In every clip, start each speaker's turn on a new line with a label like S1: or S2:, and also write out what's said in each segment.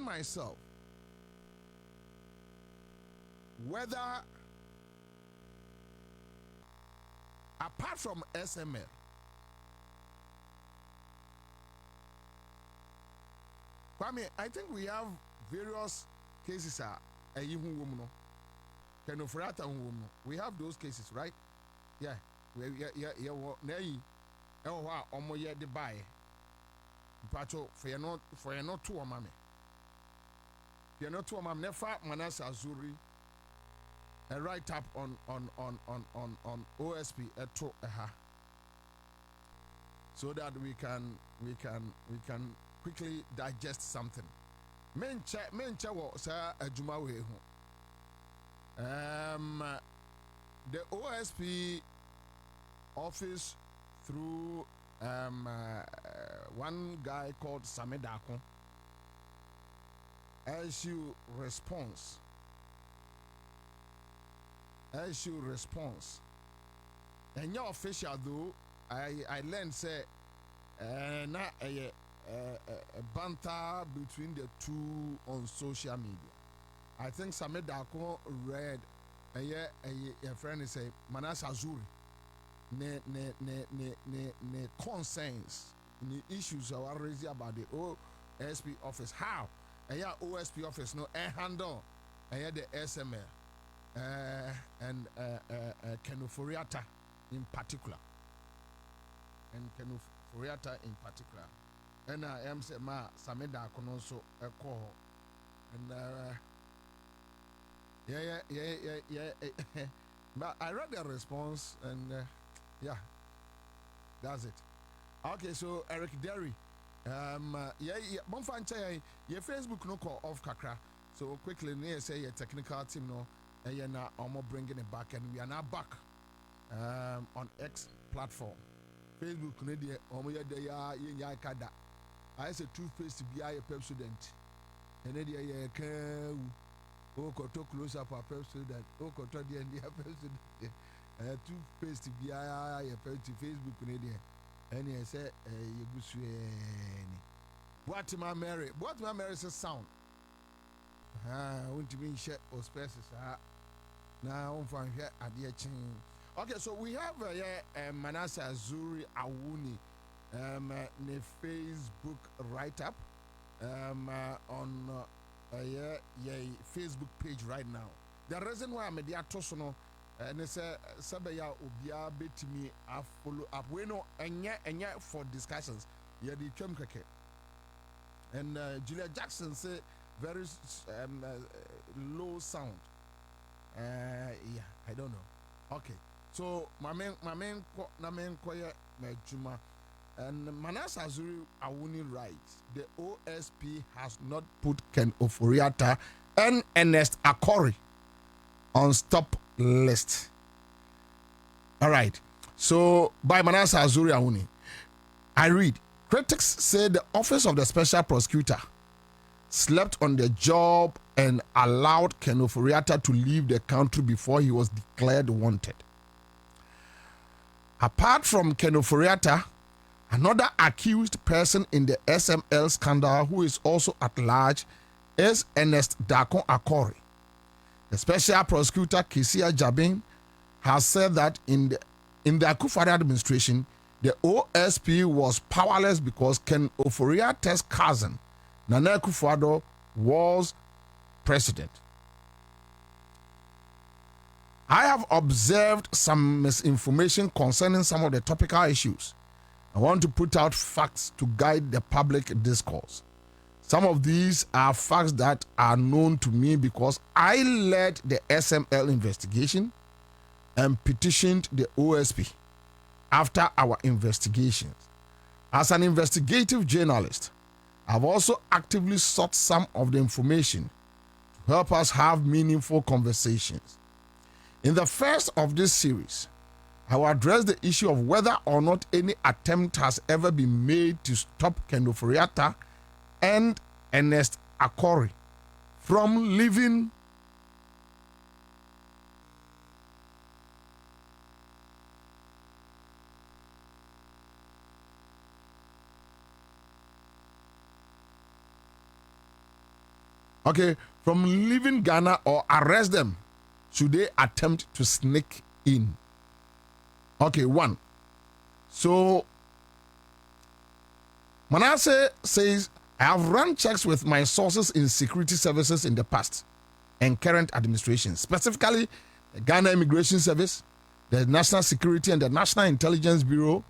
S1: myself whether, apart from SML, Kwame, I think we have various cases. We have those cases, right? Yeah. The buy. Pacho for you not two mame. You're not two mame. Never Manasa Azuri. A write up on OSP so that we can quickly digest something. Menche wo sa adwuma we hu. The OSP office through one guy called Samedako issue response. And your official though, I learned say na a banter between the two on social media. I think Samedako read a friend is say Manas Azuri ne concerns the issues are raised about the OSP office. How OSP office no handle the SML and Kenuforiata in particular. And I am say ma Sameda Konoso a call and but I read the response and yeah, that's it. Okay, so Eric Derry, Bonfanche, your Facebook no call off Kakra. So quickly, near say your technical team no, and now almost bringing it back, and we are now back on X platform. Facebook, Canadian, kada. I say toothpaste to be a pep student, and then you can talk close up a pep student, talk to the end pep student, toothpaste to be a pep to Facebook, Canadian, and he said, you go swing. What my Mary says sound. Want to be share or spaces. Now, I'm from here at the chain. Okay, so we have Manasseh Azuri Awuni the Facebook write up on Facebook page right now. The reason why I'm there tosono and it's Sabaya Obia betimi a follow up. We know enya for discussions. Yeah, the Chumkake and Julia Jackson say very low sound. Yeah, I don't know. Okay. So my main choir Juma and Manasseh Azuri Awuni writes the OSP has not put Ken Oforiatta and Ernest Akori on stop list. All right. So by Manasseh Azuri Awuni, I read critics say the office of the special prosecutor slept on the job and allowed Ken Oforiatta to leave the country before he was declared wanted. Apart from Ken Oforiatta, another accused person in the SML scandal who is also at large is Ernest Dakon Akori. The special prosecutor Kesia Jabin has said that in the Accra100 administration, the OSP was powerless because Ken Oforiatta's cousin, Nana Akufo-Addo, was president. I have observed some misinformation concerning some of the topical issues. I want to put out facts to guide the public discourse. Some of these are facts that are known to me because I led the SML investigation and petitioned the OSP after our investigations. As an investigative journalist, I've also actively sought some of the information to help us have meaningful conversations. In the first of this series, I will address the issue of whether or not any attempt has ever been made to stop Ken Oforiatta and Ernest Akori from leaving Okay, from leaving Ghana or arrest them should they attempt to sneak in. Okay, 1. So Manasseh says, I have run checks with my sources in security services in the past and current administration, specifically the Ghana Immigration Service, the National Security and the National Intelligence Bureau,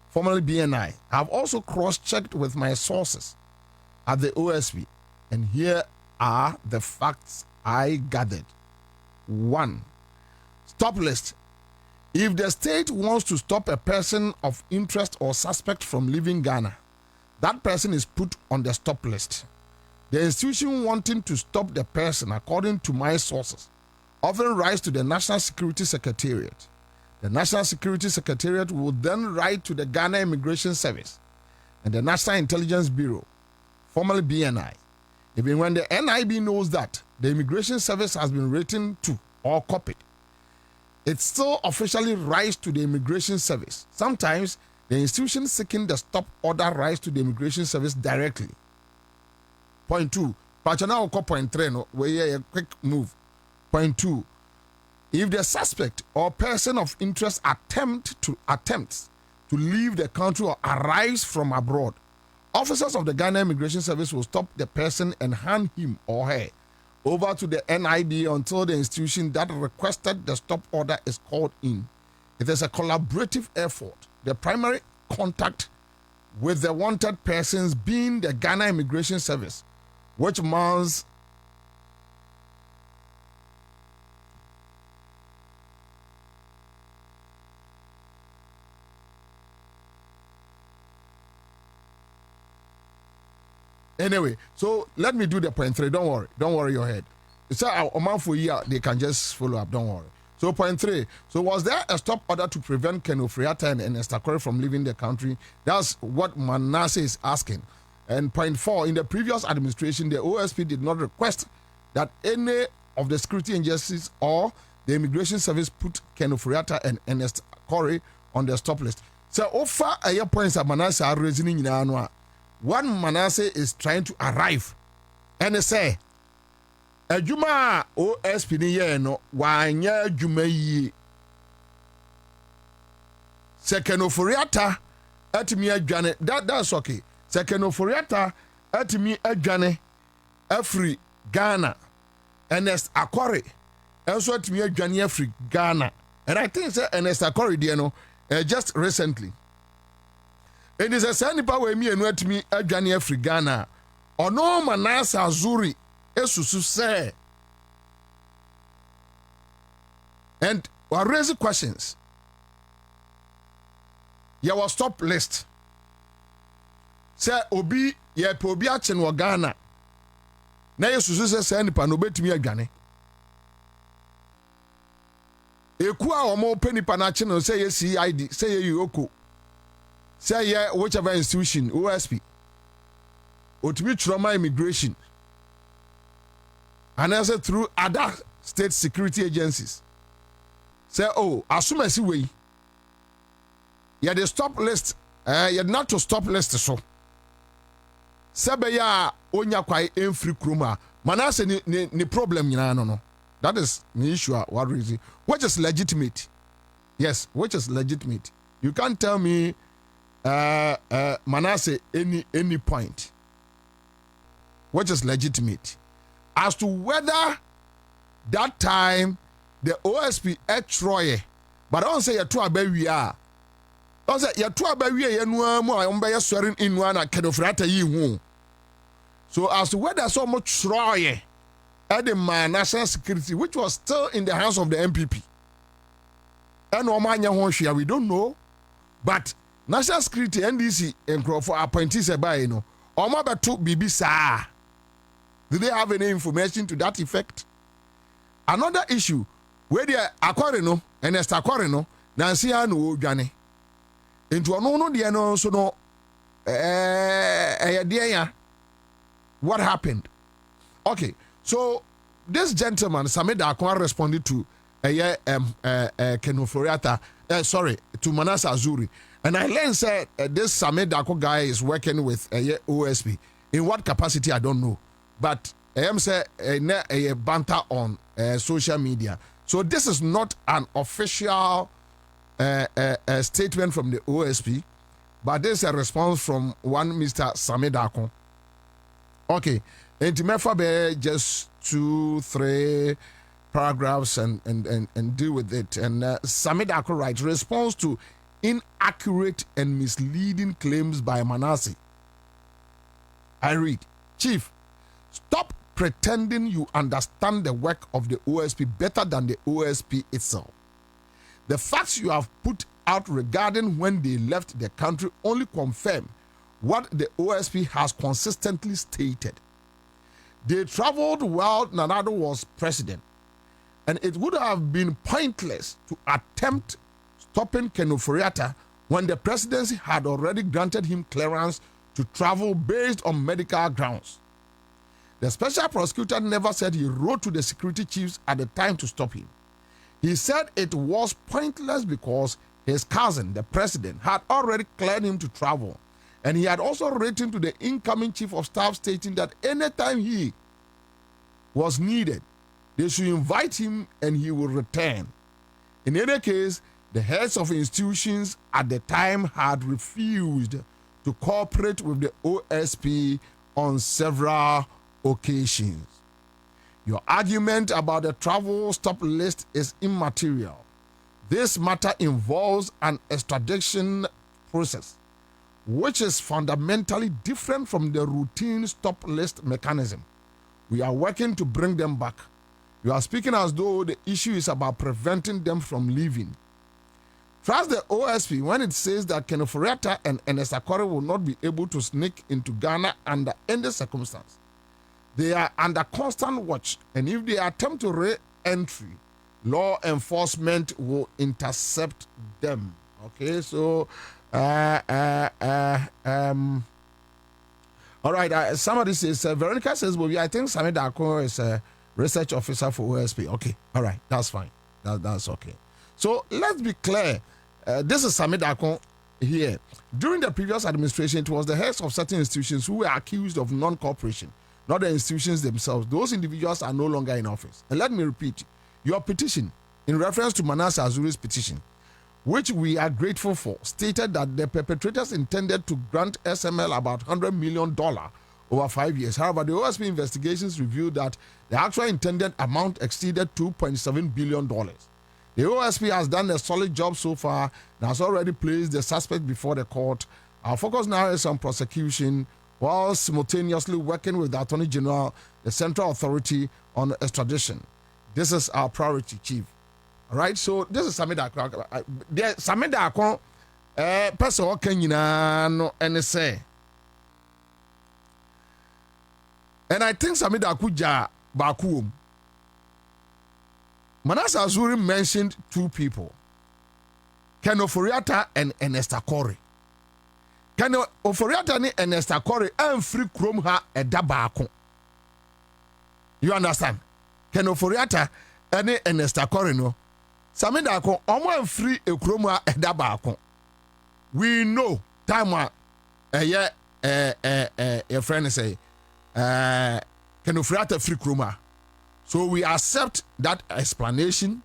S1: formerly BNI. I have also cross-checked with my sources at the OSP, and here are the facts I gathered. 1. Stop list. If the state wants to stop a person of interest or suspect from leaving Ghana, that person is put on the stop list. The institution wanting to stop the person, according to my sources, often writes to the National Security Secretariat. The National Security Secretariat will then write to the Ghana Immigration Service and the National Intelligence Bureau, formerly BNI. Even when the NIB knows that the Immigration Service has been written to or copied, it still officially writes to the Immigration Service. Sometimes the institution seeking the stop order writes to the Immigration Service directly. Point 2. Point 3. No, we a quick move. Point 2. If the suspect or person of interest attempts to leave the country or arrives from abroad, officers of the Ghana Immigration Service will stop the person and hand him or her over to the NIB until the institution that requested the stop order is called in. It is a collaborative effort. The primary contact with the wanted persons being the Ghana Immigration Service, which means anyway, so let me do the point 3. Don't worry your head. It's a month for a year, they can just follow up. Don't worry. So point 3. So was there a stop order to prevent Ken Ofori-Atta and Esther Corey from leaving the country? That's what Manasseh is asking. And point 4, in the previous administration, the OSP did not request that any of the security agencies or the Immigration Service put Ken Ofori-Atta and Esther Corey on the stop list. So offer a year points that Manasseh are raising in Anua. One Manasseh is trying to arrive and say, Ejuma OSP ni ye no wanya adwuma yi. Ken Ofori-Atta atimi adwane, that's okay. Ken Ofori-Atta atimi adwane afri Ghana. Ernest Akore also atimi adwane afri Ghana. And I think Ernest Akore there no just recently. It is a sandy power me and what me adwane afri Ghana. Ono Manasseh Azuri esusu say. And we're raising questions. You will stop list. Say obi ye pe obi ache no Ghana. Na yesusu say sandy pa no betimi adwane. Eku a omo penipa na ache no say ye CID, say ye Yoko. Say ye whichever institution, OSP. Otimi trauma immigration. And also through other state security agencies. Say, oh, assume I see way. You the stop list, you not to stop list so. Sebe ya onya kwai enfri kroma. Manasseh ni problem nyina no. That is the issue. What reason? Which is legitimate? Yes, which is legitimate. You can't tell me Manasseh any point. Which is legitimate. As to whether that time the OSP Troye, but I don't say you're too about we are. Don't say you're too about we are no more. I'm by swearing in one at Ken Ofori-Atta you. So as to whether so much Troye at the national security, which was still in the hands of the MPP, and we don't know, but national security NDC and for appointees by you know, or more but two BB sa. Do they have any information to that effect? Another issue where they are Aquarino and Esther Aquarino, Nancy no Johnny. Into a no dear no so no dear. What happened? Okay, so this gentleman, Sameda Akwa, responded to Ken Ofori-Atta, to Manasseh Azuri. And I learned said this Sameda Akwa guy is working with OSP. In what capacity, I don't know. But I am say a banter on social media. So this is not an official statement from the OSP, but this is a response from one Mr. Samedako. Okay, and to me just 2-3 paragraphs and deal with it. And Samedako writes, response to inaccurate and misleading claims by Manasseh. I read, Chief, stop pretending you understand the work of the OSP better than the OSP itself. The facts you have put out regarding when they left the country only confirm what the OSP has consistently stated. They traveled while Nanado was president, and it would have been pointless to attempt stopping Ken Ofori-Atta when the presidency had already granted him clearance to travel based on medical grounds. The special prosecutor never said he wrote to the security chiefs at the time to stop him. He said it was pointless because his cousin, the president, had already cleared him to travel. And he had also written to the incoming chief of staff stating that anytime he was needed, they should invite him and he will return. In any case, the heads of institutions at the time had refused to cooperate with the OSP on several occasions. Your argument about the travel stop list is immaterial. This matter involves an extradition process, which is fundamentally different from the routine stop list mechanism. We are working to bring them back. You are speaking as though the issue is about preventing them from leaving. Trust the OSP when it says that Ken Ofori-Atta and Ernest Akore will not be able to sneak into Ghana under any circumstance. They are under constant watch, and if they attempt to re-entry, law enforcement will intercept them. Okay, so all right. Somebody says Veronica says, Bobie, I think Samedako is a research officer for OSP. Okay, all right, that's fine. That's okay. So let's be clear. This is Samedako here. During the previous administration, it was the heads of certain institutions who were accused of non-cooperation, not the institutions themselves. Those individuals are no longer in office. And let me repeat, your petition, in reference to Manasseh Azuri's petition, which we are grateful for, stated that the perpetrators intended to grant SML about $100 million over 5 years. However, the OSP investigations revealed that the actual intended amount exceeded $2.7 billion. The OSP has done a solid job so far and has already placed the suspect before the court. Our focus now is on prosecution while simultaneously working with the Attorney General, the Central Authority, on extradition. This is our priority, Chief. All right, so this is Samedako. Samedako, person okanyina no ene say. And I think Samedako ja bakuom. Manasseh Azuri mentioned two people, Ken Ofori-Atta and Ernest Akore. Ken Ofori-Atta and Ernest Akore and free krom ha eda baako. You understand? Ken Ofori-Atta and Ernest Akore no. Samedako omo free e krom ha eda baako. We know time your friend say Ken Ofori-Atta free krom ha. So we accept that explanation.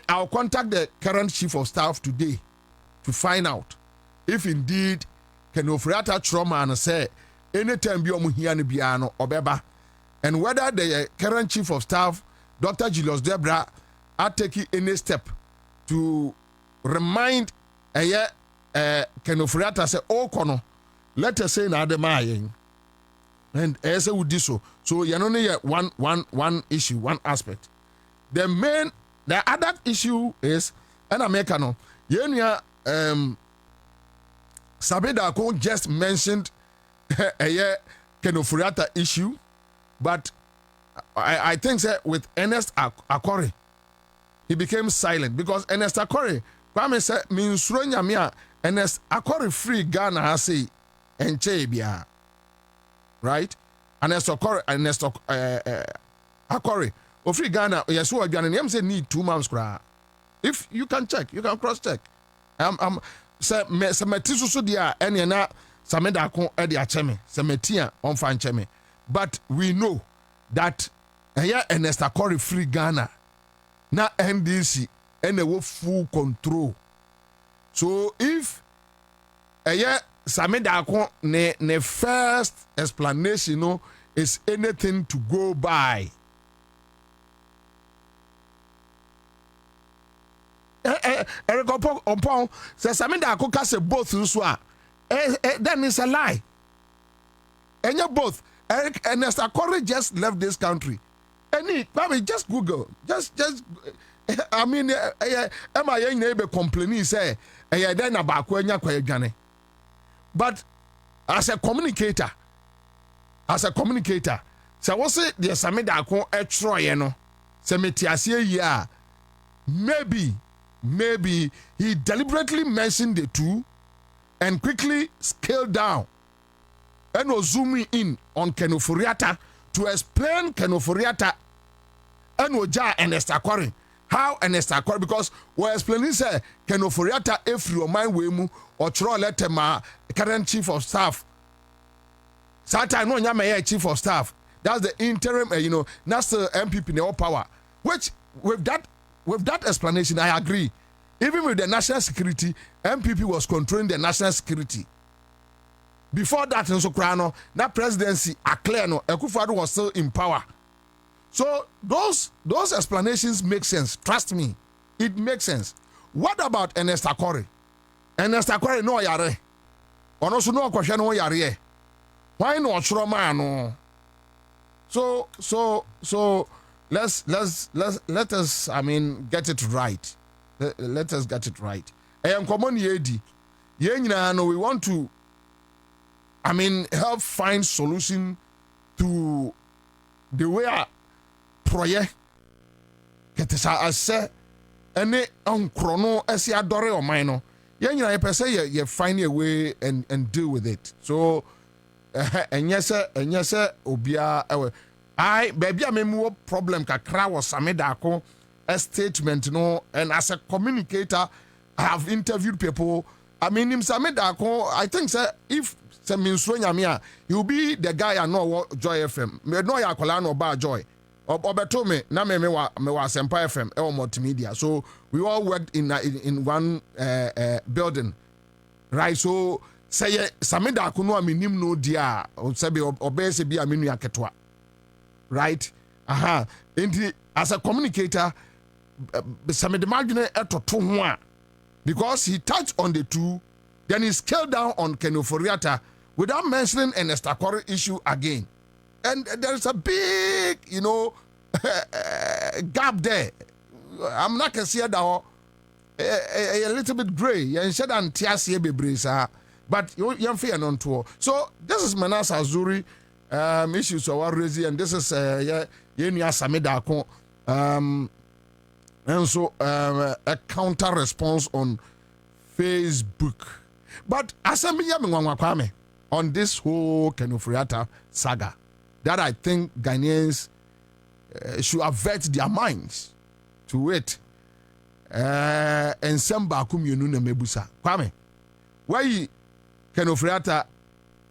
S1: I'll contact the current chief of staff today to find out if indeed Ken Ofori-Atta trauma and say anytime be omuhiani biano obeba, and whether the current chief of staff, Dr. Julius Debra, are taking any step to remind Ken Ofori-Atta say, oh kono, let us say na ademayen. And as I would do so, you only one issue, one aspect. The other issue is, and Americano, Samedako just mentioned a Ken Ofori-Atta issue, but I think that with Ernest Akore, he became silent because Ernest Akore, Kwame said, means Ronya Ernest Akore free Ghana has say and Chebia. Right? Ernest Akore, Ofri Ghana, yes, who are Ghana, say need 2 months. If you can check, you can cross check. Say Metisu dia, and Sameda ko edi acheme semetia on fan cheme. But we know that Ernest Akori free Ghana na NDC and a full control. So if Sameda ko ne first explanation is anything to go by. Eric Ompong says Sameda ko kase both uswa. Then it's a lie. And you both. Eric Ernest Akori just left this country. Probably just Google. Just I mean, am I young neighbor complaining say, then about kwenya kwejane. But as a communicator, so what's it the Sameda ko Troy no? Semetiasie ya. Maybe he deliberately mentioned the two and quickly scaled down and was zooming in on Kenoforiata to explain Kenoforiata and Oja and Ernest Akori. How Ernest Akori, because we're explaining say Kenoforiata if your mind wemu or throw letter ma current chief of staff. Sata no nyama chief of staff. That's the interim, that's the MPP in all power. Which with that explanation, I agree. Even with the national security, MPP was controlling the national security. Before that, in Sokrano, that presidency, Accra100, Akufo-Addo was still in power. So those explanations make sense. Trust me, it makes sense. What about Ernest Akori? Ernest Akori no yare. Onoso no kwahwe no yare. Why no ochro man no? So let us get it right. Let us get it right. Common yedi. We want to help find solution to the way our project get as say any chrono as ya dore or minor. You per se you find a way and deal with it. So and yes obia baby I more problem kakra was Sameda ko a statement and as a communicator I have interviewed people. Him Sameda ko I think sir if he'll be the guy I know Joy FM. Me know ya kola no ba Joy. Obeto me na me wa Sempa FM multimedia. So we all worked in one building. Right? So say Sameda ko no aminim no dia say be obese bi aminu yaketwa. Right? As a communicator Sameda Magine etoto ho a because he touched on the two, then he scaled down on Kenoforiata without mentioning an Ernest Akori issue again. And there's a big, gap there. I'm not going to say that a little bit gray. But you're fair non tour. So this is Manas Azuri issues of raising, and this is Yenya Sameda. And so a counter response on Facebook. But Asami on this whole Kenoforiata saga, that I think Ghanaians should avert their minds to it. And some bakum yununa mebusa. Kwame, why Kenoforiata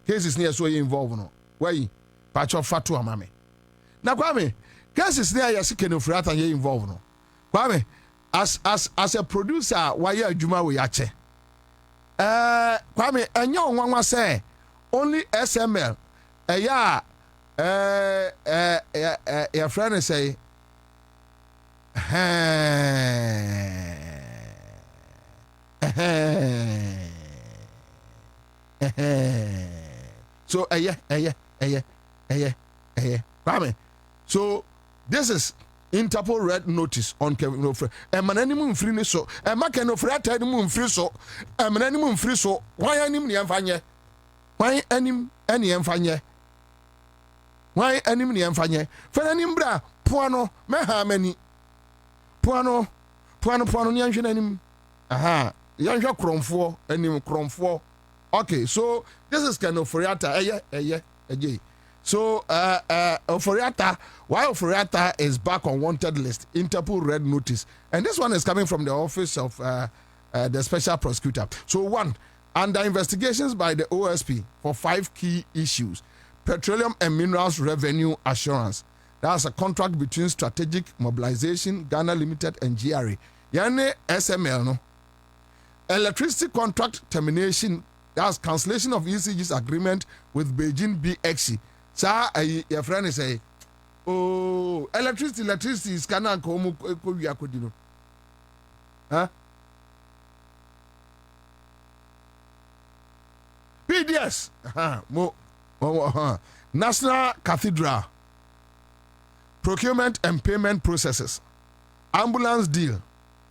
S1: cases near so involved no? Why Pacho Fatu Amame? Now Kwame, cases near Yasi Kenoforiata ye involved no? Kwame, as a producer, why you Juma we yache? Kwame, and you want say only SML. Your friend say, so Kwame, so this is Interpol red notice on Kevin Ofre. Mananimum free so. Kenoforiata animum free so. Mananimum free so. Why anim the enfanye? Why anim any enfanye? Why anim the enfanye? Fenanimbra, puano, meha many. Puano, nyanshin anim. Aha, yansha cromfo, anim cromfo. Okay, so this is Kenoforiata. So, Oforiata, why Oforiata is back on wanted list, Interpol red notice. And this one is coming from the office of the special prosecutor. So, one, under investigations by the OSP for 5 key issues. Petroleum and Minerals Revenue Assurance. That's a contract between Strategic Mobilization, Ghana Limited, and GRA. Yane SML no. Electricity contract termination. That's cancellation of ECG's agreement with Beijing BXC. Sa your friend is say, oh, electricity is Ghana ko kodino. Huh? PDS. National Cathedral. Procurement and payment processes. Ambulance deal.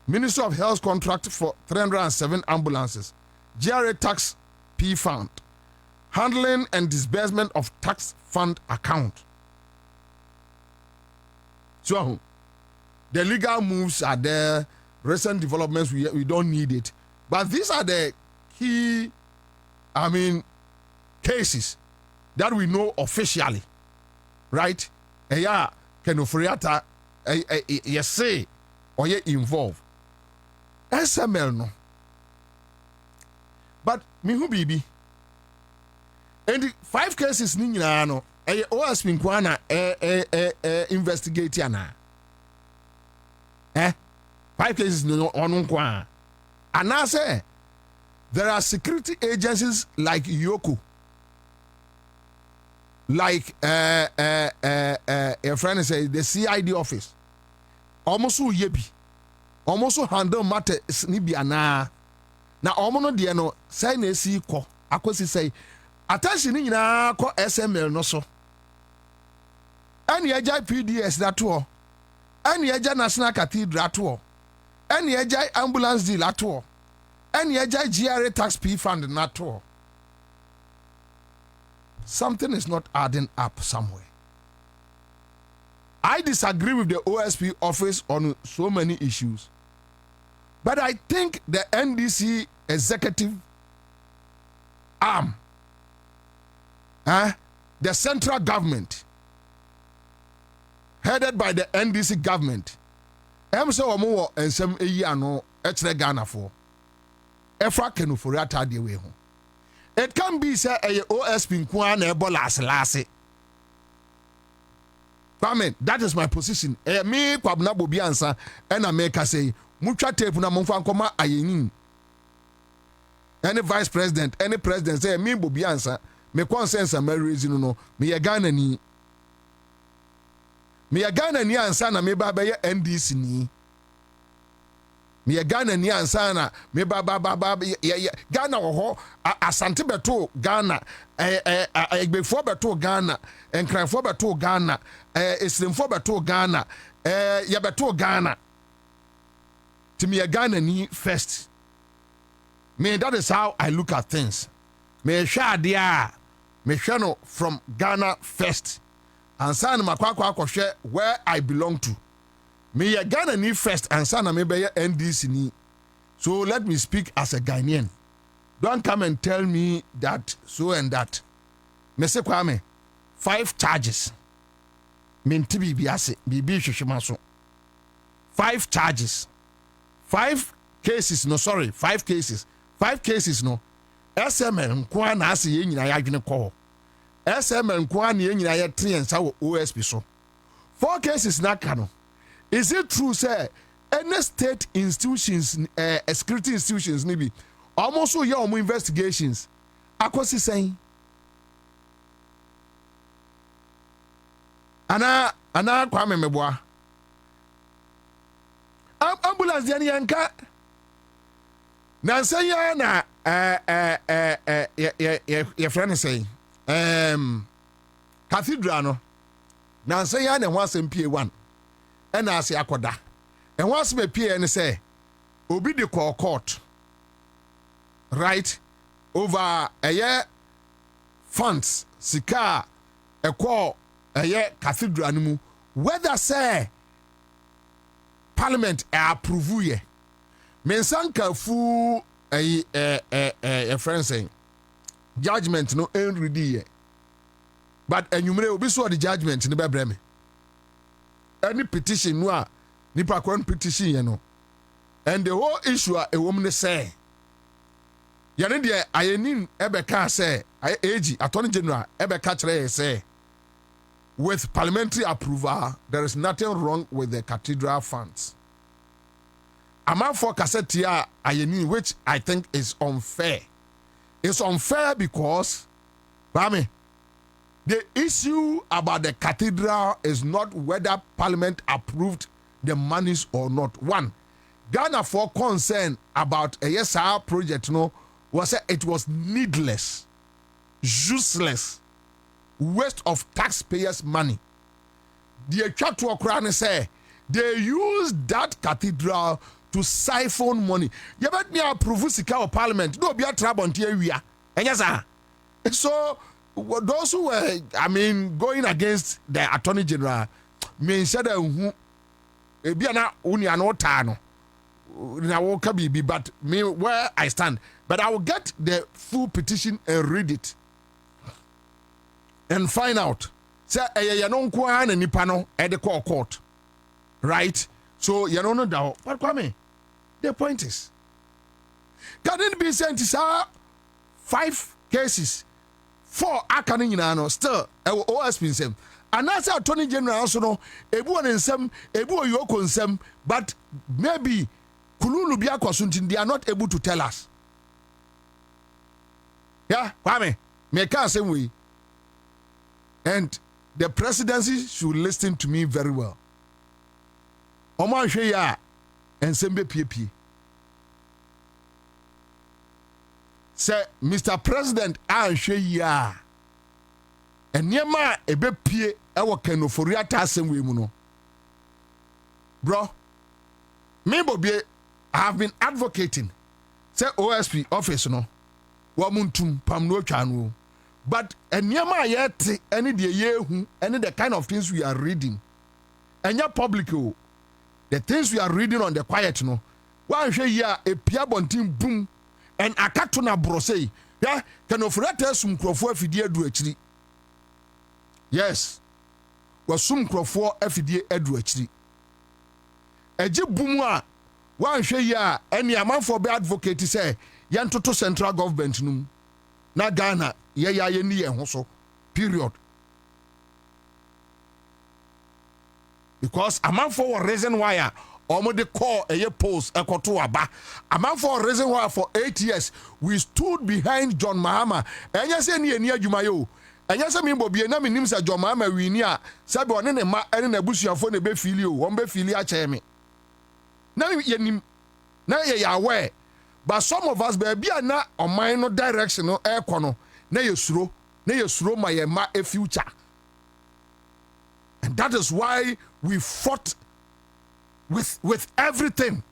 S1: Ministry of Health contract for 307 ambulances. GRA tax P fund. Handling and disbursement of tax fund account. So, the legal moves are there. Recent developments, we don't need it. But these are the key, cases that we know officially. Right? Yeah, Kenofriata, yes, say, or ye involved. SML no. But me who bibi. And the 5 cases ni nyina no. OSP nkwana investigate yana. 5 cases no onu nkwa. And I say there are security agencies like Yoko. Like a friend say the CID office. Almost yebi. Almost handle matters ni bi ana. Na omono de no say na esi ko. Akosi say attention ni nyina ko SML no so. Any agya PDS that to. Any agya National Cathedral to. Any agya ambulance deal at all. Any agya GRA tax P fund not to. Something is not adding up somewhere. I disagree with the OSP office on so many issues. But I think the NDC executive arm, the central government, headed by the NDC government, and some no Ghana for. It can be said a OSP nkwana ebola lase. That is my position. Me Kwabena Bobie Ansah and I make say mucha tape na monfa nkoma ayenin. Any vice president, any president say me Bobie Ansah me consensus am reason no me ye Ghana ni. Me ye Ghana ni Ansah na me ba be NDC ni. Me ye Ghana ni Ansah na me ba Ghana ho asante beto Ghana egbefo beto Ghana enkranfo beto Ghana esrimfo beto Ghana ye beto Ghana. To me a Ghana ni first. Me that is how I look at things. Me share dia me no from Ghana first. And sana makwakwa share where I belong to. Me a Ghana ni first and sana me be NDC ni. So let me speak as a Ghanaian. Don't come and tell me that so and that. Me se kwame 5 charges. Me ntibi biase bibi hwehwemaso. 5 charges. 5 cases, no, sorry, 5 cases. 5 cases, no. SML nkwa na ase ye nyina ya dwene ko. SML nkwa na ye nyina ya triensa wo OSP so. 4 cases na ka no. Is it true, say, any state institutions, security institutions, maybe, almost so your investigations, akosi saying, ana kwame meboa. Ambulance yani yanka na nsanya na your friend say cathedral no na nsanya na ho asem PA1 and ase akoda and once me PA and say obi de call court right over a year funds sika a call a year cathedral mu whether say Parliament approve ye. Mensanka fu a friend saying judgment no ready ye. But enyumere obi so the judgment ni bebreme. Any petition no nipa kwan petition ye no. And the whole issue a woman say yɛne deɛ ayenin ɛbɛka sɛ AG Attorney General ɛbɛka kyerɛ say with parliamentary approval there is nothing wrong with the cathedral funds. Amanfo kasetia ayenin, which I think is unfair. It's unfair because Bami, the issue about the cathedral is not whether parliament approved the monies or not. One, Ghana for concern about a ESR project was it was needless, useless, waste of taxpayers' money. The Chatu Okrane say they used that cathedral to siphon money. You bet me approve sika of parliament. No be a trouble until we are. So those who were, going against the Attorney General, me said who be na unia no tano. But me where I stand. But I will get the full petition and read it and find out. Say yanon kwa na nipa no at the court. Right? So you don't know that. But Kwame, the point is, can it be sent to 5 cases, 4 akanin still OSP same. And that's Attorney General also no ebu on some ebu yoko some, but maybe Kululu Bia Kosuntin, they are not able to tell us. Yeah, Kwame, me can't say we. And the presidency should listen to me very well. Oman Sheya and Sembe PP. Say, Mr. President, I Sheya. And Yama ebe pie ewa keno foriata asemwe mu no. Bro, me Bobie, I have been advocating. Say OSP office no. Wamuntum pam no chanu. But Yama yet any the yehu any the kind of things we are reading. And your public the things we are reading on the quiet no. One Sheya a pia bontim boom and akatuna brose. Yeah, keno foriata sum krofo afidie du akiri. Yes, was some crofo FD edu achiri. Eje bumu a wan hwe ya eni amanfo be advocate say yentoto central government num na Ghana ye ya ye ni ye ho so period. Because amanfo was reason why omo de call eye post ekoto aba. Amanfo reason why for 8 years we stood behind John Mahama. Enya se ni eni adwuma yo. And yes, I mean, Bobie, na me nim sa John Mahama winia sabe one ne ma ene na busuafo ne be fili o won be fili a cheme na ye nim na ye aware, but some of us be na oman no direction no e kono na ye suro ma ye ma a future. And that is why we fought with everything.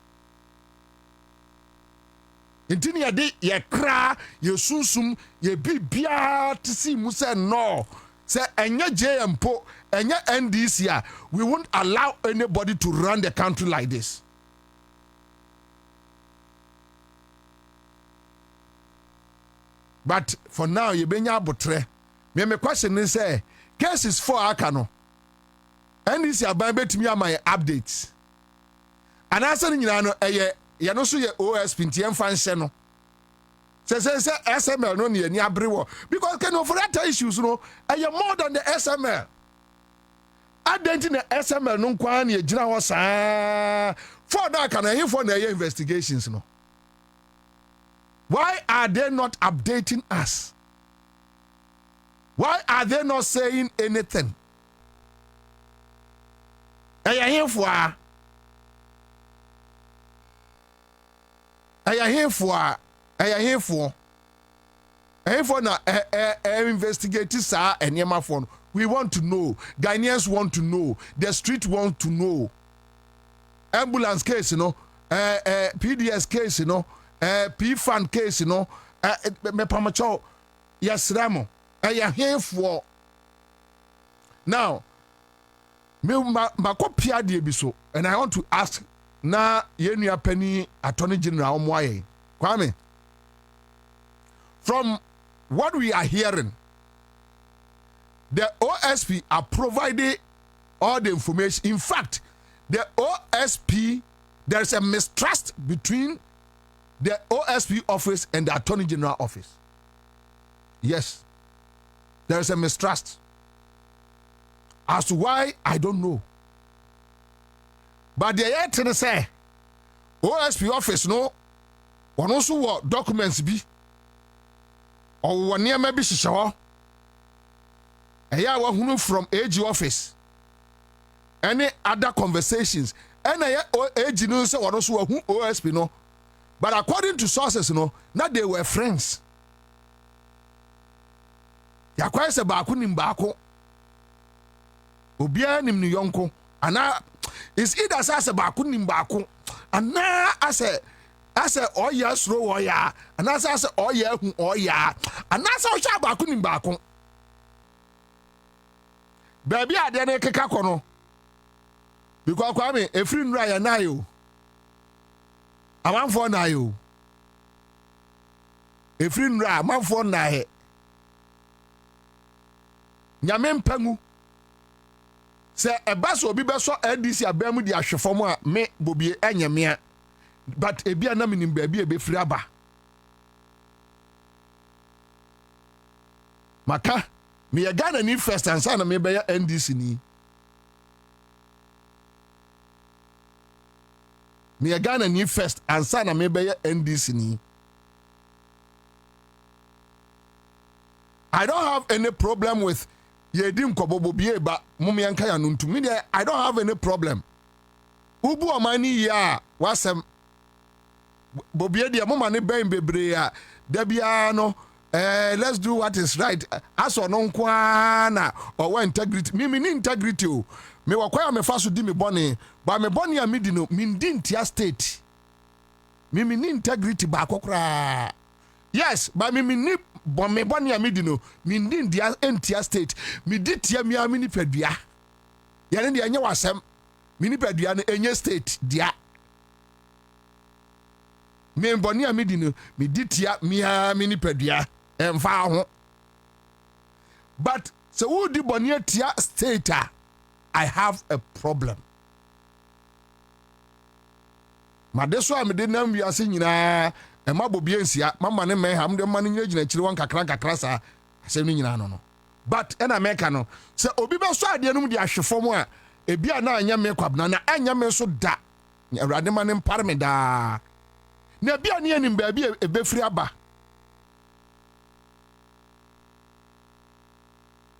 S1: Intini ya de ye kra ye sunsum ye bibia to see mu say no say enye JMpo enye NDC a we won't allow anybody to run the country like this. But for now ye benya abotre me question is say cases for aka no NDC aban betimi am my updates and answer nyina no eye ya no so ye OSP ntiem fanhye no say SML no ne ni abrewo because can for that issues no eye more than the SML identity SML no kwa na gina ho saa for that can he for na investigations no. Why are they not updating us? Why are they not saying anything? Eye here for na investigate sir and yema phone. We want to know. Ghanaians want to know. The street want to know. Ambulance case, PDS case, P-Fan case, me pamacho. Yes, Ramo. Here for now. Me makopia de biso, and I want to ask. Na yenua penny Attorney General Omwaye Kwame, from what we are hearing, the OSP are providing all the information. In fact, the OSP, there's a mistrust between the OSP office and the Attorney General office. Yes, there is a mistrust. As to why, I don't know. But the yet to say, OSP office no, one also what documents be, or one near maybe shishaw. A year one from AG office. Any other conversations, and a AG news or also who OSP no. But according to sources, no, not they were friends. Ya kwa se baako nim baako. Obia nim ni yonko. Ana is either say baako nim baako. Ana ase oya sro oya. Ana say oya hu oya. Ana say o sha baako nim baako. Baby ade na keka kono. Because Kwame efiri nra ya na yo. Amanfo na yo. Efiri nra amanfo na he. Nyame mpangu. Se eba so obi beso NDC abamu di ahwefom a me Bobie enyamea. But ebia na minim baabi ebefiri aba. Maka me ye Ghana ni first Ansah na me be NDC ni. Me ye Ghana ni first Ansah na me be NDC ni. I don't have any problem with yedim Bobie ba mumianka ya nuntumi. I don't have any problem. Ubu amani ya wasem Bobie dia mama ne ben bebre ya dabia no let's do what is right. Aso no nkwa na owa integrity. Me ni integrity o. Me wakwaya me faso di me boni. Ba me boni ya midi no mindi ntia state. Me ni integrity ba kokra. Yes, but me ni me boni ya midi no mindi ntia state. Me di tia mi amini pedua. Ya ne dia nya wasem. Mini pedua no enye state dia. Me boni ya midi no me di tia mi amini pedua. Emfa ho. But so who di boni tia state I have a problem. Madeso am de nam wiase nyina e ma Bobie nsia mama ne me ham de ma ne nyina chiri wan kakra sa asem nyina no. But en America no se obi be so ade no di ahwefom a ebia na anya me Kwabena na anya me so da awrade ma ne mpare me da na bia ne anim ba bia e befiri aba.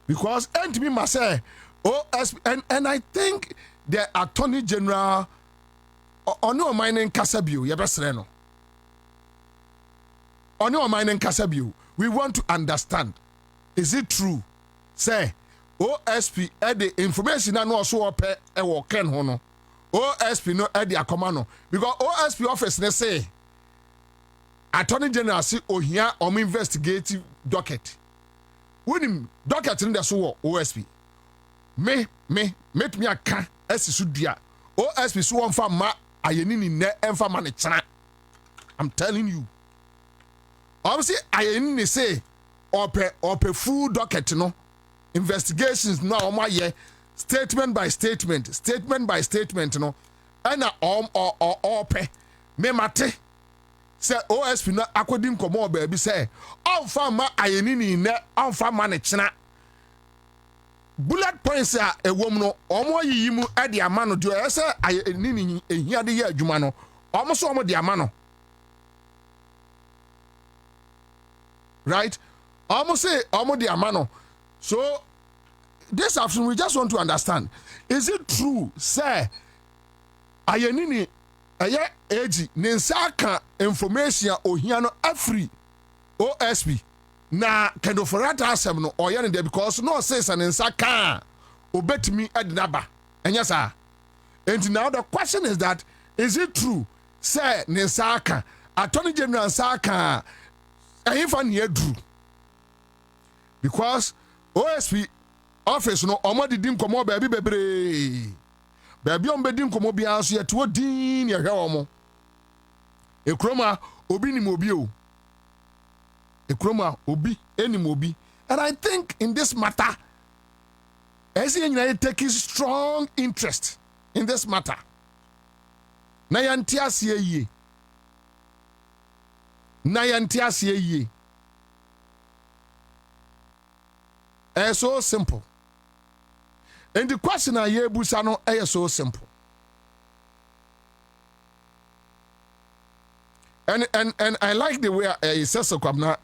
S1: Because and me must say and I think the Attorney General ono mining Kasabio yebesre no ono mining Kasabio. We want to understand, is it true say OSP the information na no so ope e wo ken ho no OSP no e the akoma no because OSP office ne say Attorney General say ohia investigative docket. When docket in the so OSP me aka esisu dia OSP so on fa ma ayeni ni ne emfa ma ne chana. I'm telling you. Obviously ayeni ni say ope full docket no investigations no omaye statement by statement no ana ope me mate say OSP na akodi nkomo baabi say onfa ma ayeni ni ne onfa ma ne chana. Bullet points a ewom no omo yiyimu e de ama no do ese ni ehia de ye adwuma no omo so omo de ama no right omo say omo de ama no. So this afternoon we just want to understand, is it true say ayenini eye agi ninsaka information ohia no afri OSP na kendo forata asem no oye ne because no says an insaka obetimi ednaba enya sa. And now the question is that, is it true say ninsaka Attorney General Saka ehfa ne adru because OSP office no omodi din komo baabi bebre baabi ombedi komo bia so yeto din ye hwe omo ekroma obi ni mobi o ekroma obi enim obi. And I think in this matter as you take strong interest in this matter na yanti asie ye na yɛnte aseɛ yie. It's so simple. And the question I hear Busano is so simple. And I like the way he says Kwabena,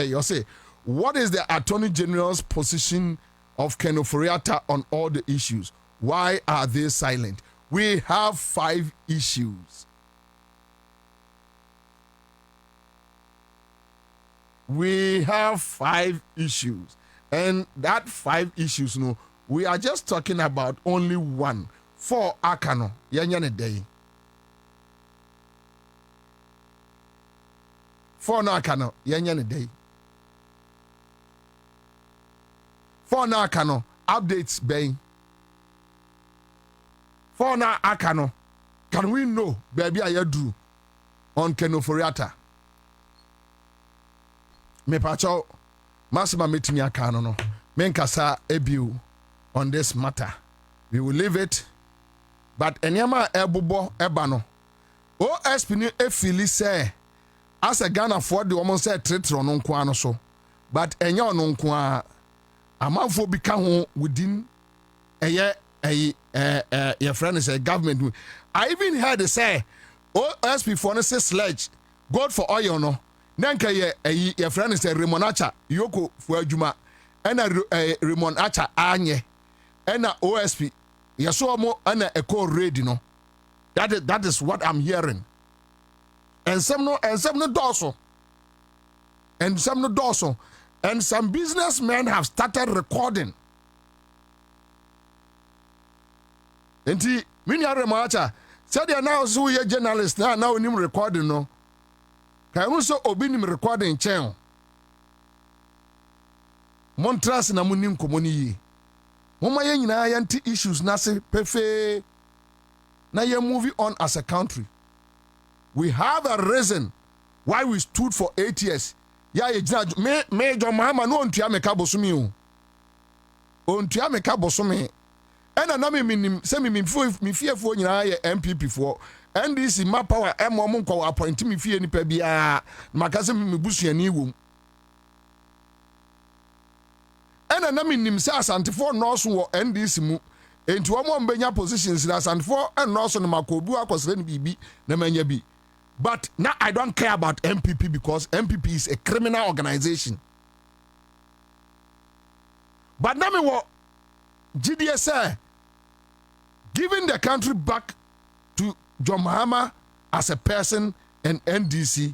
S1: you say, what is the Attorney General's position of Ken Ofori-Atta on all the issues? Why are they silent? We have 5 issues. We have 5 issues. And that 5 issues, no, we are just talking about only 1. 4 akano, yanyane day. 4 no akano, yanyane day. 4 no akano, updates bay. 4 no akano, can we know, baby, I do on Ken Ofori-Atta? Me pacho. Masima metimi akano no menkasa ebiu on this matter. We will leave it, but enyama ebobo eba no OSP ni efili say as a Ghana for the woman say tretre no nko ano so, but enya no nko a amanfo bi ka ho within your friend is a government. I even heard they say OSP for no say sledge God for oil no nanka your friend is a Raymond Acha yoko for adwuma ena Raymond Acha anye ena OSP yeso mo ena eco ready no. That is what I'm hearing. And some no dorso. And some no dorso. And some businessmen have started recording. Enti mini Raymond Acha said they now so ye journalist now him recording no. Kai so obi nim recording chen. Montras na munim komoni yi. Moma ye nyina yanti issues na se pefe. Na ye moving on as a country. We have a reason why we stood for 8 years. Ya ye jina me John Mahama no ontua meka bosumi o. Ontua meka bosumi. Ena na me minim se me fiefo nyina ye MPP for NDC ma power emom nko appoint me fie nipa bia makase me busuani wom. Ena na me nim se asantefo nurse wo NDC mu enti omo mbenya positions na asantefo nurse no makobu akosere ni bibi na manya bi. But now I don't care about MPP because MPP is a criminal organization. But now me wo GDS giving the country back to John Mahama as a person and NDC,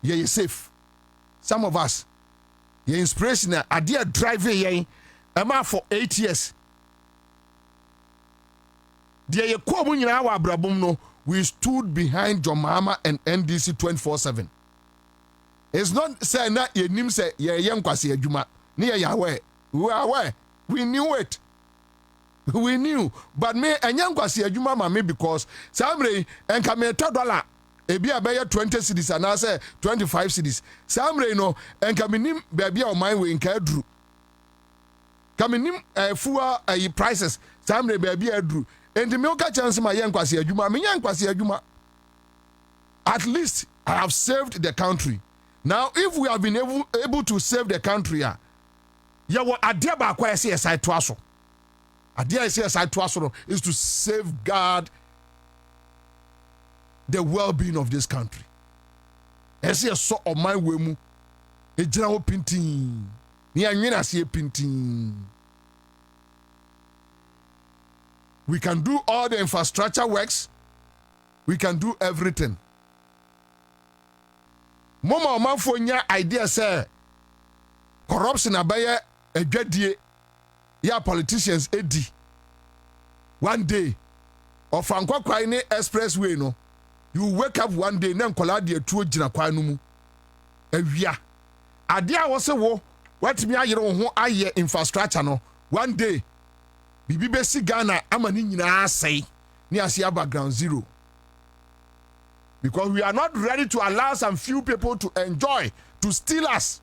S1: you're safe. Some of us, you're inspirational. I did drive here for 8 years. We stood behind John Mahama and NDC 24/7. It's not saying that your name say you're young kwasi adwuma. Near Yahweh. We are aware. We knew it. We knew, but me and young kwasi adwuma mama because samre enka me $10 ebi abeye 20 cedis and I say 25 cedis. Samre no enka me nim baby o my way nka aduru. Ka me nim fuel prices samre baby aduru. And the milka chance my young kwasi adwuma me young kwasi adwuma. At least I have saved the country. Now if we have been able to save the country, ya what adia ba kwa say side to aso. Adia side to aso is to safeguard the well-being of this country. Ese so on my way mu e jira ho pintin. Ni anwena se pintin. We can do all the infrastructure works. We can do everything. Mama omanfo nya idea say corruption abaye adwadie ya politicians edi. One day of Ankwakwa ne expressway no, you wake up one day na nkola de atuo gina kwan no mu. Awia. Ade a wo se wo watimi ayere wo ho aye infrastructure no. One day bibi besi Ghana amani nyina asai ni asia background zero. Because we are not ready to allow some few people to enjoy, to steal us.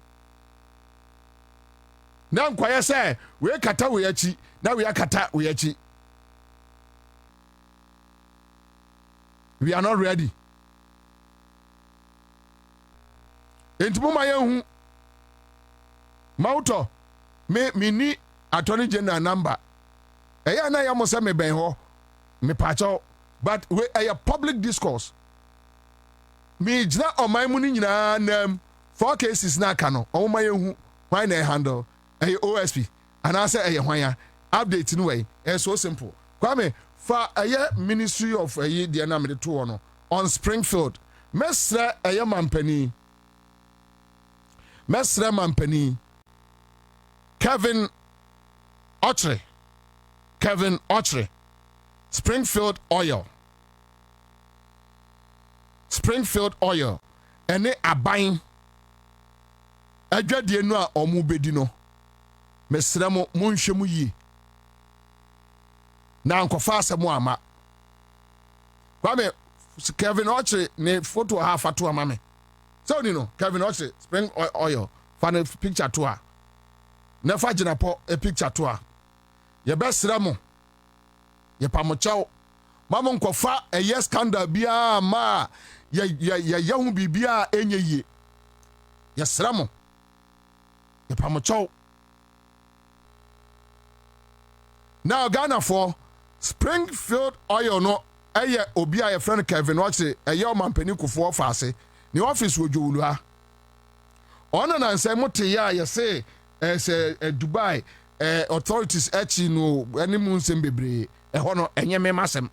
S1: Now kwaya say we kata we achi, now we are kata we achi. We are not ready. enti mo mayehu mauto me ni attorney general number eya na ya mo se me ben ho me pacho but we a public discourse me jina oman mu ni nyina nam 4 cases na aka no o mayehu why na handle OSP and I say hwan update no way so simple Kwame for ministry of the na me to no on Springfield mesra mampani Kevin Ochre Springfield oil ene aban adwadie no a omu bedi no mesra mo monhwemu yi na nkofa asemo ama Kwame Kevin Ochre ne photo ha fato ama me so ni no Kevin Ochre spring oil fa ne picture to a na fa gina po a picture to a ye besra mo ye pamochao mama nkofa eye scandal bia ma ye hu bibia enye yi ye sra mo ye pamochao now Ghana for Springfield oil no eye obi a ye friend Kevin Ochre eye o mampani kufo faase ni office wodwulu ha ona na nse mote ya ye say Dubai authorities echi no any munsem bebre ho no enye me masem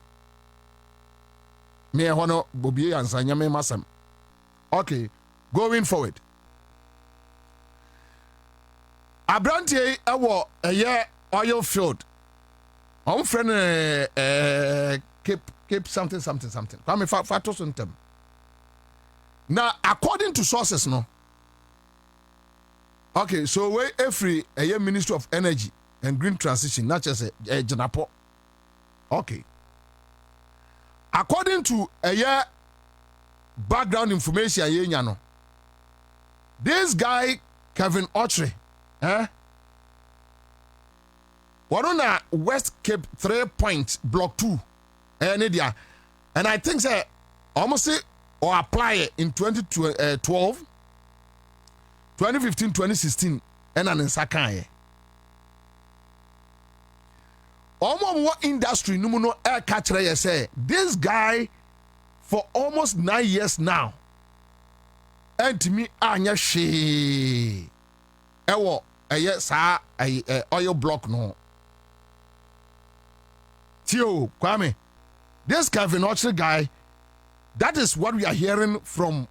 S1: me ho no Bobie Ansah enye me masem. Okay, going forward Abrantie ewo eye oil field on friend keep something Kwame fa to sontem now according to sources no. Okay, so we every Ministry of Energy and Green Transition, not just a Janapo. Okay. According to background information, this guy Kevin Ochre, one on West Cape 3 Point Block 2, and I think say almost or apply it in 2012. 2015 2016 and an Ansah almost industry no air catcher say this guy for almost 9 years now and to me anya she ewo sa oil block no Tio Kwame this Kevin Ochre guy that is what we are hearing from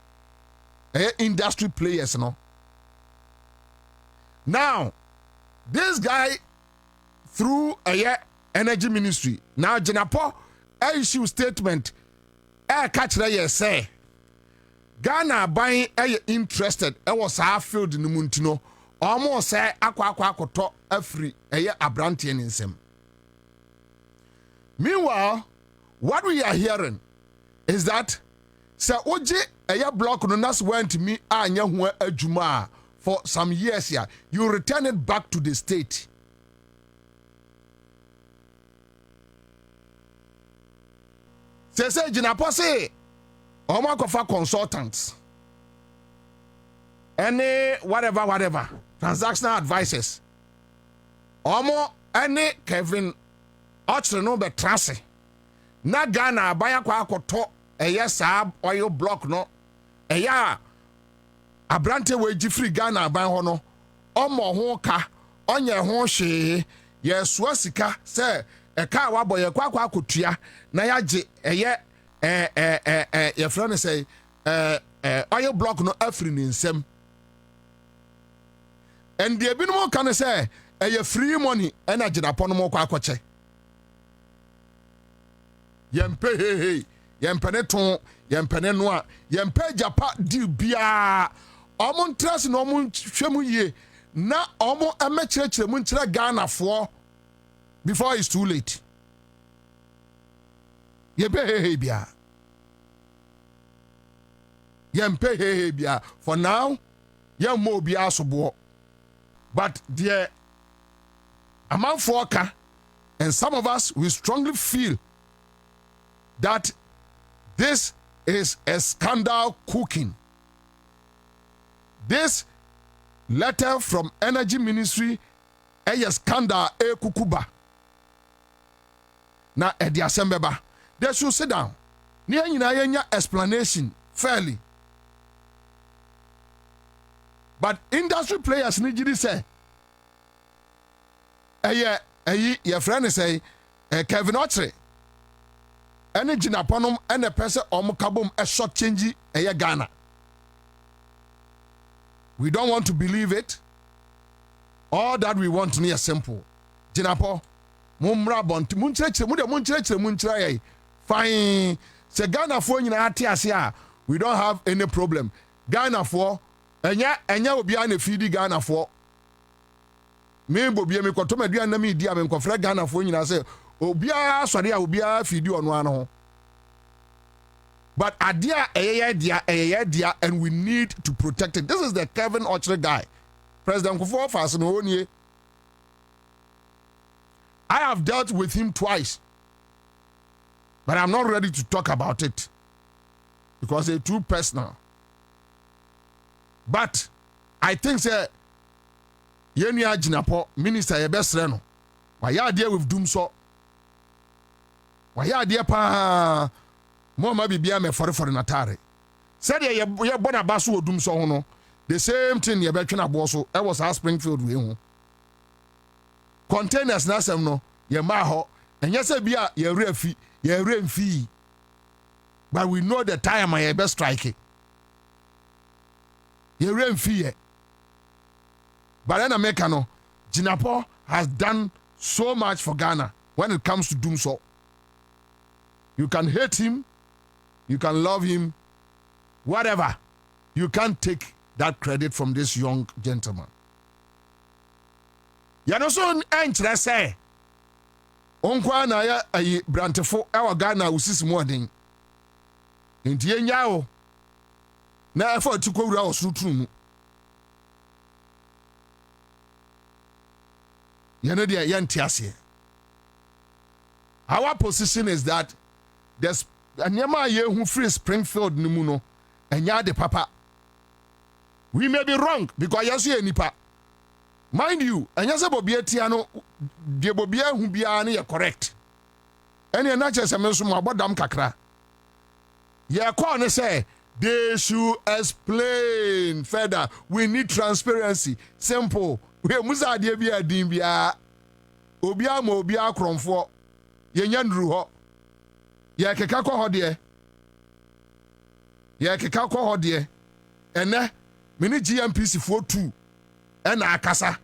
S1: industry players no. Now, this guy through energy ministry now Janapo issue statement catch that say Ghana buying interested was half field in the Muntino almost say aqua to every abranti in him. Meanwhile, what we are hearing is that Sir Oje block no nas went me anya hu adwuma for some years here, you return it back to the state. Say Jinapo say, Oma kofa consultants, any whatever, transactional advisors, Omo any Kevin Ochre no be trase. Na Ghana baya kwa akoto oil block no, Abrante we free Ghana ban ho no omo ho ka onye ho hwe yeso sika se ka wa boye kwa akotua na yaje ye friend say oil block no afri ni nsem and the ebinum kan say free money na Jinapo no mo kwa akoche yempe yempene ton yempene noa yempe japa di bia Omon trust no omon hwemu ye na omo emekirekire mu nkire Ghana fo before it's too late. Yempe bia for now yemmo bia sobo but the amount for and some of us we strongly feel that this is a scandal cooking. this letter from Energy Ministry scandal kukuba na edi asembeba. They should sit down. Ni nyina explanation fairly. But industry players ni gidi say your friend say Kevin Ochre energy na ponom and a person kabom a short change Ghana. We don't want to believe it. All that we want near simple. Jinapo mumra bonti munchire fine. Se Ghana for nyina we don't have any problem. Ghana for enya obi an feedi Ghana for me Bobie me kwato madua na me dia me nkofra Ghana for nyina say obia sori a obia feedi ono ano. But adia dia and we need to protect it. This is the Kevin Ochre guy. President Kufuor Fasino. I have dealt with him twice. But I'm not ready to talk about it. Because it's too personal. But I think say Yeni Ajinapo, Minister Yebesreno. Why ya dear with doom so? Why ya dear pa Mama bibia me for natare. Said ye bona basu odum so no. The same thing ye between aboso. I was at Springfield we ho. Containers na sem no ye ma ho. Enye se bia ye refi, ye remfi. But we know the time I be strike. Ye remfi ye. But then America no, Jinapo has done so much for Ghana when it comes to doom so. You can hate him. You can love him, whatever. You can't take that credit from this young gentleman. You know, so entre say, onkwa na ya ayi brantefo ewa Ghana usisi morning. Inti yenyao na efo tikwa wura osutru mu. You know the yantiase. Our position is that there's anyama ye who free Springfield ni mu no enya de papa. We may be wrong because yasu nipa. Mind you, enya se Bobie tia no de Bobie hu bia na ye correct. Ene na che se me so mo abodam kakra. Ye call ne say they should explain further. We need transparency. Simple. We musa de bia din bia. Obi ama obi akromfo. Ye nya ndru ho. Ye keka kwa hodie. Ye keka kwa hodie. Ene mini GMPC 42 ena akasa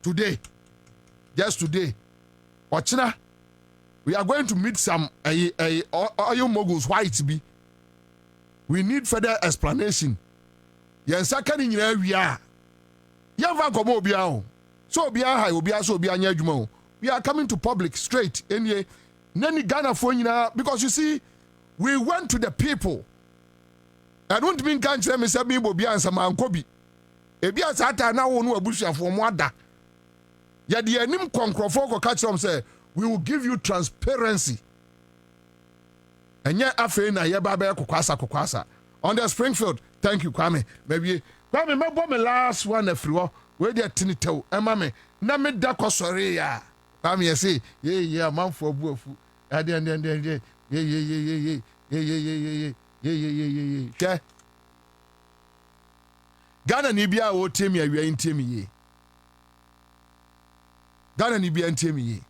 S1: today. Just today. Ochina we are going to meet some oil moguls white be. We need further explanation. Ye nsaka ni nyina awia. Ye va komo obi a. So obi a obi a so obi anya adwuma. We are coming to public straight any Nani Ghana for because you see, we went to the people. I don't mean can't say me say me Bobie and some Kobi. Ebia sata na wonu abusua for moada. Ya de anim konkrofo ko catch them say we will give you transparency. Enya afi na ye ba ba kokwasa. On the Springfield, thank you Kwame. Maybe Kwame me bo me last one afriwo. We dey tinitew. Ema me na me da kosore ya. Kwame say, yeah, man for buafu. Yeah. Ghana ni bia wo temi awia ntemi ye. Ghana ni bia ntemi ye.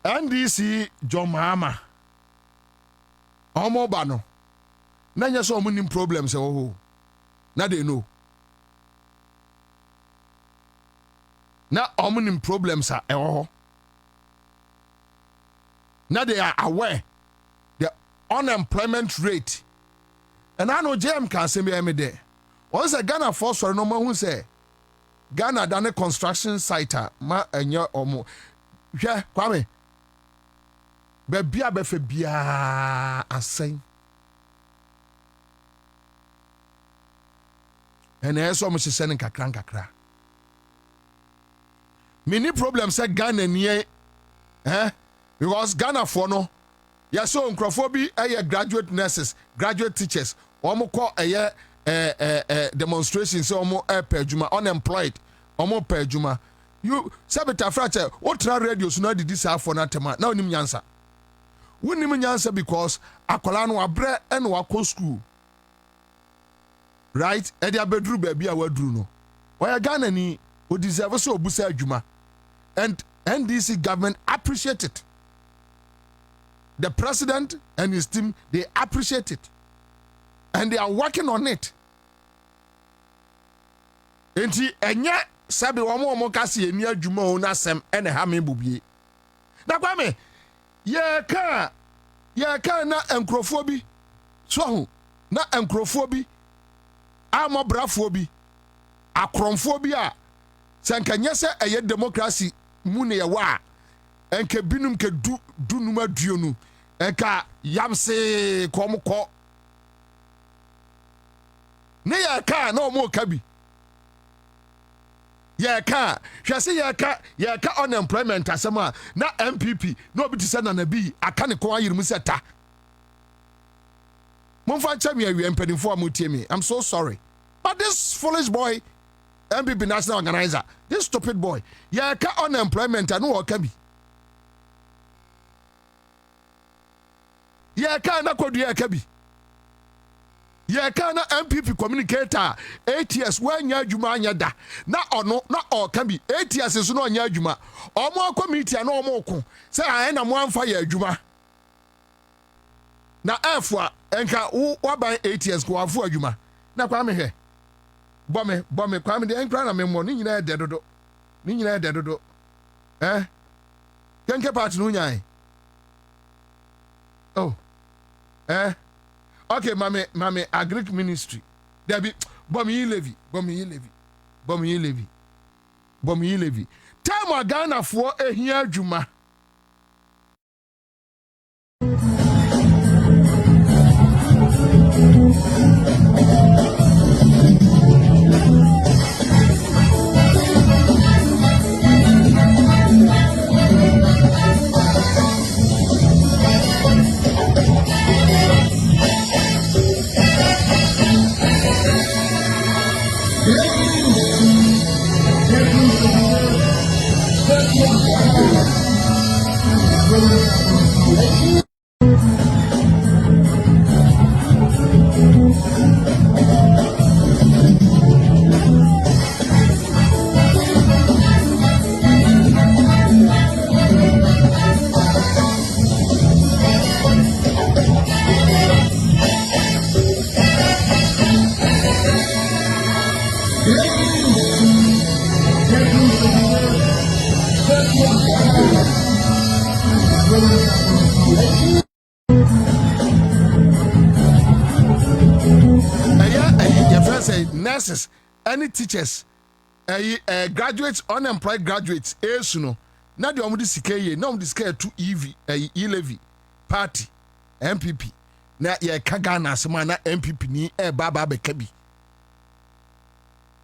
S1: NDC John Mahama. Omo ba no. Na nya so omo nim problems e wo ho. Na they know. Na omo nim problems e wo ho. Now they are aware the unemployment rate. And I know JM can say me there. Once a Ghana force for no man who say Ghana done a construction site ma enye omo. Hwe Kwame. Be bia be fe bia asen. And eso mo se send kakra. Many problems say Ghana near because Ghana for no, yes, so Nkrofobi graduate nurses, graduate teachers, omo call demonstration say omo per juma unemployed omo per juma you sabita frache what radio so na didi sa for na tema na onim nyansa wonim nyansa because akola no abre and wako school right e dia bedru ba bia wadru no oya Ghana ni o deserve so obusa adwuma and NDC government appreciate it. The president and his team, they appreciate it. And they are working on it. Enti enya sabi wamo kasi eni adwuma o na sem ene ha me bubie. Na kwame ye ka na enkrofo bi so ho na enkrofo bi amobrafo bi akromfo bi a sankanya se eye democracy mu ne wa enke binum ke du numa duonu enka yamse ko ne ya ka na omo ka bi ya ka hwase ya ka unemployment asema na MPP no obi tise na nabi aka ne ko ayirum seta momfa chami awie mpanimfo amotie me I'm so sorry but this foolish boy MPP national organizer this stupid boy ya ka unemployment anu o ka bi ya ka na kodu ya ka bi ya ka na MPP communicator 8 years wanya adwuma anya da na ono na o ka bi 8 years so na onya adwuma omo committee na omo ko say aye na mo amfa ya adwuma na afwa enka wo ban 8 years ko afu adwuma na kwa me hwe Bome kwa me de enkra na me mo ni nyina de dodo kenke part no nyan oh okay mame agric ministry debi bome yi levi time Ghana fo ehia adwuma nurses, any teachers, graduates, unemployed graduates, no. Now the omudi sike no omudi sike to EV, party, MPP. Na ye kagana asema na MPP ni baba bekabi.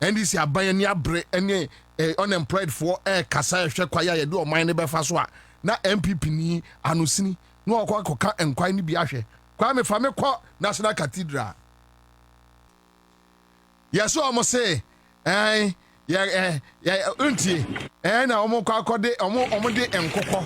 S1: NDC aban ni abre ene unemployed for kasa hwe kwaya ye do oman ne befa so a na MPP ni anusini no akwa enkwan ni bi ahwe. Kwa me fa me kɔ National Cathedral. Yes, almost say, unti, and I almost called it almost de enkoko.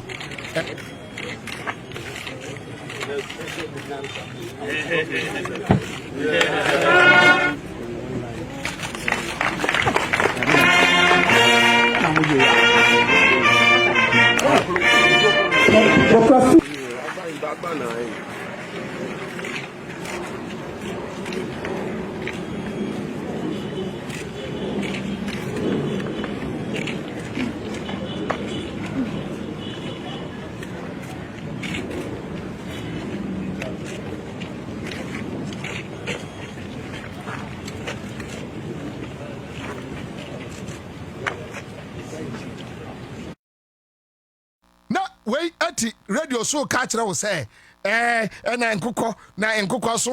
S1: Wait ati radio so catch na wo say na nkukɔ so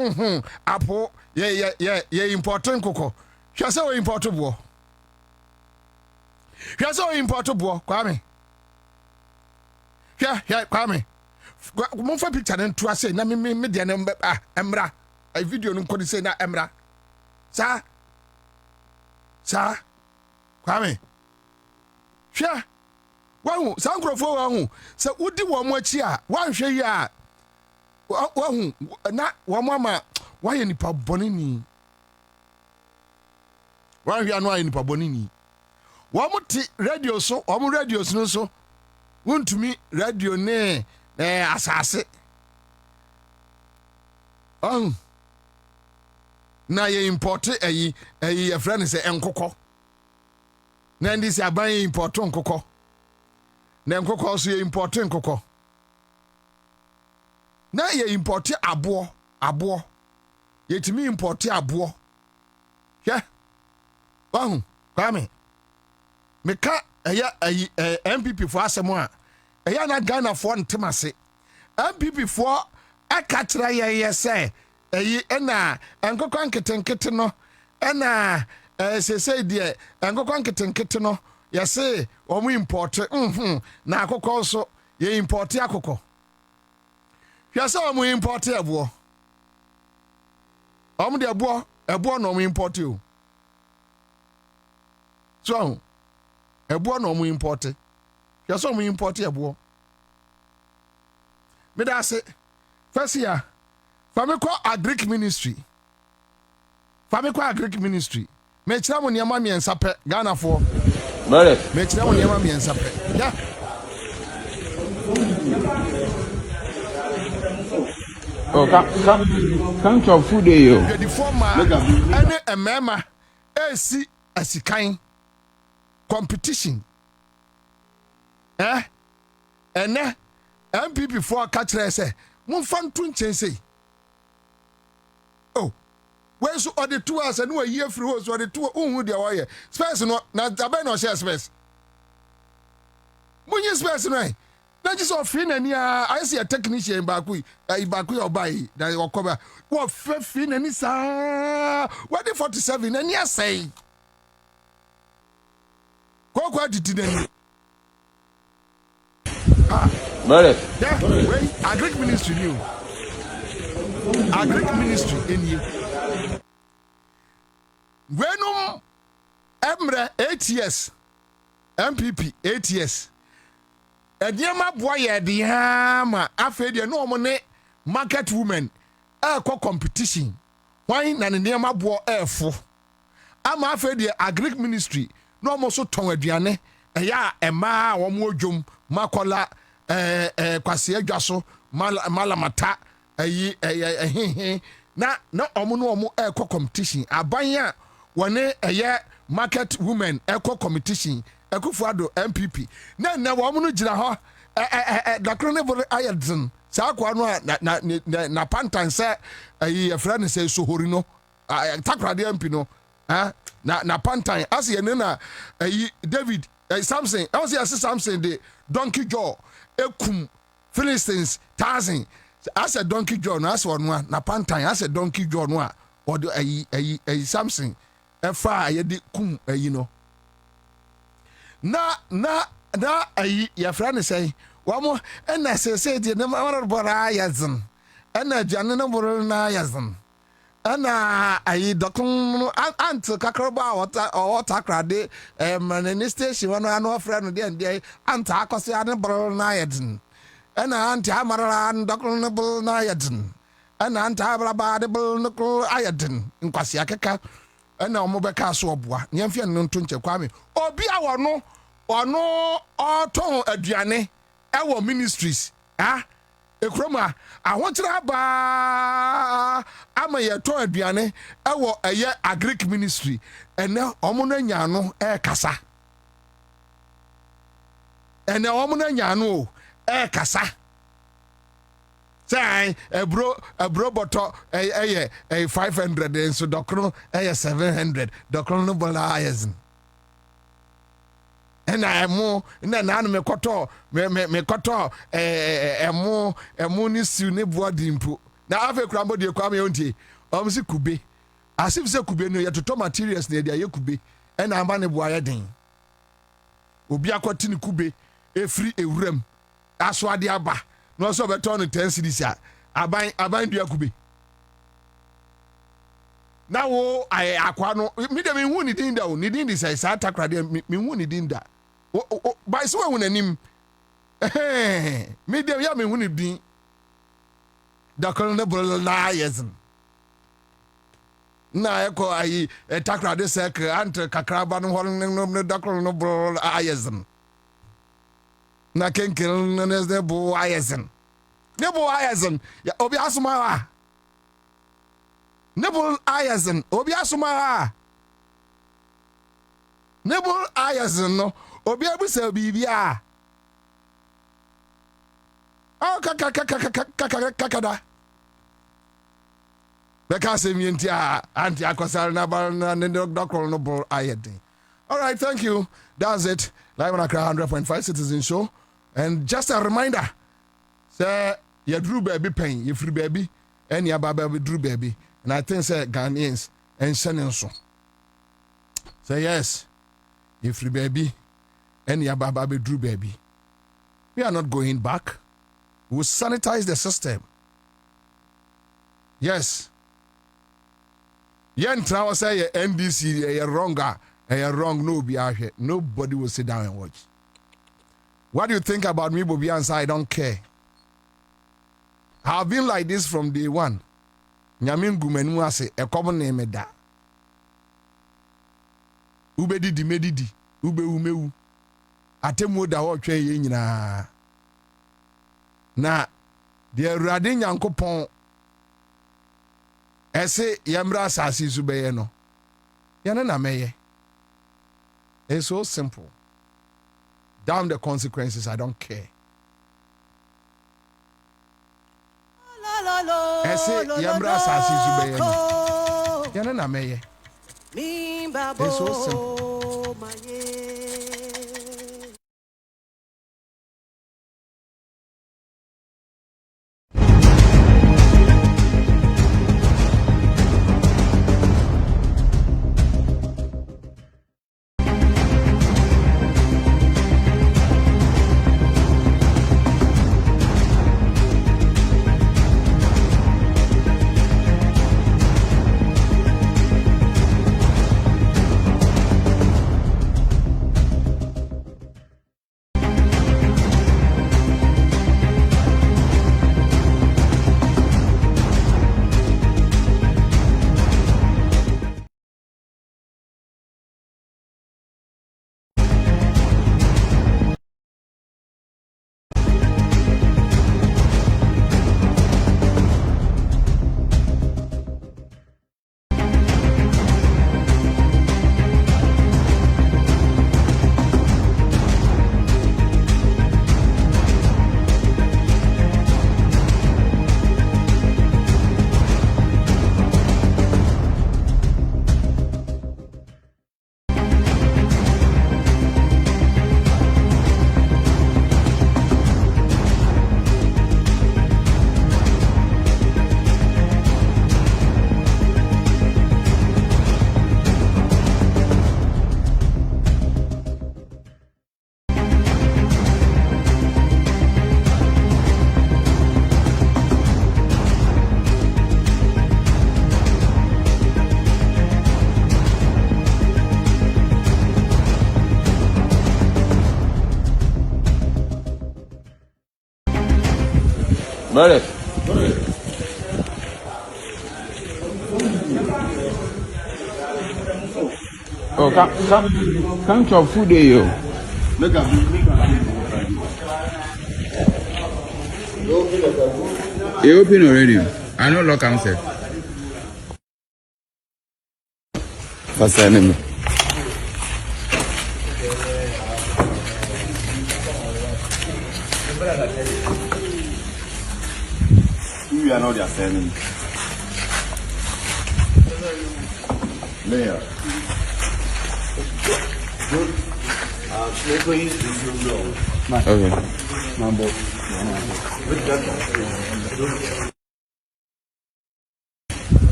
S1: apo ye important nkukɔ hwase wo important bo kwame hwa kwame mo fa picture na nto ase na me de na emra a video no kodi say na emra sa Kwame hwe wahu sa nkrofo wahu se wodi wo mo achi a wanhwe yi a wahu na wo mo ama waye nipa bonini wanhwe anu aye nipa bonini wo mo ti radio so wo mo radio no so wontumi radio ne asase na ye import ayi a friend say enkokọ na ndi si aban import nkokọ na nkokọ so ye import nkokọ na ye import abo ye timi import abo hwe Kwame meka ayi MPP fo asemo a na Ghana fo ntemase MPP fo aka kira ye say ena enkokọ nketenkete no ena sese die enkokọ nketenkete no yese omu import na akokọ so ye import akokọ yese omu import ebo omu de ebo no omu import o so ebo no omu import yese omu import ebo me da se first year Famiko Agric Ministry. Me chira mo niam miensa pe Ghana for. Me chira mo niam miensa pe. Yeah.
S2: Oh, come to food day yo.
S1: The former any emema AC asikan competition. Ene MPP for catch say mon fan tun chense. When so or the 2 hours and no year free was or the 2 who they were space no na abai no share space munye space no na just of fin ani I see a technician back we obai that okoba what fin ani sa what the 47 and ya say kwa did any yeah wait Agric Ministry new Agric Ministry in you Wenum Emre 8 years MPP 8 years Ediema boye di ha ma afa de no mo ne market women competition why na ne niema bo efo ama afa de Agric Ministry no mo so ton aduane eya ema wo mo odwom makola kwase adwaso malamata na omo no omo competition abanya wone market women competition Ekufuado MPP na wo no gira ho Accra100 ayedzen sa kwa no na pantan se ayi afra ne se sohori no takrade MP no na pantan as ye na ayi David Samson as ye Samson de donkey jaw ekum Philistines 1000 as a donkey jaw no as one na pantan as a donkey jaw no a or ayi Samson efa ye de kum ayi no na ayi ya frane say wamo na se de na mara bora yazin na jane na bora na yazin na ayi dokun ant kakraba wata krade manene station wano anu frane de ant akose ane bora na yazin na ant amara dokun na bora na yazin na ant abra ba de bora ayadin nkwasi akeka na omo beka so oboa nyamfia no nto nche Kwame obi a wono oton aduane ewo ministries ekroma ahotira ba ama ye ton aduane ewo eye Agric Ministry ene omo no nya no kasa ene omo no nya no kasa say ebro boto 500 and so dokro 700 dokro no bola ayezin and I mo na me koto emo ni siu ne boadi mpo na afa krambo de Kwame ontie si kube asif se kube no yetoto materials na de kube and amba ne boaye den obi akoti ne kube efri ewuram aso ade aba no so beto no 10 cedis aban dua kube Now I aquano me de me hu ni din da o ni din di say sa takrade me hu ni din da by so hu nanim me de ya me hu ni din da kono ne bro na yesin na eko ayi takrade sek ante kakraba no hol ne da kono no bro ayesin na kenkel ne bo ayesin ne bo ayesin ya obi asuma Nebul Ayazen, Obi Asuma. Nebul Ayazen, no, Obi Abusa Bibia. Oh, kakada. Because Mientia, Anti Aquasal Nabal, and the doctor no ball ayed. All right, thank you. That's it. Live on Accra100.5 Citizen Show. And just a reminder, say, you drew baby pain, you free baby, and your baby drew baby. And I think say Ghanaians and Shenanso. Say yes, you free baby, and your baby drew baby. We are not going back. We will sanitize the system. Yes. Yen Trawa say NDC, you're wronger, and you're wrong, no be out here. Nobody will sit down and watch. What do you think about me, Bobie Ansah? I don't care. I've been like this from day one. Nyamin gumenu ase common name da. Ube didi medidi, ube umewu. Atemu da wo twa ye nyina. Na de Awurade Nyankopon ese yemra asase su beye no. Yana na meye. It's so simple. Damn the consequences, I don't care. Ese yambra asasi zubeye no. Yana na meye. It's so simple.
S2: Brother. Oh, come to food day, yo. You open already. I know lock answer. What's the enemy?
S3: You are not their enemy. Mayor. Good.
S2: Okay.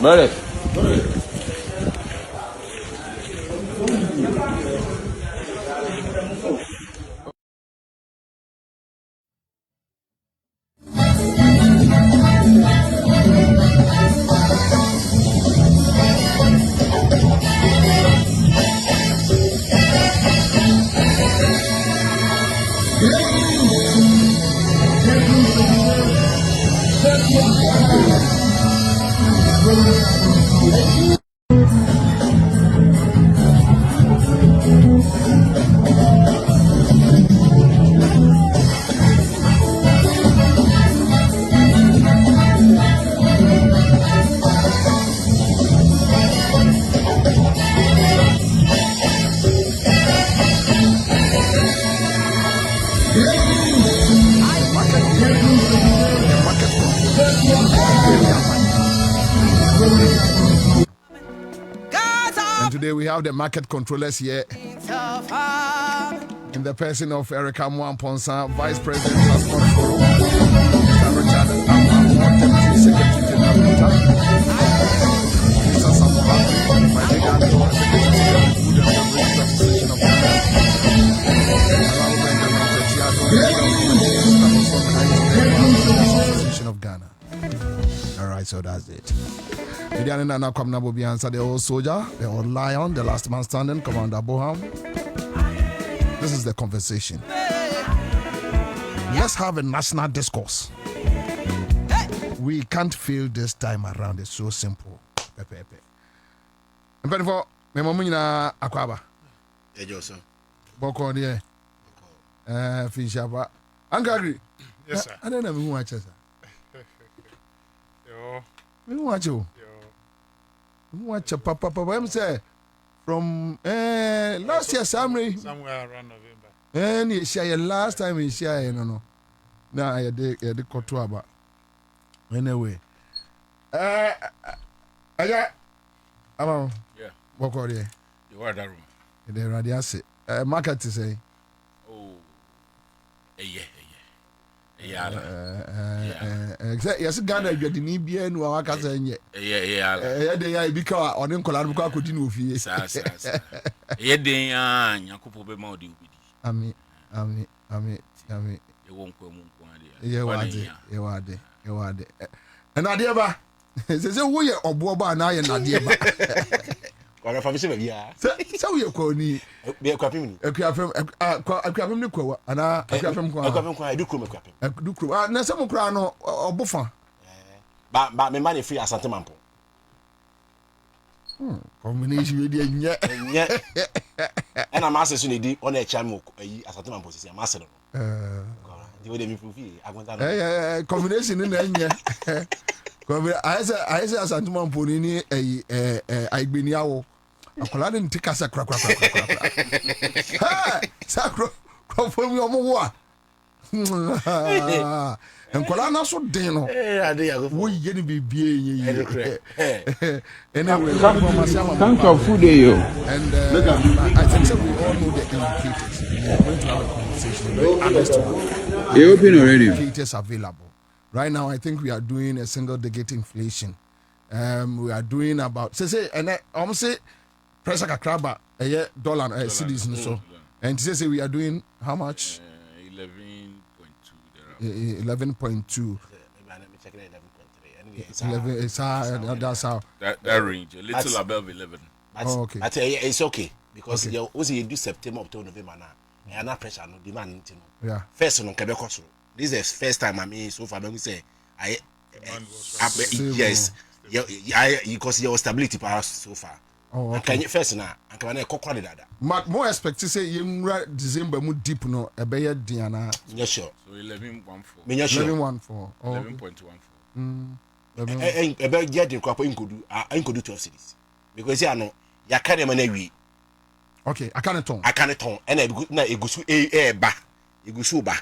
S2: Brother.
S1: And today we have the market controllers here in the person of Accra100 Vice President Transport Forum, Mr. Richard Amamo, Deputy Secretary General, Mr. Samuel, my big uncle, Secretary Food and Beverage Association of Ghana, Association of Ghana. All right, so that's it. Bobie, Ansah, the old soldier, the old lion, the last man standing, Commander Boham. This is the conversation. Let's have a national discourse. We can't fail this time around. It's so simple. And for my mom in Akwaba. Boko dear. Finchaba. Angry.
S4: Yes, sir.
S1: I don't know who watches. Who watch you? Watch a papa. I'm say from last year, somewhere
S4: around November.
S1: And you share last time you share, no. Now I did Kotuaba. Anyway, yeah, what are you?
S4: You are that room.
S1: The radiasi. Market to say.
S4: Oh, yeah.
S1: Yes, Ghana, you didn't be any work as a
S4: Yeah.
S1: they are because on him Colorado could do fees.
S4: Yeah, they are Yakupo Bemodi.
S1: Ami.
S4: You won't come.
S1: You are there. And Adiaba says, we are Oboba and I and Adiaba. So you're calling
S3: Be a crapping.
S1: a crapim Nico, and I do crew. Nasamo Crano or Buffa.
S3: But my money free as Santamanpo.
S1: Combination with the
S3: Yeah. And I'm asking on a chamo as Santamanpo, a master. The way they improve, I want that.
S1: Combination in the I say as Antuman Ponini I been yaw. A colladin take us a crack. Sacro from your moa. And Colana so deno. We get be being anyway.
S2: Thank you for you.
S1: And I think so we all know the indicators. We are going to have a conversation. Very honest one.
S2: You open already.
S1: Indicators available. Right now, I think we are doing a single digit inflation. We are doing about say and I almost say pressure kakraba a dollar cities so. And say we are doing how much? 11.2. 11. That's how.
S4: That range, a little above 11.
S1: Oh, okay.
S3: I tell you, it's okay because you also do September to November now. And not pressure no demand.
S1: Yeah.
S3: First on Quebec. This is the first time I mean so far. Let me say yes. Because your stability power so far.
S1: Oh, okay.
S3: Can you first now? And can I call that?
S1: More expect to say you December mu deep no a better Diana.
S3: Yes, sure.
S4: So 11.14.
S1: 11.14.
S4: 11.14.
S3: A bad jet in crop in could do 12 cities. Because you know, you can't manage.
S1: Okay, I can't tone.
S3: And a good night, a gusu a ba, a gusuba.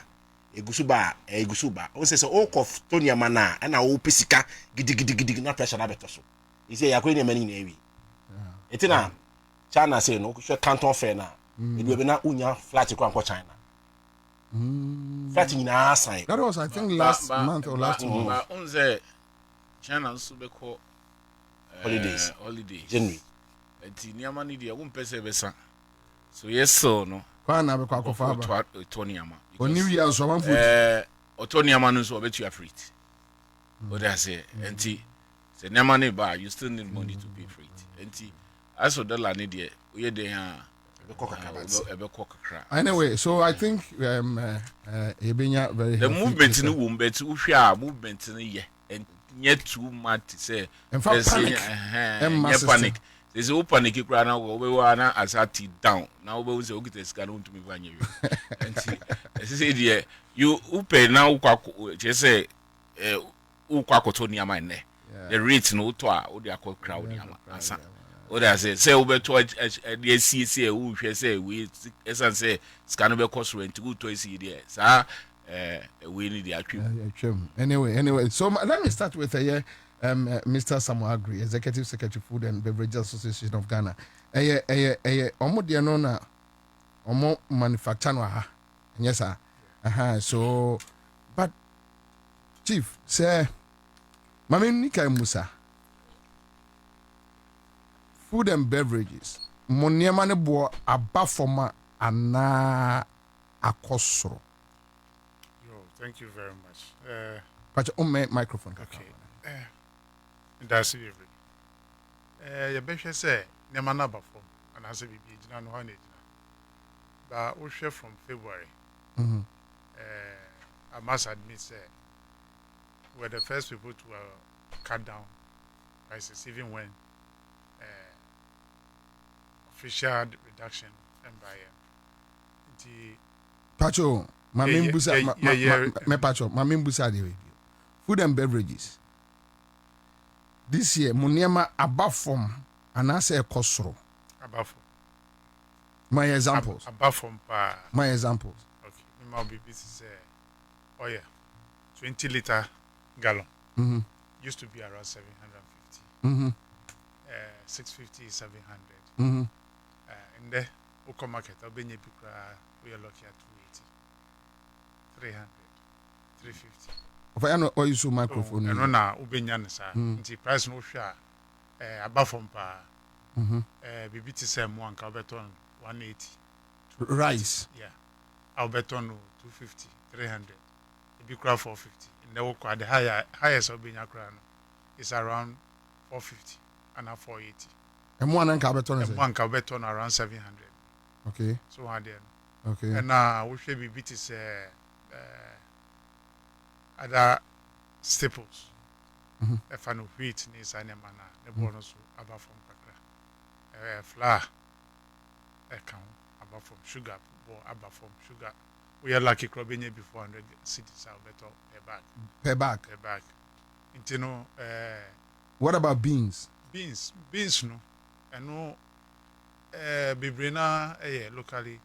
S3: O say so all of Tony Mana and our Pisika giddy not pressure abetoso. He say you're going to many navy. It's now China say no, canton fair now. It will be not unya flat to China. Flat in our side.
S1: That was, I think, last month or last month.
S4: But on the China super call
S3: holidays.
S4: January. It's near money, dear, won't pay service. So, yes, so no.
S1: Kwan na be kwa kofa
S4: Tony Ama.
S1: Oni wi anso man food.
S4: Tony Ama no so bet you afraid. What I say, enti say na money ba you still need money to pay for it. Enti as for dollar need there, we dey ha ebe kokakra.
S1: Anyway, so I think ebenya very
S4: the movement no won bet uhwe a movement no ye. and yet too much to say
S1: in fact panic
S4: panic there's a panic right now we were now as at down now we say okay this can to me when you and see there you pay now just say ukwakoto ni ama ne the rate no to a wo de crowd ni ama Ansah what I say we to the see we hwe say we esan say scan be cost rent go to see there sa we need the atwim
S1: anyway so let me start with Mr. Samuel Agri, Executive Secretary Food and Beverage Association of Ghana. Omo de no na omo manufacture no ha. Yes sir. So but chief say mama nika musa food and beverages mo niema ne bo aba forma ana akosoro.
S5: Thank you very much.
S1: But on my microphone.
S5: Okay. That's it. You better say niema na aba form and as we be jina no ha na jina. But we share from February. I must admit we're the first people to cut down prices even when official reduction and by the
S1: Pacho, my Pacho, my membusa de food and beverages. This year, Muniama above form and I say kosoro.
S5: Above form.
S1: My examples.
S5: Above form.
S1: My examples.
S5: Okay. My baby is 20-liter gallon. Used to be around 750. 650 is 700. In the Oko market, I'll be near we are lucky at 280, 300, 350.
S1: If I know all you microphone.
S5: And now Ubenian, sir. The price no share above from pa. BBT same one, Calbeton 180.
S1: Rice.
S5: Yeah. Alberton 250, 300. It be 450. In the Oko, the highest of being Accra is around 450 and 480.
S1: And one and
S5: Calbeton around 700.
S1: Okay.
S5: So then.
S1: Okay.
S5: And now we should be beat is other staples. If I know wheat needs any manner, the bonus above from Kakra. Flour, account above from sugar, or above from sugar. We are lucky Kwabena before 100 cities are better per bag. Per bag.
S1: What about beans?
S5: Beans no. And no Bibrina locally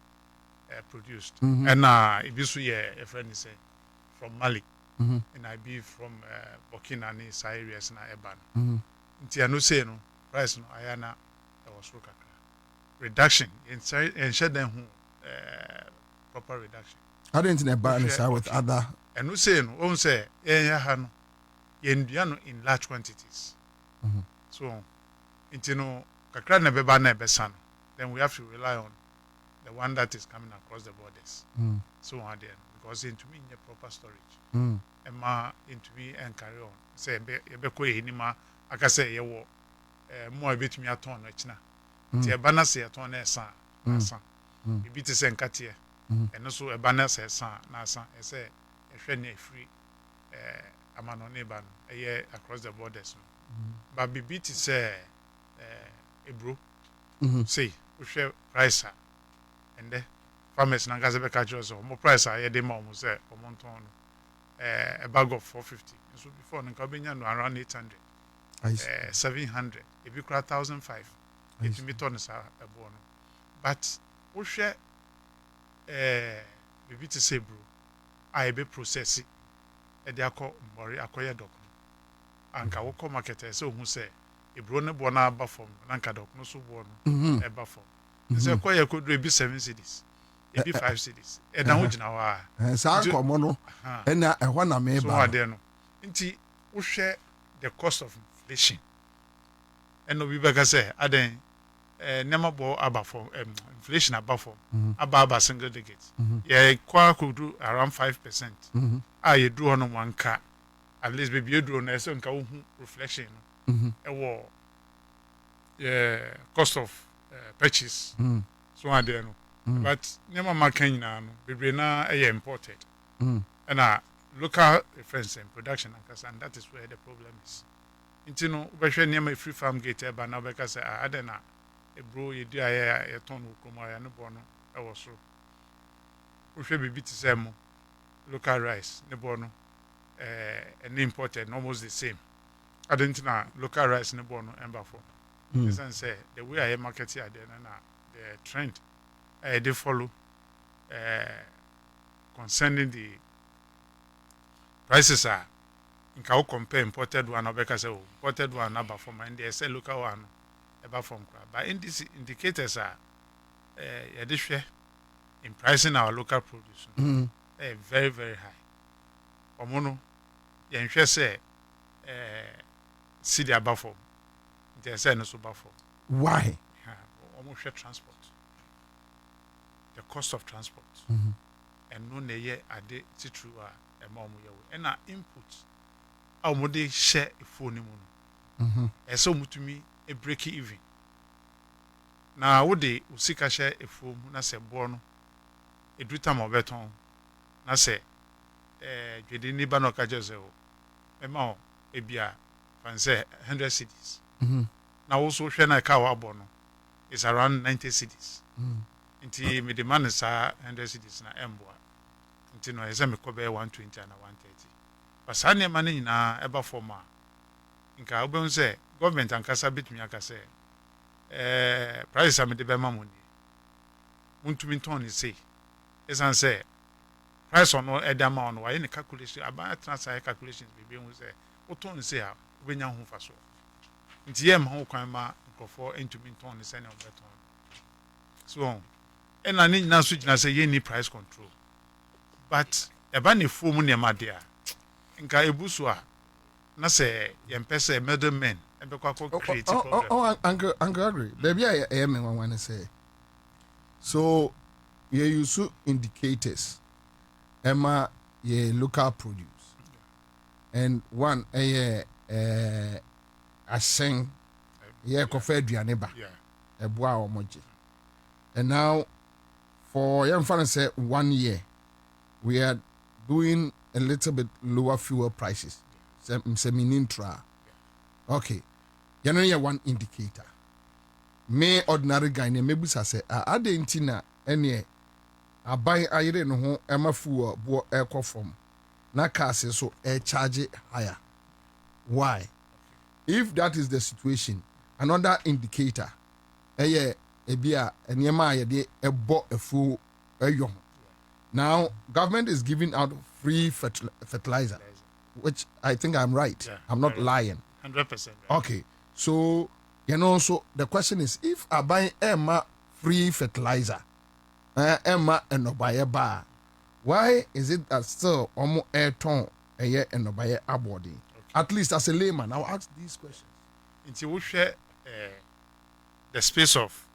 S5: produced. And if you see a friend is from Mali, and I be from Burkina and areas na Eban. Nti no say no price no ayana was look reduction in share them proper reduction.
S1: I didn't know about with other.
S5: And no say no, won't say no in large quantities. So into no kakra na beba na besan. Then we have to rely on the one that is coming across the borders. So on there because into me in proper storage. And ma into me and carry on. Say ebeko enima aka say yewo more betumi aton no china. Ti eba na say aton na san. Bibi ti say nkatie. And so eba na say san na san. E say ehwe na free amano neighbor no across the borders. But bibi ti say ebro say we share price and the farmers na gaza be catch us more price ye dey ma mo say omonton a bag of 450 so before nka benya no around 800 700 if you cry 1,500 if you turn sa ebo no but we share bibi ti say bro I be process e dey akọ mbori akoye dok anka wo ko market say ohun say ebro ne bo na aba form na nka dok no so bo no eba form say koye ko do be 7 cities ebi 5 cities e na ho gina wa
S1: sa komo no e na e ho na me ba
S5: so ade no nti wo hwe the cost of inflation and no be beka say aden nema bo aba form inflation aba form aba single digit ye kwa kudu around 5% you do on one car at least baby you do na so nka wo hu reflection no e wo cost of purchase so ade no but nema makan nyina no bebre na imported and local reference and production and that is where the problem is. Nti no wobɛhwɛ nneɛma free farm gate ɛba na wobɛka sɛ adɛn na ɛburo yɛdi a yɛtɔn wɔ kurom a yɛne bɔ no ɛwɔ soro. Wohwɛ biribi te sɛ mo local rice ne bɔ no and imported almost the same. I didn't know local rice ne bɔ no ɛmba fam. Ɛsiane sɛ the way I market here then na the trend they follow concerning the prices are in how compare imported one or because imported one about from and they say local one about from but in these indicators are in pricing our local produce very very high omono yenhwe say see the above from they say no so above
S1: Why?
S5: almost transport the cost of transport and no na ye ade titru a ema omo yewo and na input a omo de share phone mu no so mutumi e break even na wo de usika share phone na se bo no eduta mo beton na se dwede ni ba no ka je se o ema o ebia fan say 100 cities na wo so hwe na ka wa bo no is around 90 cities nti me demand is 100 cities na emboa nti no ese me ko be 120 na 130 but sa ne ma ne nyina eba form a nka obehun se government ankasa bitumi aka se price am de be ma mo ni muntumi ton ni say esan se price on edama on why ne calculation about transfer calculations be ehun se o ton say a obenya ho fa so nti yem ho kwan ma nkofo entumi ton ni se ne obeton so and I need now switch na say you need price control. But eba ne form ne ma dia. Nka ebusu a na say yempese middlemen ebe kwa create problem.
S1: Uncle agree. Baby I am one say. So you use indicators. Emma ye local produce. And one aseng ye kofa aduane ba.
S5: Yeah.
S1: Eboa omoje. And now for young fans say 1 year, we are doing a little bit lower fuel prices. Semi-intra. Okay. You know, one indicator. Me ordinary guy, maybe say, I didn't know any. I buy I didn't know Emma fuel, bo air from. Na car says so air charge it higher. Why? If that is the situation, another indicator, ebia enema ye ebo efu eyo. Now government is giving out free fertilizer, which I think I'm right.
S5: Yeah,
S1: I'm not lying.
S5: 100%. Right.
S1: Okay, so so the question is, if I buy Emma free fertilizer, Emma and Obaye bar, why is it that still almost air ton a year and Obaye aboarding? At least as a layman, I'll ask these questions.
S5: Nti wo hwe the space of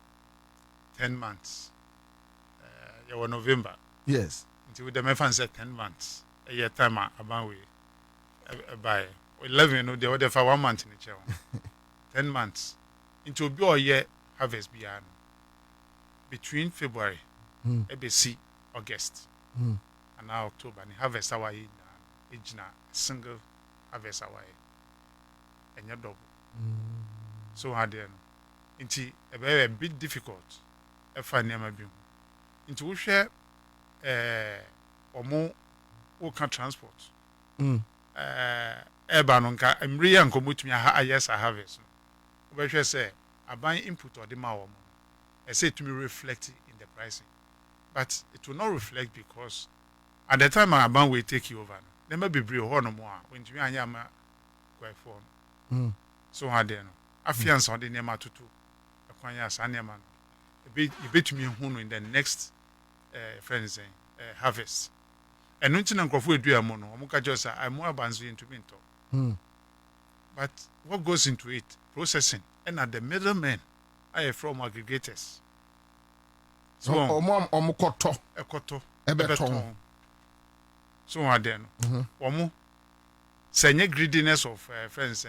S5: 10 months. You were November.
S1: Yes.
S5: Until the Mefan said 10 months. A year time about we by 11, no, they order for 1 month in the chair. 10 months. Into be a year harvest beyond between February, ABC, August, and now October, and harvest our age na single harvest our and your double. So hard then. Into a bit difficult. Efa niama bi ho nti wo hwe omo wo ka transport eba no nka emri ya nkomotumi aha yes I harvest wo be hwe say aban input or the ma wo e say to me reflect in the pricing but it will not reflect because at the time aban will take you over no dem be bre ho no mo a wentumi anya ma kwai for no so ha de no afiance on the niama tutu ekwan ya sa niama no you bet me in the next friends harvest. And no chin and do a mono, Omuka just I'm more advanced into minto. But what goes into it? Processing. And at the middlemen, I am from aggregators. So
S1: Omukoto.
S5: A koto,
S1: Ebeton.
S5: So I then. Omu. Senye greediness of friends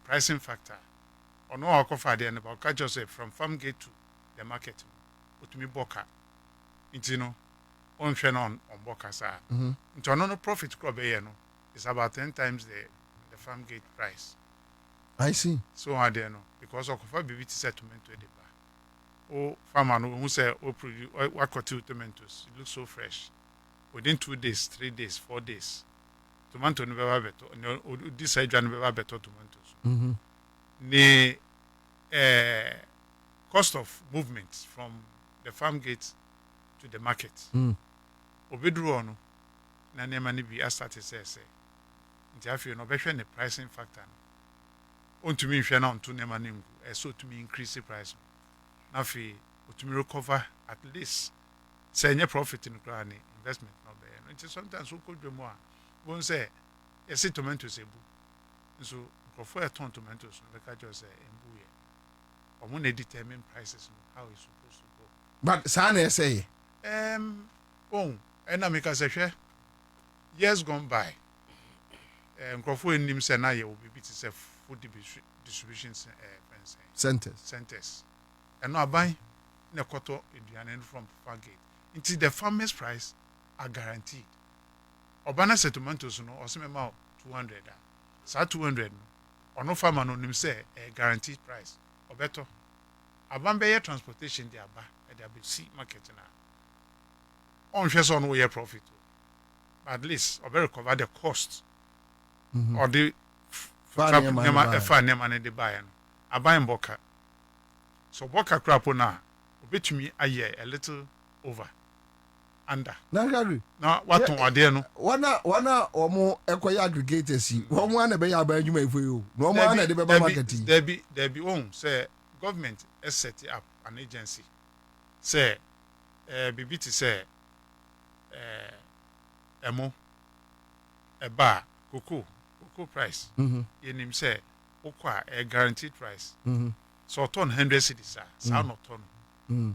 S5: pricing factor. Or no alcohol then about just from farm gate to the market. Utumi boka. Intino. on Bokasa. Into no profit crop no is about 10 times the farm gate price.
S1: I see.
S5: So I don't know because of BBT settlement to the bar. Oh, farmer who say oh produce what tomatoes. It looks so fresh. Within 2 days, 3 days, 4 days. Tomato never better. No, this side never better tomatoes. The cost of movement from the farm gate to the market. Obedru no na nema ni bi start say nti afio no behwe ne pricing factor no ontumi nhwe na onto nema ne ngu so to me increase the price na fi otumi recover at least say nye profit in kra ni investment no be no nti sometimes we could do more won say yes tomatoes ebu so nkofo e ton tomatoes no be ka just say embu ye omo na determine prices no how it's supposed to go
S1: But sana say
S5: and I make us a years gone by. Nkrofo enim se na ye obi bi se food distribution centers. And no aban na koto eduane from farmgate. Until the farmers price are guaranteed. Obana settlements no osemema 200. Sa 200 no ono farmer no nim say a guaranteed price. Obeto aban be transportation dia ba e dia be see market na. On face on we profit. At least or recover the cost or the money they buy. I buy in Boka. So Boka crap na bit me a year a little over. Under.
S1: Nagari.
S5: Now what on there no?
S1: Wana or more equia aggregators. One be ya by you for you. No one at the market.
S5: There be own say government has set up an agency. Say BBT say emo a bar cocoa price yenim say okwa a guaranteed price so ton 100 cedis sa no ton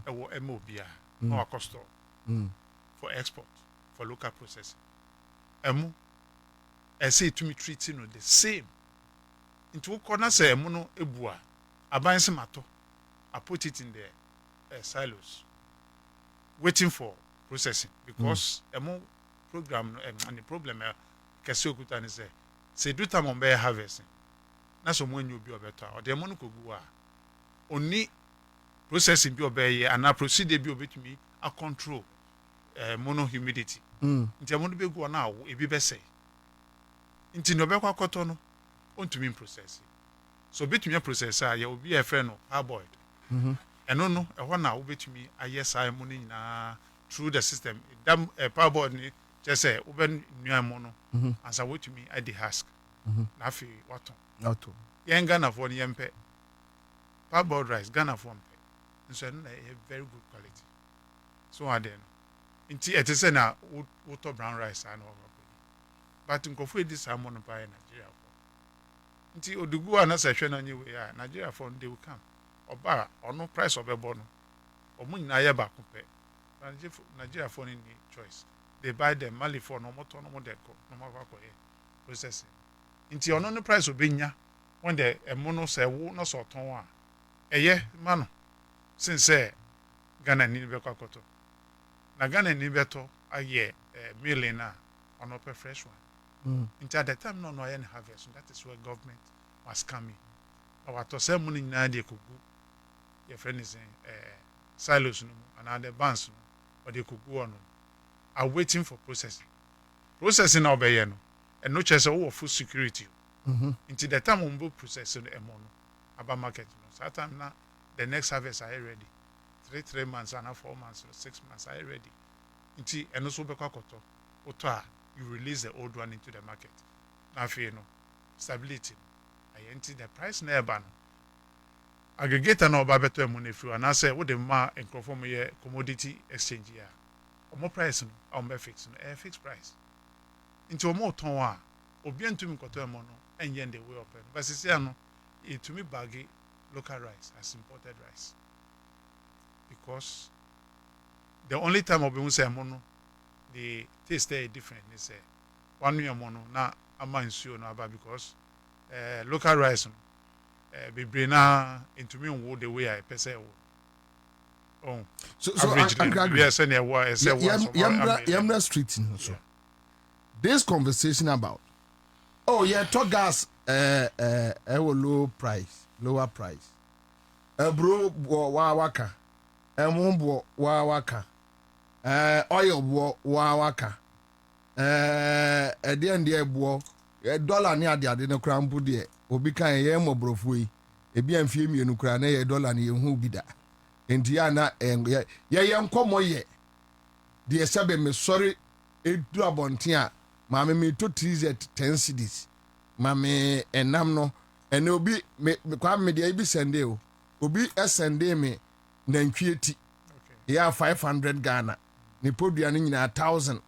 S5: e wo emo bia no cost for export for local processing emo e say to me treating no the same into corner say emo no ebua aban se mato I put it in the silos waiting for processing because emo program and the problem kese okuta ni say do time on be harvesting na so mo nyu bi obeto o de mo no kogu a oni processing bi obeye and procedure bi obetumi a control mono humidity nti mo no be go na awo ebi be say nti no be kwa koto no ontumi process so betumi process a ye obi e frɛ no hard-boiled eno no e ho na wo betumi aye sai mo no nyina through the system dam power ni just say uben nuamo no Ansah what to me at the husk na fi wato yen Ghana for the yempe parboiled rice Ghana for mpe so na very good quality so are then inti it is na water brown rice and all but nkofo edi salmon pa in Nigeria for inti odugu ana se hwe na nyewe ya Nigeria for they will come oba ono price obebo no omu nyina ye ba ko pe Nigeria for any choice. They buy them Mali for no more deco, no more processing. Inti ono no price will be nya when the mono say wo no so ton a. Eye mano since Ghana ni be kwakoto. Na Ghana ni beto aye million na ono per fresh one. Inti at the time no any harvest. That is where government must come in. Our to say money na dey kugu. Your friend is silos no and other bands no or they could go on are waiting for processing obey no and no chance of food security until the time on book processing a mono about market no so time now the next harvest are ready 3 months and 4 months or 6 months are ready until and also be kwakoto oto you release the old one into the market now for stability I enter the price never no aggregator na oba beto emu na fiu and I say what the ma enkrofo ye commodity exchange here omo price no on be fix no a fixed price into omo ton a obi antumi koto emu no enye the way open but sisi ano it to me bag local rice as imported rice because the only time obi say emu no the taste is different they say one new emu no na ama nsuo no aba because local rice no be brainer into me wo the way I pese wo Oh.
S1: So
S5: Average. Yes, and
S1: Yamna Street. So this conversation about talk gas lower price. Bro waka. Mumbo waka. Oil waka. At the end there $1 near the other crown put there. Obi kan ye mo brofui. Ebi amfie mienu kra na ye $1 na ye hu bi da. Enti ya na ye nkomo ye. De sebe me sorry edu abonten a ma me to TZ 10 cedis. Ma me enam no ene obi me kwa me de bi sende o. Obi sende me nantwie ti. Ya 500 Ghana. Ni podua ni nyina 1000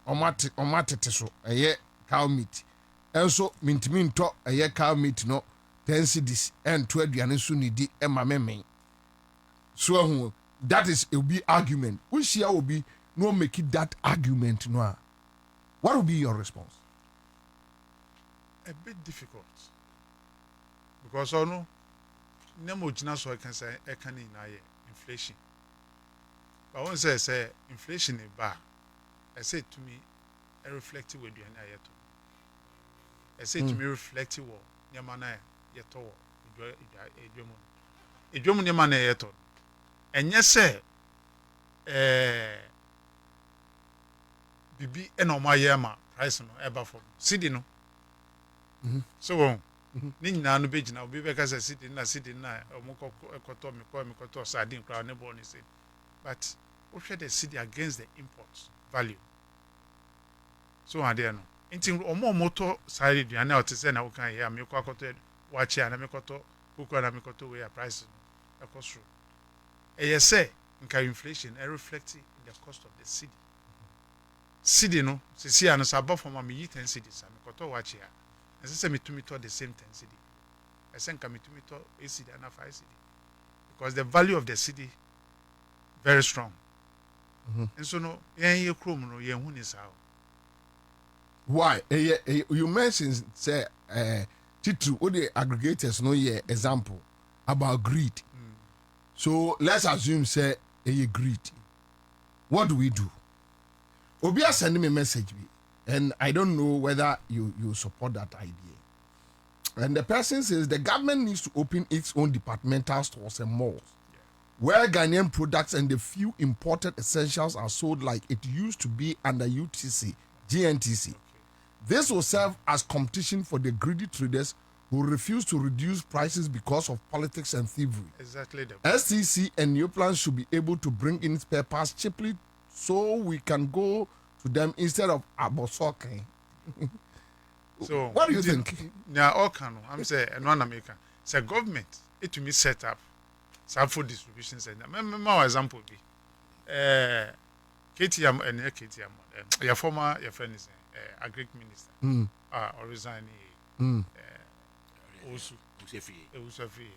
S1: omatete so. Eye cow meat. Enso mintimi nto eye cow meat no 10 cedis and 2 aduane so ni di e ma me. So that is a be argument. We share will be no make it that argument no. What will be your response?
S5: A bit difficult. Because I know nemo jina so I can say inflation. But when say inflation is bad, I say to me I reflect with you and I say to me reflect what nyamana yeto edwom nyamana yeto. And yes, sir, bibi eno ma yema price no eba for city no. So ni nyina no be gina obi be ka say city na omukọ ekoto sardine crowd ne born say. But we share the city against the import value. So and there no. Inti omo moto side duane o te say na wo kan here me kwa koto wachi ana me koto buko na me koto we price no ekosro. Yes, say, inflation reflecting in the cost of the city. City no, see, and so above from me 10 cities. I'm got to watch here. As I say, me to me to the same 10 city. I say, come to me to a city and a 5 city. Because the value of the city very strong. And so, no, you chrome, no, you is how.
S1: Why? You mentioned, say, Titu, all the aggregators, no, example about greed. So let's assume say a greed. What do we do? Obia send me a message and I don't know whether you support that idea. And the person says the government needs to open its own departmental stores and malls where Ghanaian products and the few imported essentials are sold like it used to be under UTC, GNTC. This will serve as competition for the greedy traders who refuse to reduce prices because of politics and thievery.
S5: Exactly.
S1: STC and new plans should be able to bring in spare parts cheaply so we can go to them instead of abosoke.
S5: So
S1: what do you think?
S5: Now, all can I'm saying, and one American, say government, it to me set up some food distribution center. My example be KTM and KTM, your former your friend is agric minister, or resigning. Osu Usafi.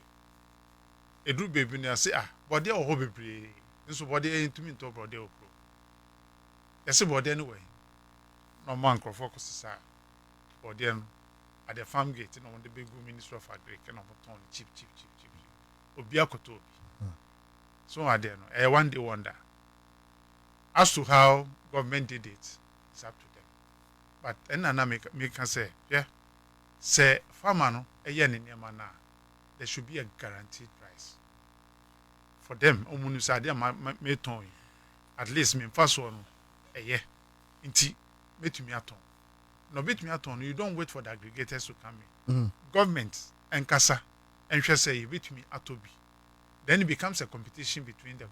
S5: Edu baby na say body o bebre. Nso body into me to body o pro. Yes body anyway. No man crofo kosisa. Body at the farm gate no the big minister of agric and on cheap. Obi akoto obi. So are there no one day wonder. As to how government did it, it's up to them. But enana me can say, yeah. Say farmer no there should be a guaranteed price for them. At least me first one a year. Inti bet me aton. No bet me aton. You don't wait for the aggregators to come in. Government and Kasa and shall say bet me atobi. Then it becomes a competition between the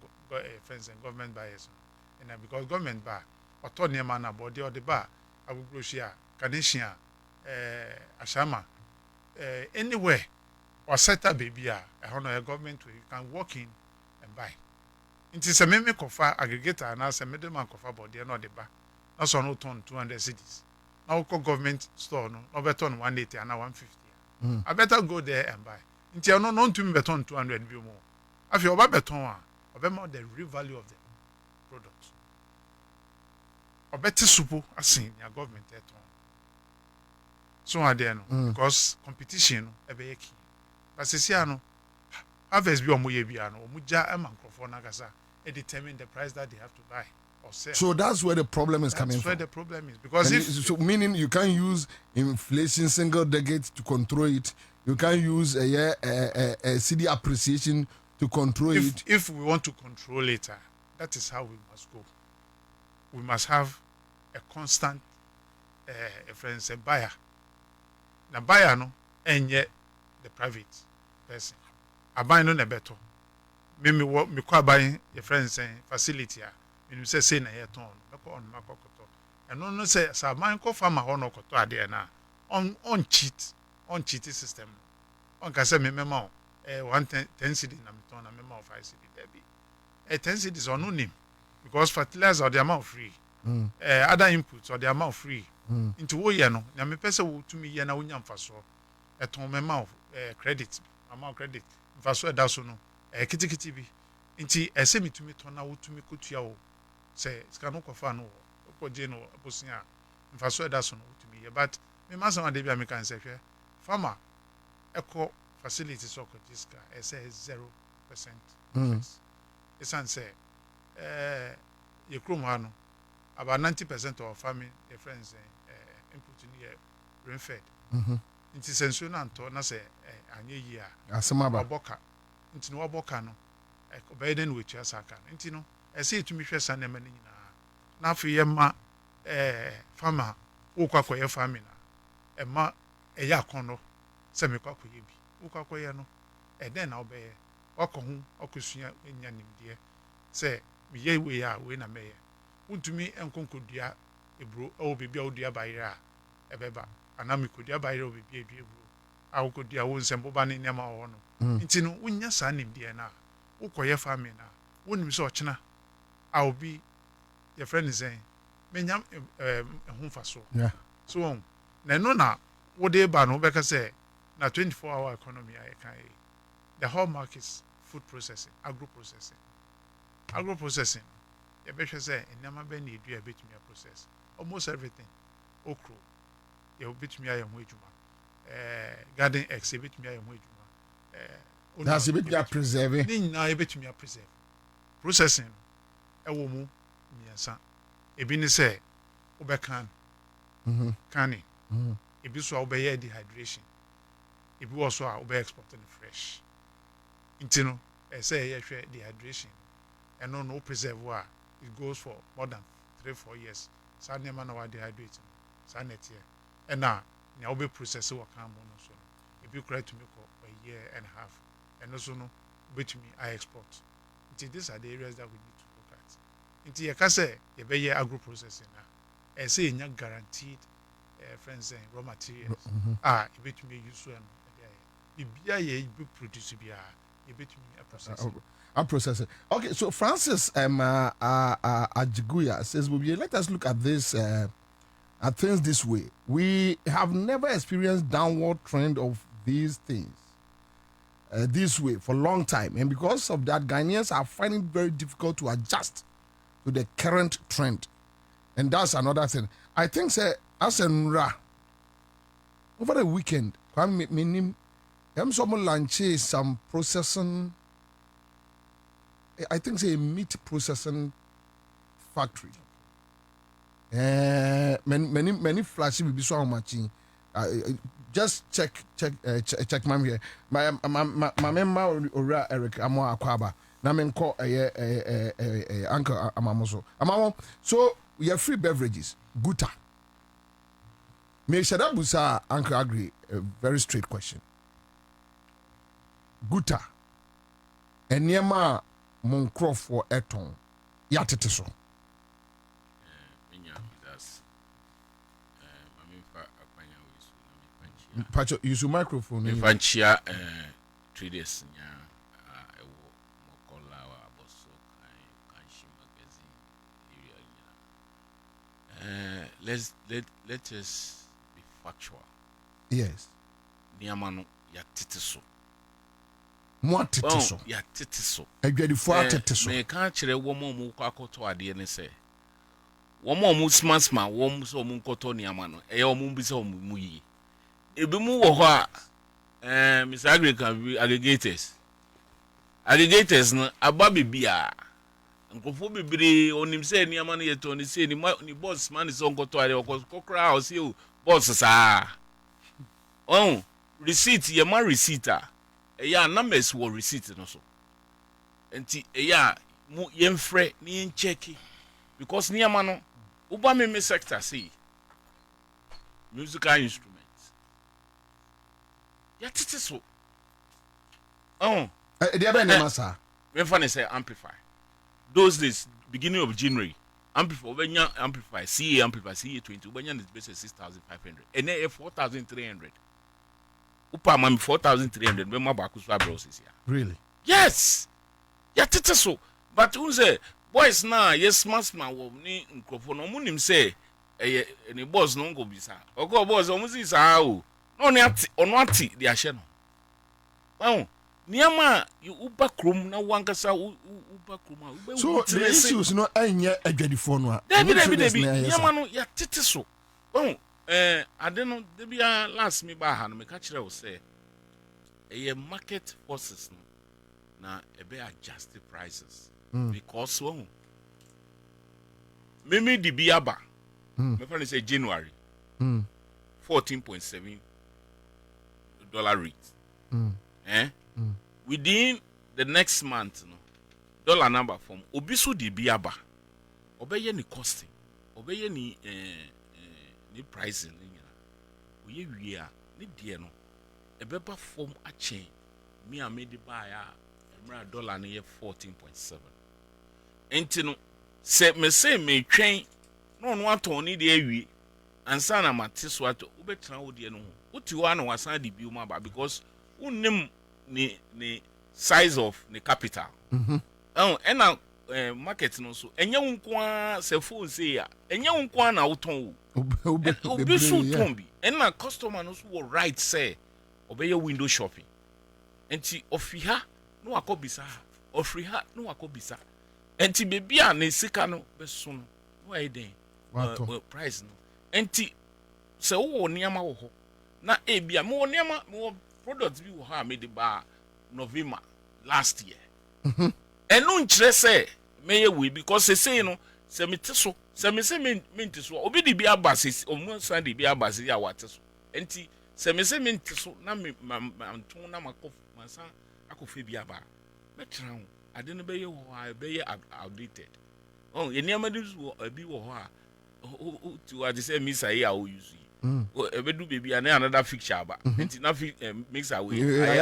S5: friends and government buyers. And because government buy autonomy man body or the bar, Abu Groshia, Kanisha. Ashama, anywhere or set up baby, a government you can walk in and buy. It is a meme cofa aggregator and as a middleman cofa, but they are not the bar. That's on no ton 200 cities. Now call government store no better on 180 and 150. I better go there and buy. Until no known to me beton 200 be more. I feel about beton or more the real value of the product. Or better super as seen your government at home. So are there no because competition ebe key. But sisi ano harvest bi omo ye bi ano omo ja e man krofo na kasa determine the price that they have to buy or sell.
S1: So that's where the problem is coming
S5: That's where
S1: from.
S5: the problem is. Because
S1: So meaning you can't use inflation single digit to control it. You can't use a CD appreciation to control it.
S5: if we want to control it, that is how we must go. We must have a constant a buyer. Now buyer no and yet the private person. I buy no better. Me kwa buying your friends saying facility. You say na here ton. On makokoto. And no say sa man ko farmer hono koto ade na on cheat system. On ka say me mema 110 cedi na me ton na mema 5 cedi there be. 10 cedi is on no name because fertilizer or the amount free. Other inputs or the amount free. Into wo ye no na me pese wo tumi ye na wonya mfaso. Eton mema credit, amount credit. Mfaso da so no kitikiti bi. Nti ese mi tumi ton na wo tumi kotua wo. Say ska no kofa no ko je no abosia mfaso da so no tumi ye but me masa ma de bia me kan say hwe farmer eco facilities so ko diska say 0%. It's say ye krom ha no about 90% of farming the friends input in here rain fed. Nti sensu na nto na say anye yi a
S1: Asema ba
S5: oboka nti no oboka no obeden we tua saka nti no ese etumi hwe sa na mani nyina na afi ye ma farmer ukwakoye farming na ma eya akono se me kwakoye bi ukwakoye no den na obeye wakohu okosua enya nimde se me ye we ya we na meye untumi enkonkodua ebro o bibia odua bayira ebeba anami kodua bayira o bibia ebro awokodua wo nsembo ba ne nema wo no nti no unya sa nimde na ukoye farming na wonim se ochena I'll be your friend is saying, Menyam home for so.
S1: yeah.
S5: So on. Na what they ban Obeka say na 24-hour economy I can the hallmark is food processing, agro processing. Agro processing, the best say in Nama Benny do a bit me a process. Almost everything. Okro, you bit me I am wage garden eggs, a bit me I am wage.
S1: That's a bit preserving.
S5: Now a bit me a preserve. Processing. Ewo mu miasa ebi ni say obekan canning ebi so obeye dehydration ebi wo so a obe exporting fresh intino say ye hwe dehydration and no preserve wa it goes for more than 3-4 years sa nema na wa dehydrate sa net here and na obe process wa kan mo no so ebi correct to me for a year and a half and also no betumi I export. These are the areas that we need to look at. Inti yeka say ye be ye agro processing na say nya guaranteed friends and raw materials e betumi use so no bibia ye be produce bia e betumi
S1: process it. Okay, so Francis Ajiguya says, Bobie, let us look at this at things this way. We have never experienced downward trend of these things this way for a long time, and because of that, Ghanaians are finding it very difficult to adjust to the current trend, and that's another thing. I think, say, as a over the weekend, someone launched some processing. I think, say, a meat processing factory. Many flashy will be so much. Just check ma'am here. My member Ora Eric Amo Akwaba. Na men call Uncle Amamoso. Amamo. So we have free beverages. Guta. Me Shadabusa Uncle agree. A very straight question. Guta. Enyema Moncroft for Eton. Yateteso. Pacho, use your microphone.
S4: Infantia traders nya ewo mokola wa aboso kanshi magazine area. Let us be factual.
S1: Yes.
S4: Niamano ya titiso.
S1: Mo titiso.
S4: Ya titiso.
S1: Edwadifo atitiso.
S4: Me kan kire wo mo mu kwakoto ade ne se. Wo mo mu smart wo mu so mu nkoto niamano. Eye wo mu bi se wo mu yi. Ebi mu wo ho a Mr. Agriculture aggregators no aba bibia nkofo bebre onim say niam na yeto ni say ni boss man is on koto are kokra o say o boss sa receipt ye ma receipt ya numbers wo receipt no so enti ya mu yemfrɛ ni check because niam no uba me sector say musical instruments ya tete so
S1: dia be na masa
S4: me fan say amplify those days beginning of January amplify CA amplify CA20 ubanya is base 6500 and 4300 upa ma 4300 me ma ba ku so abrosis ya
S1: really
S4: yes ya tete so but unse boys na yes man wo ni nkrofo no mu nim say any boss no go bisa ogo boss o mu si sa o no ni ati ono ati de ahye no niama you uba krom na wankasa uba krom
S1: so the issues no anya adwadifo no a
S4: David niama no ya tete so ade no de bia last me ba ha no me ka kire wo say market forces no na ebe adjust the prices because me di bia ba me fa say January 14.7 dollar rate within the next month no dollar number from obisu di biaba obeye ni costing obeye ni pricing ni nyina oye wie a ni de no ebeba form a chain me a made buy a emra dollar na ye 14.7 enti no se me say me twen no no aton ni de awie ansa na mate so ato obetra wo de no ho uti wa na wasan di bi ma ba because unnim ni size of the capital and market no so enye nko se phone say ya enye nko na wuton obi so ton bi and na customer no so right say obey window shopping enti ofi ha no akobisa ofri ha no akobisa enti bebi a na sika no beso no why den price no enti se wo niama wo ho na ebia me wo niama me product bi wo ha made ba November last year enu nkyere say meye we because say no se mete so se me say mente so obi di bi abase omu Sunday bi abase ya wate so enti se me say mente so na me anton na makof mansa akofe bi aba metra ho ade no beye wo ha beye outdated eniama di so abi wo ho a to ade say me say ya o use ebedu baby and another fixture aba enti na mix away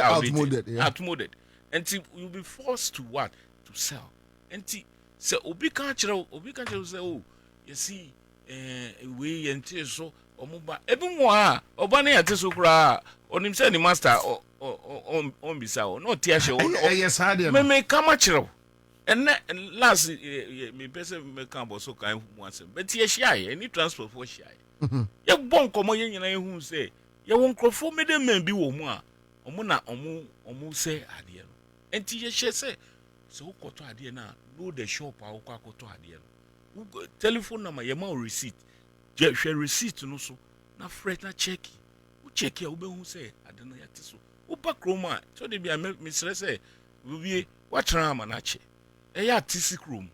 S4: outmoded enti you'll be forced to what to sell enti say obi kan kire say oh you see we enti so omuba ebi mo a oba na yate so kura onim say ni master on bisa o no tie hye o
S1: yes hard
S4: me kama kire and last me person me kan bo so kan hu ansem but ye hye any transport for hye ye bon komo ye nyina ehu se ye won krofo mede man bi wo mu a omo na omo se ade no enti ye hye se ukoto ade na no the shop a ukoto ade no telephone number ye ma receipt je hwe receipt no so na fresh na check u check ya ube hu se ade no yate so upa kroma so de bia me sere se wie watra ama na che ya tisi krom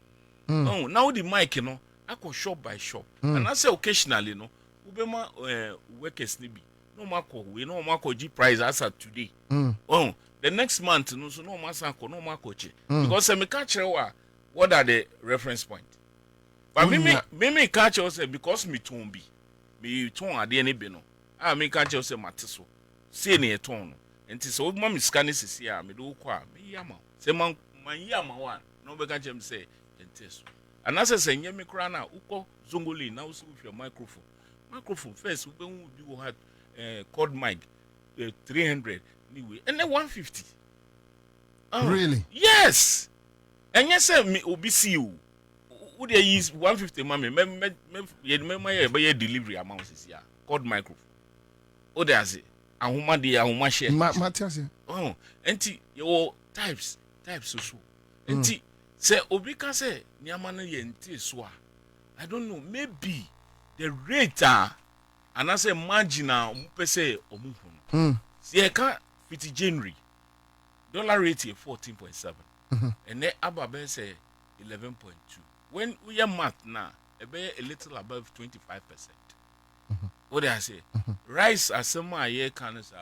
S4: now the mic no akọ shop by shop and I say occasionally no ubema workers ni bi no makọ we no makọ G price as at today the next month no so no masako no makọ che because me catch what are the reference point but me catch say because me ton bi me ton ade ne bi no me catch say mateso say ne ton no enti so ma me scan sisi a me do kwa me yama say man yama wa no be catch me say enti and as I say nyame kra na uko zongoli na usu with your microphone first we do had cord mic 300 anyway and then 150
S1: really
S4: yes and yes me obi see you would they use 150 mama me delivery amount is here cord microphone o dey say ahuma dey ahuma share
S1: Matthias
S4: enti your types so enti say obi can say niama na yente so I don't know maybe the rate and I say marginal pese omuhu see ka 50 January dollar rate is 14.7 and then aba say 11.2. When we are math now, a little above 25%. What do I say? Rice as some year can say,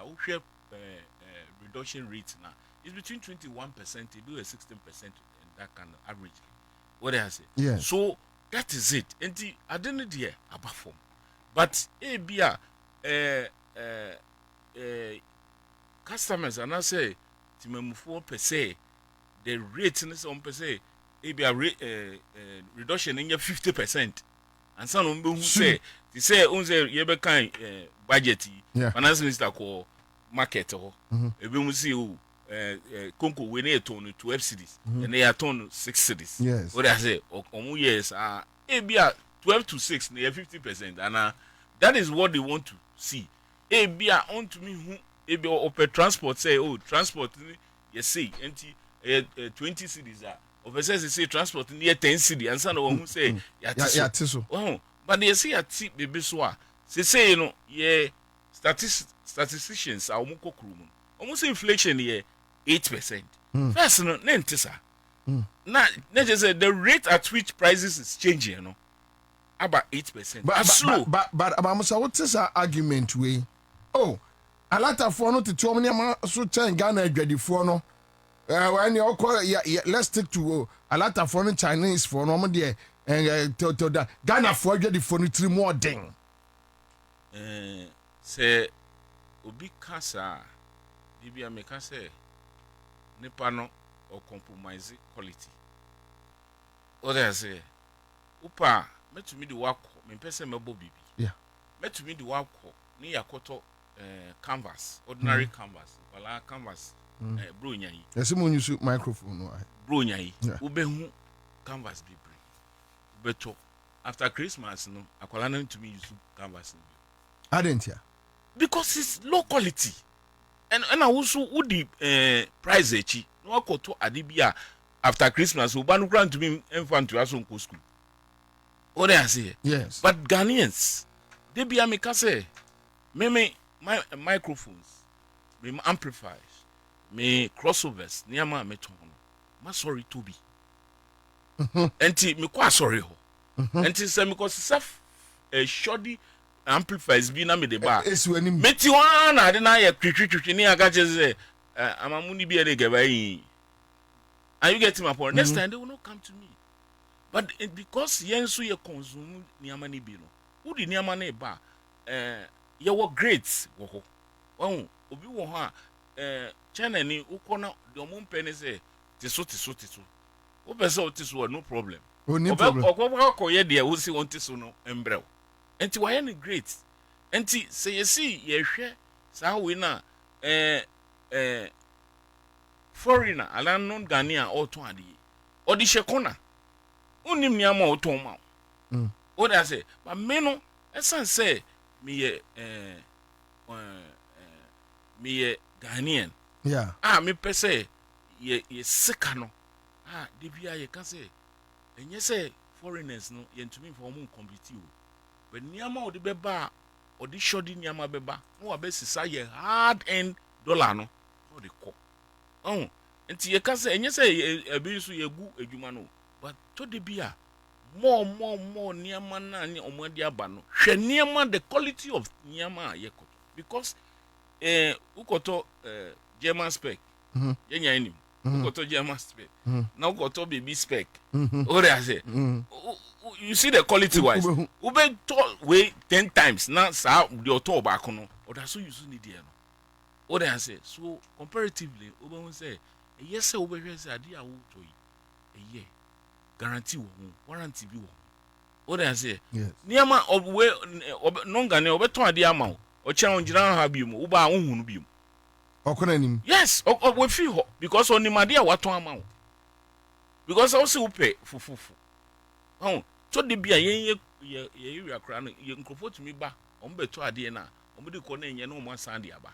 S4: reduction rate now is between 21% to 16% in that kind of average. What do I say?
S1: Yes.
S4: So that is it. And I didn't hear about form. But ABR customers and I say Timemufo per se the rate in some per se ABR reduction in your 50%. And some who say they say you kind budget finance minister call market or we see Conco we need to 12 cities and they are torn 6 cities.
S1: Yes.
S4: What I say years ABR 12 to 6 near 50% and that is what they want to see. ABR on to me who ABR or transport say transport you see 20 cities are officers they say transport near 10 cities and some who say but they say a tip baby so say you know statisticians are almost inflation here 8%. First no nentisa. Now just say the rate at which prices is changing, you know. About 8%.
S1: But Abamusa, what is our argument way? Oh, a lot of phone to tell me so turn Ghana ready for no. When you call let's stick to a lot of foreign Chinese for no there and to that Ghana for ready for 3 more ding.
S4: Say Obi Kasa Bibia make say Nepano or compromise quality. What I say, Upa. Met to me the work, me person me Bobie.
S1: Yeah.
S4: Met to me the work near koto canvas, ordinary canvas, wala canvas, bro nyai.
S1: Yes, mo use microphone no.
S4: Bro nyai. Ube hu canvas be bring. Ube to after Christmas no, akwala na to me use canvas no.
S1: I didn't hear.
S4: Because it's low quality. And I also would the price echi. No akoto adibia after Christmas ubanu grant to me enfant to aso nko school. What I say?
S1: Yes.
S4: But Ghanaians, they be amika say, me my microphones, me amplifiers, me crossovers, niyama me tono. Ma sorry to be. Enti me kwa sorry ho. Enti say me cause self shoddy amplifiers be na me de ba. Me ti wan na de na ye twitwi ni aga je say amamuni bi e de gaba yi. Are you getting my point? Next time they will not come to me. But because yensu ye consume niamani bi no who di niamani ba ye wo great wo ho won obi wo ho a China ni ukona de omon pene say tiso wo pese o tiso no problem okoye de wo si won tiso no embrew enti wa ye ni great enti say ye see ye hwe sa we na foreigner ala non Ghanaian o ton ade odi shekona unim niama oton ma what I say but me no esan say me ye Ghanaian me pese ye sika no de bia ye kan say enye say foreigners no ye ntumi for mo compete o but niama odi beba odi shodi niama beba no wa be sisa ye hard end dollar no so de ko enti ye kan say enye say ebi so ye gu adwuma no but to the beer more niama na ni omwadi aba no hwe niama the quality of niama yekoto because ukoto German spec yenya enim ukoto German spec na ukoto baby spec what I say you see the quality wise ube to weigh 10 times na sa the auto back no or that so you so need there no what I say so comparatively ube won say yes say ube hwe say ade a wo to yi guarantee wo warranty bi wo what I say
S1: yes
S4: niama we non Ghanaian obeton ade ama o cha on jira ha bi mu wo ba ohunu bi mu
S1: okona nim
S4: yes we feel ho because onimade a waton ama wo because I say wo pay fufufu so de bia ye Accra no ye nkrofo tumi ba on beto ade na on be de ko na enye no mo san de aba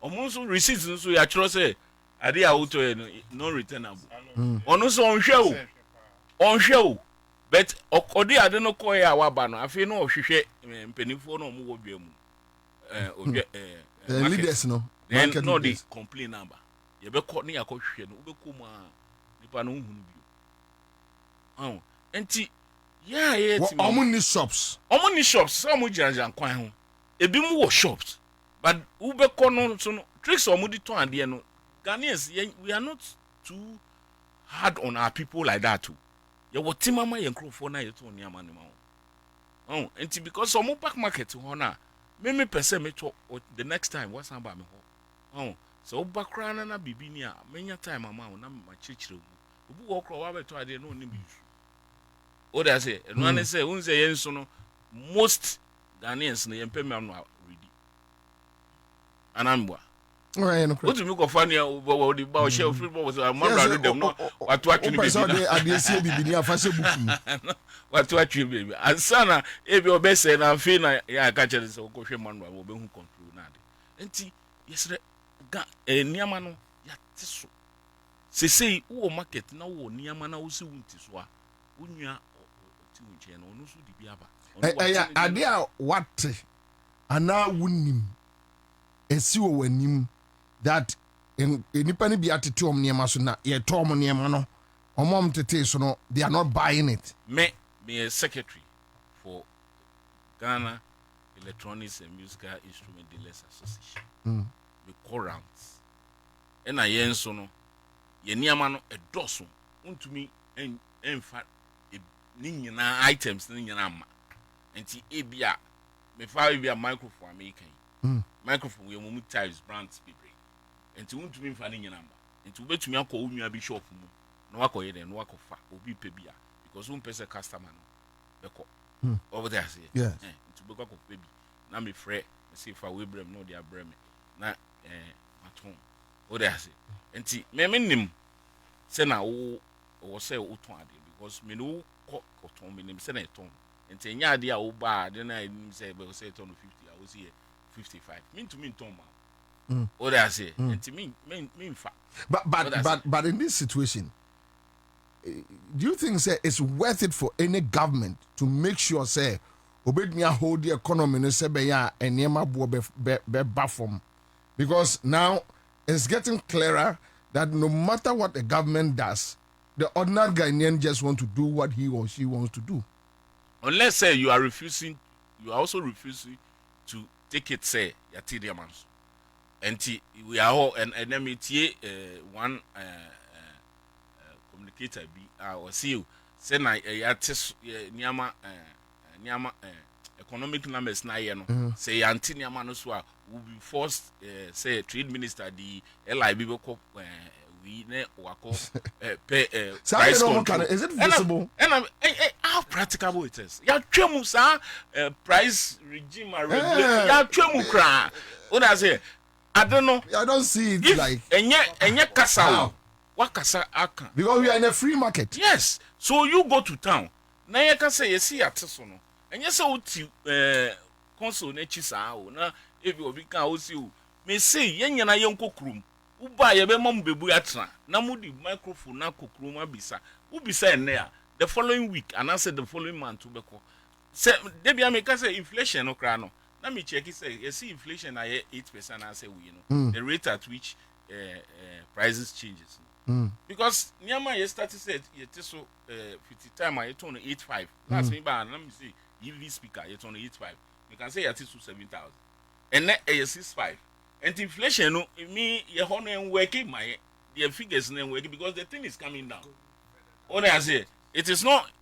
S4: on so receipts nso ya chiro say ade a wo to no returnable ono so on hwe o but okodi ade no ko ya waba no afi no ohwehwe mpanifo no mo wo bia mu
S1: leaders no
S4: then no the complain number ye be ko ne yakọ hwehwe no ube ko ma nipa no hunu bi enti yeah it me
S1: omo ni shops
S4: some janja kwan ho ebi mu wo shops but ube kono so no tricks omo di ton ade no Ghanaians we are not too hard on our people like that too. You what timama yen crofo na yeto oni amane ma. Enti because omo pack market ho na me person me to the next time what's about me ho. So bakra na bibi ni a menya time ama na ma chichire mu. Obu wo kro wa beto ade no ni bi. O da say no an say un say yen so no most Ghanaians na yempem am no ready. Anambwa. What do you go funny about the bow shelf football was a man them no what to actually what to actually baby and sana if your best and I'm feeling yeah catch this or go man will be control na enti yesterday niama no ya tiso say wo market na wo niama na wo si wunti so a wonua ti wunche na onu so di biaba
S1: ade a what ana wunim esi wo wanim that enipa ni bi atete om niema so na ye to om niema no omom tete so no they are not buying it.
S4: Me a secretary for Ghana Electronics and Musical Instrument Dealers Association. We call rounds. And I yen so no ye niema no edoso untumi enfa ni nyina items ni nyina ma enti ebia me fa ebia microphone American microphone we mu types brands people enti untumi mfa ni nyina ma enti ubetumi akọ onua bi shop mu na wakọ ye no wakọ fa obi pe bia because un pese customer no beko over there say
S1: yes
S4: enti beko akọ pe bi na me frɛ me say fa we brem no dia brem na maton over there say enti me nim say na wo say wo ton ade because me no ko ton me nim say na ton enti nya ade a wo ba ade na nim say be say ton 50 I wo say 55 mean to mean ton ma what I say enti mean fa
S1: but in this situation do you think say it's worth it for any government to make sure say obednia hold the economy no say be ya eniema bo be bafom because now it's getting clearer that no matter what the government does the ordinary Ghanaian just want to do what he or she wants to do
S4: unless say you are also refusing to take it say yatidia manso enti we are all and then me tie one communicator bi or see you say na yatis niama economic numbers na ye no say yanti niama no so a will be forced say trade minister the LIB be ko we ne wako price control
S1: is it visible
S4: and how practicable it is ya twemu sa price regime regulate ya twemu kra what I say I don't know.
S1: I don't see it
S4: if
S1: like
S4: enye kasa what kasa aka
S1: because we are in a free market.
S4: Yes. So you go to town. Na ye kasa ye see ateso no. Enye se uti console na chi saa o na if you obi kan o si o. Me say ye nyana ye nkokrum. Wo ba ye be mam bebu atra. Na mu di microphone na kokrum abisa. Wo bisa ene a the following week and I said the following month we ko. Say debi am ka say inflation no kra no. Let me check it. Say you see inflation at 8%. I say we the rate at which prices changes. Because Niama you started said you so 50 time I turn 85. Last me by let me see EV speaker you turn 85. You can say you to 7,000. And then 65. And inflation no me you honor working my the figures and working because the thing is coming down. What I say it is not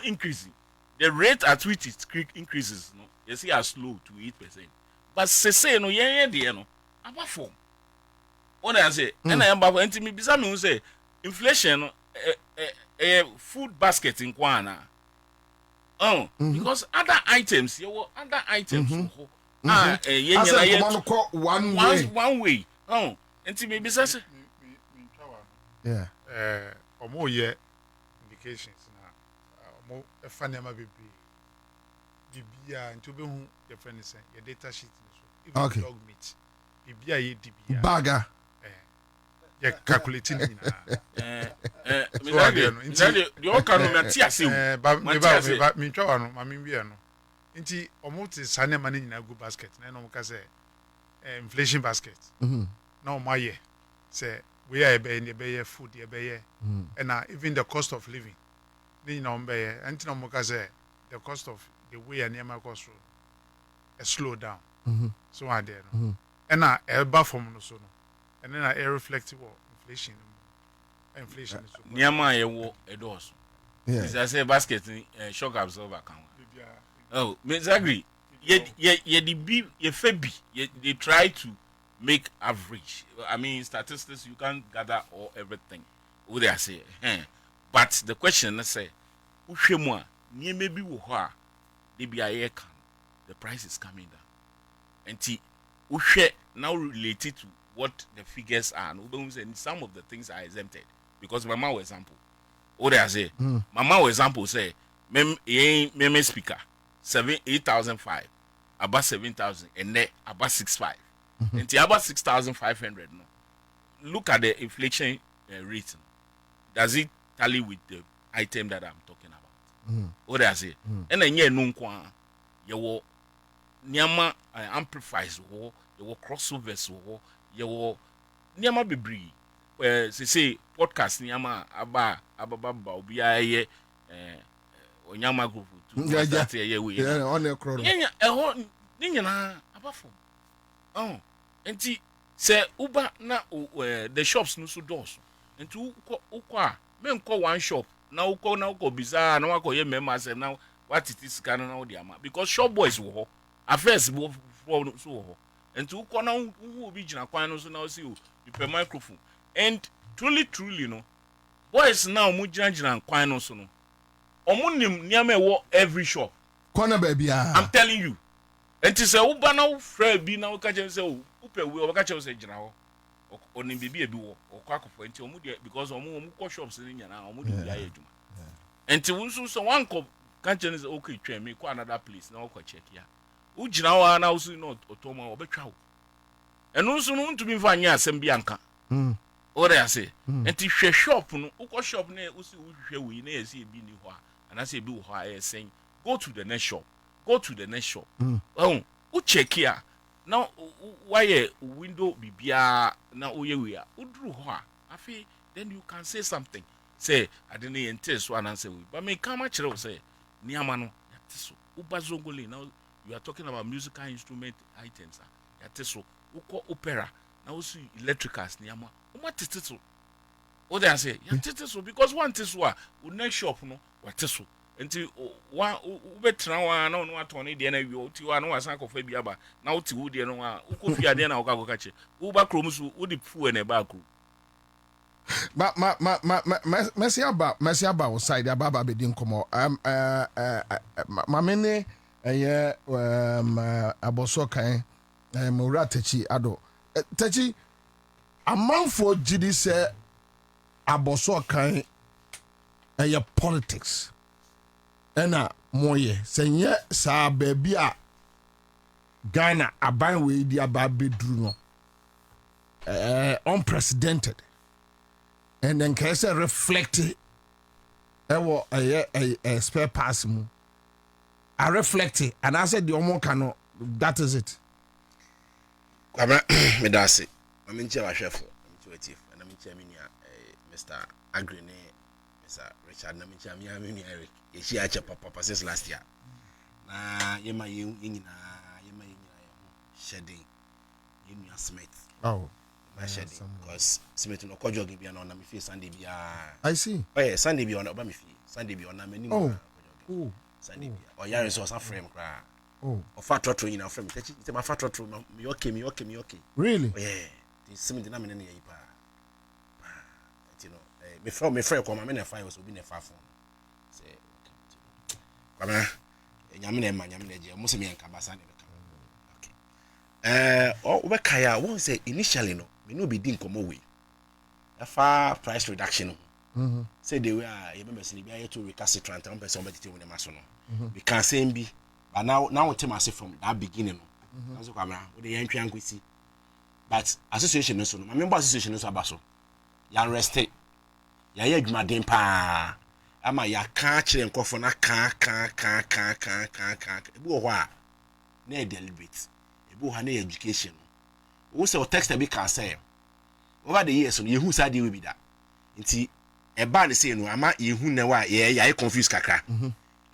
S4: increasing. The rate at which it increases no you see are slow to 8%. But say no yeah no about form. What I say, and I am about to me bizarre say inflation food basket in Kwana. Because other items, one way. And me bizarre.
S1: Yeah.
S5: Omo ye indications na omo efane ma bebre. Dibia into be hu your friend is your data sheet so
S1: okay.
S5: Dog meat dibia ye dibia
S1: bagger
S5: you calculating
S4: the okano na ti ase
S5: ba me twa no ma me wi no nti omo te sane ma nyina go basket na no ka say inflation basket na omo aye say we are be food ye be ye and even the cost of living ni na ombe enti na moka say the cost of the way and yama cost a slow down so I there no and na eba from no so no and then I reflective of inflation so
S4: niama yewo edos is I say basket shock absorber kan oh exactly ye the b ye febi they try to make average. I mean, statistics, you can't gather all everything. What they say, but the question is say, Ushemwa, near maybe wuha, they be a can, the price is coming down. And Ushe now related to what the figures are, and some of the things are exempted. Because Mama example, what they say, Mama example say, meme speaker, 8,005, about 7,000, and then about 6,500. And about 6,500 no. Look at the inflation rate. Does it tally with the item that I'm talking about? What I say? And then yeah, no kwa. You niama amplifies wo. You crossovers wo. You niama bibri. Where say podcast niama aba obiya ye onyama group.
S1: Yeah, on the crowd.
S4: Yeah, ninyana abafo. Oh, and say Uber na the shops no so doors. And to ukwa men call one shop now uko bizarre now uko ye members now what it is can now the ama because shop boys wo affairs wo so and to uko now who be jina kwan no so now see you per microphone and truly no boys now mu jina kwan no so no omunim niame wo every shop
S1: corner baby
S4: I'm telling you. And to say, Uba now, Fred be now catching say, Upe will catch us a general or Nibi a duo or quack of because of shops in Yana. And to Unsu, so one cop catching is okay, train me quite another place, now check here. Ujinawa now see not Otoma or Betrow. And also known to be Vanya Sembianca. Or I say, and to share shop, Uko shop near Usi, we near see Biniwa, and I say, do higher saying, go to the next shop. Go to the next shop. Oh, check here. Now, why window bibia now we are. Udru hoa. Afi, then you can say something. Say, I didn't intend one answer. But me come at you say, Niamano, Yatiso, Ubazongoli. Now you are talking about musical instrument items. Yatiso, Uko opera. Now see electricals, Niama. What is it? What they say? Yatiso, because one tiswa, would next shop, no, what tiso. Until one betra one no what on the end you to one was uncle Fabiaba. Now to wood and one who could be a dinner or catch it. Uba Cromus would be poor in a back.
S1: But Messiaba was side the Baba didn't come out. My mene Abosoka Muratachi Ado. Tachi a month for GD say Abosoka politics. Ena moye senye sa baby a Ghana aban we di aba bedru no unprecedented and then can say reflect ewo a spare pass mu I reflect and I said the omo cano that is it
S3: Kwabena me da se maminche wa hwefo intuitive na minche minia Mr. Agrene Mr. Richard na minche mi Eric she acha papa since last year. Na yema yina shedding. Yenya Smith.
S1: Oh.
S3: My shedding because Smith no kojo gi bia na me feel Sunday bia.
S1: I see.
S3: Oh yeah, Sunday bia na oba me feel. Sunday bia na mani.
S1: Oh.
S3: Sunday bia. O yare so sa frame kra.
S1: Oh.
S3: O fa trotro yina frame. Te ma fa trotro me okay.
S1: Really?
S3: Oh yeah. The Smith na me na yi pa. You know, me friend come me na fine was obi na fa phone. Kwabena nyame na je mo se me enka basa ne beka we kaya won say initially no me no be din komo we afa price reduction say the way you remember say bia to recalcitrant on person betete we maso no we can say bi but now we tell from that beginning no so Kwabena we dey yantwa nkwisi but association no so no member association no so abaso ya rest ya ye adwuma den pa ama ya ka kire nkofo na ka ebi wo a na e deliberate ebi wo na education wo say o text be can say over the years no ye hu sa dey we be that nti e ba ne say no ama yehu na wa ye confuse kakra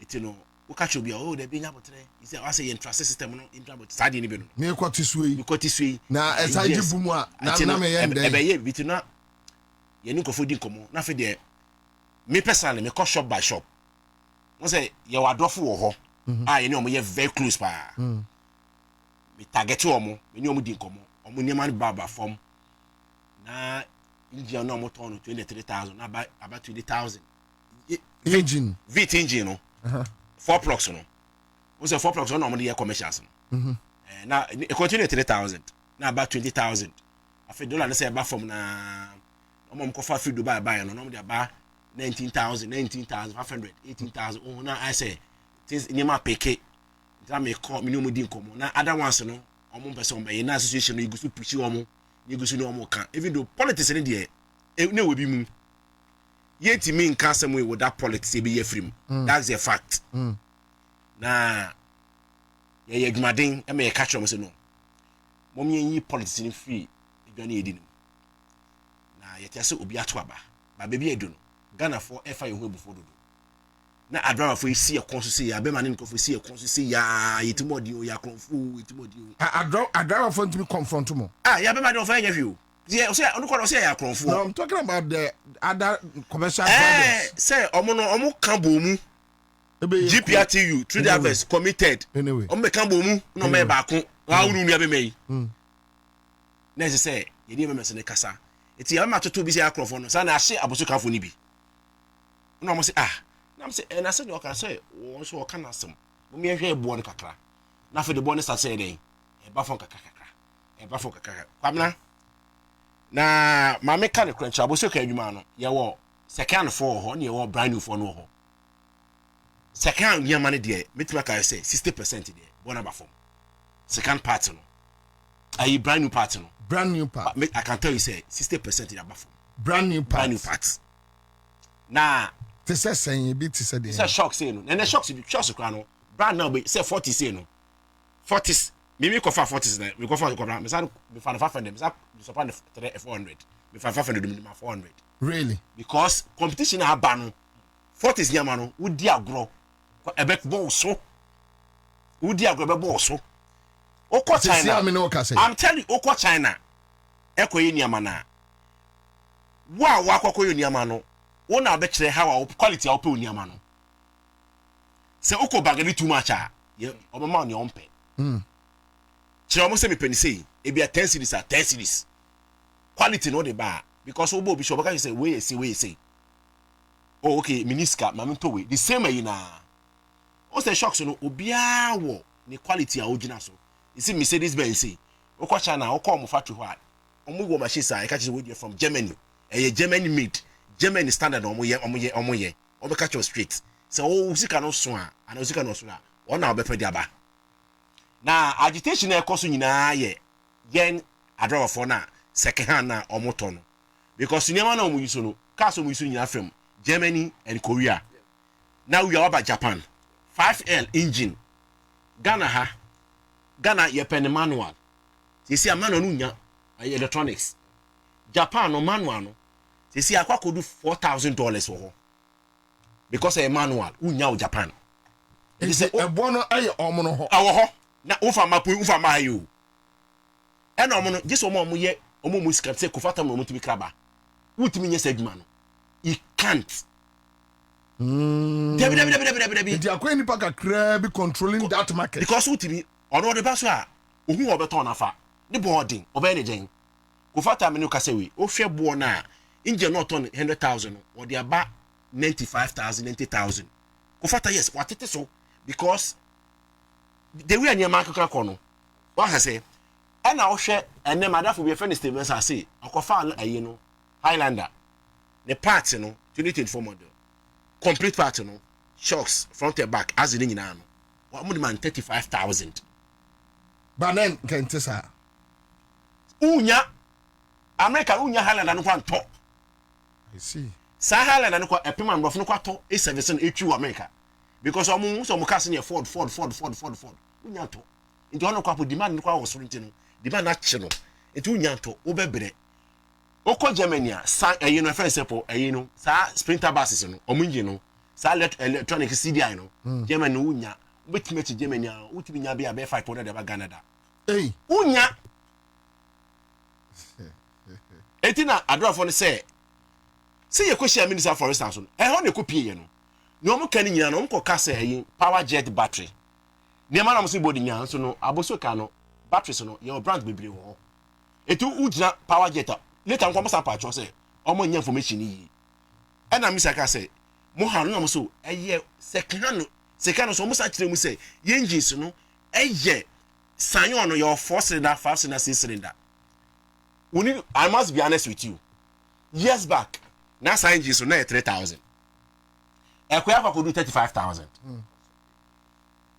S3: eti no wo ka chobi o de be nya botre isi wa say trust system no intrabot sade ni be no
S1: me kwati suyi
S3: mi kwati suyi
S1: na esaje bumu a na me ye ndey
S3: e be ye biti na ye ni kofo di komo na fe de me personally me call shop by shop won say ye wa dofo wo ho ye ni o mo ye very close pa me target wo mo me ni o mo di komo o mo ni man baba form na engine no mo turn 23,000 na about 20,000
S1: engine
S3: VT engine no 4 plugs no we say 4 plugs no mo dey commercials no na e continue 3,000 na about 20,000 afi dollar na say ba form na mo ko fa fi Dubai buy no mo dey ba 19,500 18,000 oh na I say things ni ma peke that me call me no mo di nkomo na other ones no omo person be na association no igusu pushi omo igusu no omo kan even though politics ni dey na we bi mu yeti me nka asem we with that politics e be ye free that's a fact na ye adwumaden e me ye catch am say no mom ye yi politics ni free edwane edi no na ye tiase obi ato aba ba bebi edu no Ghana for efa ye hu before do na adrama for isi e konso say ya be man nko for isi e konso say ya yitimodi o ya kronfu yitimodi o
S1: adrama for to confront mo
S3: ya be man o fa nya hwi o yeah say onu ko say ya kronfu
S1: no I'm talking about the other commercial drivers
S3: say omo kan bo mu GPRTU through the harvest committed
S1: anyway
S3: omo kan bo mu no me ba ko wa unu nua be mai na say ye di me se kasa eti ya ma toto bi say ya kronfu no sa na ahye abosu kanfo ni bi no mo say na say na say o kan say won so o kan asem mo me hwe ebo no kakra na fe de bo ne sa say den e ba fon kakra Kwabena na ma me ka ne crunch abosu kan adwuma no ye wo second for ho ne ye wo brand new for no ho second nyama ne de metima ka say 60% de bo na ba fom second part no ayi brand new part I can tell you say 60% de ba fom
S1: brand new part
S3: na
S1: te say sen bi te say de
S3: say shock say no na shock bi shock kra no brand now be say 40 say no 40s me ko fa 40s na me ko fa ko me say me fa 500 me say me support 400 me fa 500 me 400
S1: really
S3: because competition aba no 40s nyama no wodi agro ebe bo so wodi agro ebe bo so oko China I'm telling you oko China ekoye nyama na wa akokoye nyama no wona be kire how quality a ope nyama no se oko bagari too much ye obama on your ompe kire omo se me peni sei e bia 10 series a 10 series quality no dey ba because obo bi show say we say oh okay miniska mamento we the same way na o say shocks no obia wo ni quality a original so you see Mercedes Benz say o kwa China o call mo factory ho a omo wo machine say catch we from Germany Germany made Germany standard omo ye o be catch straight so o sika no so a ana o sika no so a o na obepe dia ba na agitation e koso nyina ye yen adrawa for na second hand na omo to no because nyama na omo yuso no cars omo yuso nyina from Germany and Korea. Now we are about Japan. 5L engine. Ghana ye pen manual. You see a manual nunya electronics. Japan no manual no. You see akwa could do $4,000 for her. Because a manual unya Japan.
S1: You say a bono ay omono ho.
S3: Awo ho. Na ufa mapu ufa mayu. E na omono this omo ye omo musika say kofata mo mutumi kraba. Utimi nye segma no. He can't.
S1: Debi. They are going to be controlling that market.
S3: Because utimi ono de baso a ohu obeton afa. The boarding obe ne gen. Go fata me no kasewe. O hwe bo na engine not on 100,000 or they about 95,000 90,000. Go fata yes, what it is so because the way any market kono. What I say and na o hwe ene madafo be friend Stevens I say akofa aye no Highlander the parts no 2024 model complete part no shocks front and back as in nyina no what money man 35,000
S1: but then can tesa
S3: unya America unya Highlander no kwanto
S1: I see
S3: sa Highlander no kwa epema nrofo no kwato A7 etwi America because omo cars near Ford unya to into ono kwa demand no kwa wo so ntino demand na che no into unya to wo bebre oko Germany sa you know friend sepo you know sa sprinter buses no omunji no sa electronic CDI no Germany unya betime to Germany utimi nya be 500 aba Ghana da unya etina adrofo no say ye question minister for instance no ho ne kopie ye no ne omo kan nyina no omo ka say power jet battery ne ma na mo se body nya so no abosoka no batteries no your brand bebre wo etu ujina power jet later nko masa pa cho say omo nya information yi e na misa ka say mo ha no so eye second so mo sa kire mu say ye engines no eye sanyo no your 4 cylinder 5 cylinder 6 cylinder I must be honest with you years back na sign engines no 3000 ekwa kwa do 35000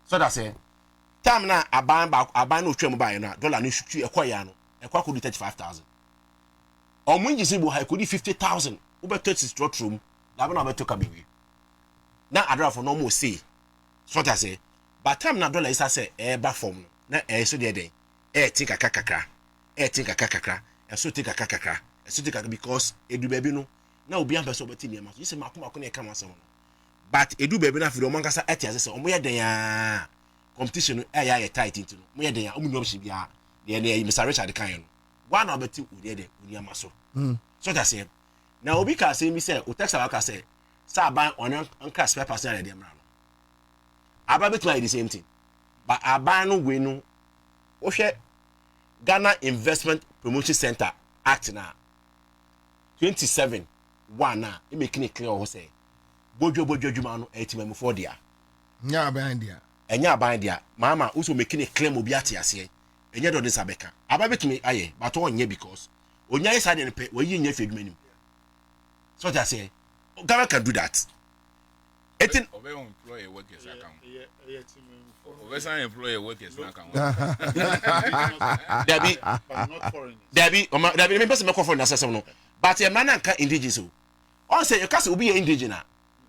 S3: so that say time na aban no twem buy na dollar no shutu ekoya no ekwa ko do 35000 omunji sibo ha ko do 50000 ubeto strut room na be na beto ka bibi na adra for no mo say so that say but time na dollar isa say ba form na so de den think kakakakra think kakakakra so think kakakakra so think because edu baby no na obi am person obeti niam so you say makoma ko na e ka masem no but edu baby na fi o man kasa etiase say omo ye den ya competition ya tight into no mo ye den ya omu no bia de Mr. Richard kan no one obeti uri de uri amaso so that say na obi ka say mi say o text aka say sa ban on anka spare person na de mra no aba betu the same thing but aban no we no o hwe Ghana Investment Promotion Center Act na 27 na e make it clear o say bojo dwuma no etimam for dia
S1: nya aban dia
S3: enya aban dia mama uso make it claim obi ate ase enye do de sabeka aba betumi aye but onye because onya is ade pe we yin nya fedwuma so that say Ghana can do that etin
S4: obey employee workers account Ovesa employee workers account Debbie me person me call for na sesem no but e man anka indigenous o on say you can say obi e indigenous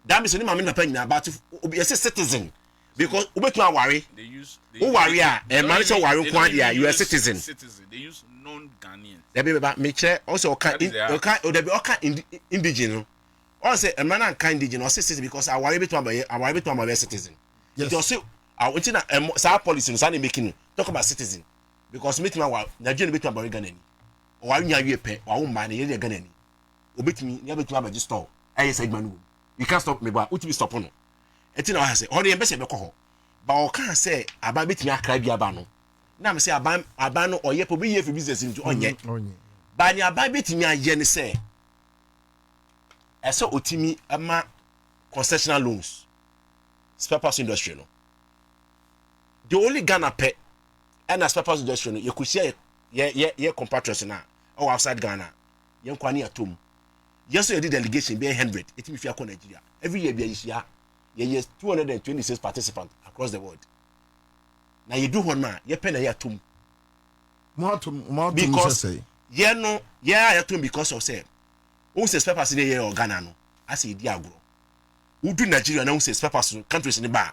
S4: that means ni mama na pa nyina but obi e citizen because obetu aware they use
S3: worry a man say worry kwa dia you are citizen
S4: they use non-Ghanaians
S3: Debbie me che also oka Debbie oka indigenous on say a man anka indigenous citizen because aware betu am citizen it also until na policy no say making talk about citizen because meeting wa Nigeria betu am Ghana ni o wa nya wie pe wa wo ma na ye Ghana ni obetumi ya betu am store ayi say gbanu you can't stop me but utimi stop no etina wa say o de embese be ko ho ba o kan say aba betumi akra bi aba no na me say aba no oye po be ye fi business nti onye ba ni aba betumi aye ne say eso otimi ama concessional loans spare parts industry no the only Ghana pay and spare parts industry no you could share ye compatriots na or outside Ghana ye kwani atom yes so you did delegation be 100 it me fia ko Nigeria every year be yisia ye 226 participants across the world na you do one na ye pay na ye atom
S1: more
S3: because
S1: say
S3: ye no ye atom because of say who say spare parts in ye or Ghana no as e di agro who do Nigeria na who say spare parts countries in the bar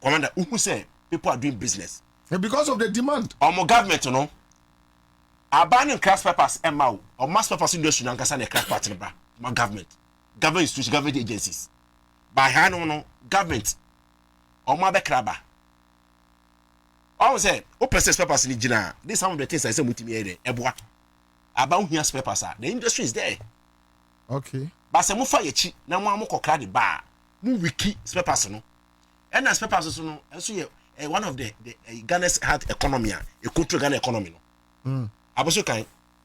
S3: commander who say people are doing business
S1: because of the demand
S3: omo government no abaning craft papers emma or mass papers industry na nkasa na craft part ba ma government institution government agencies by hand no government omo abekraba say open source papers ni gina this some of the things I say mutimi here eboa aba hu spare papers the industry is there
S1: okay
S3: but say mo fa yechi na mo amokokra de ba mo wiki spare papers no and spare papers no enso ye one of the Ghana's hard economy a control Ghana economy no aboso kan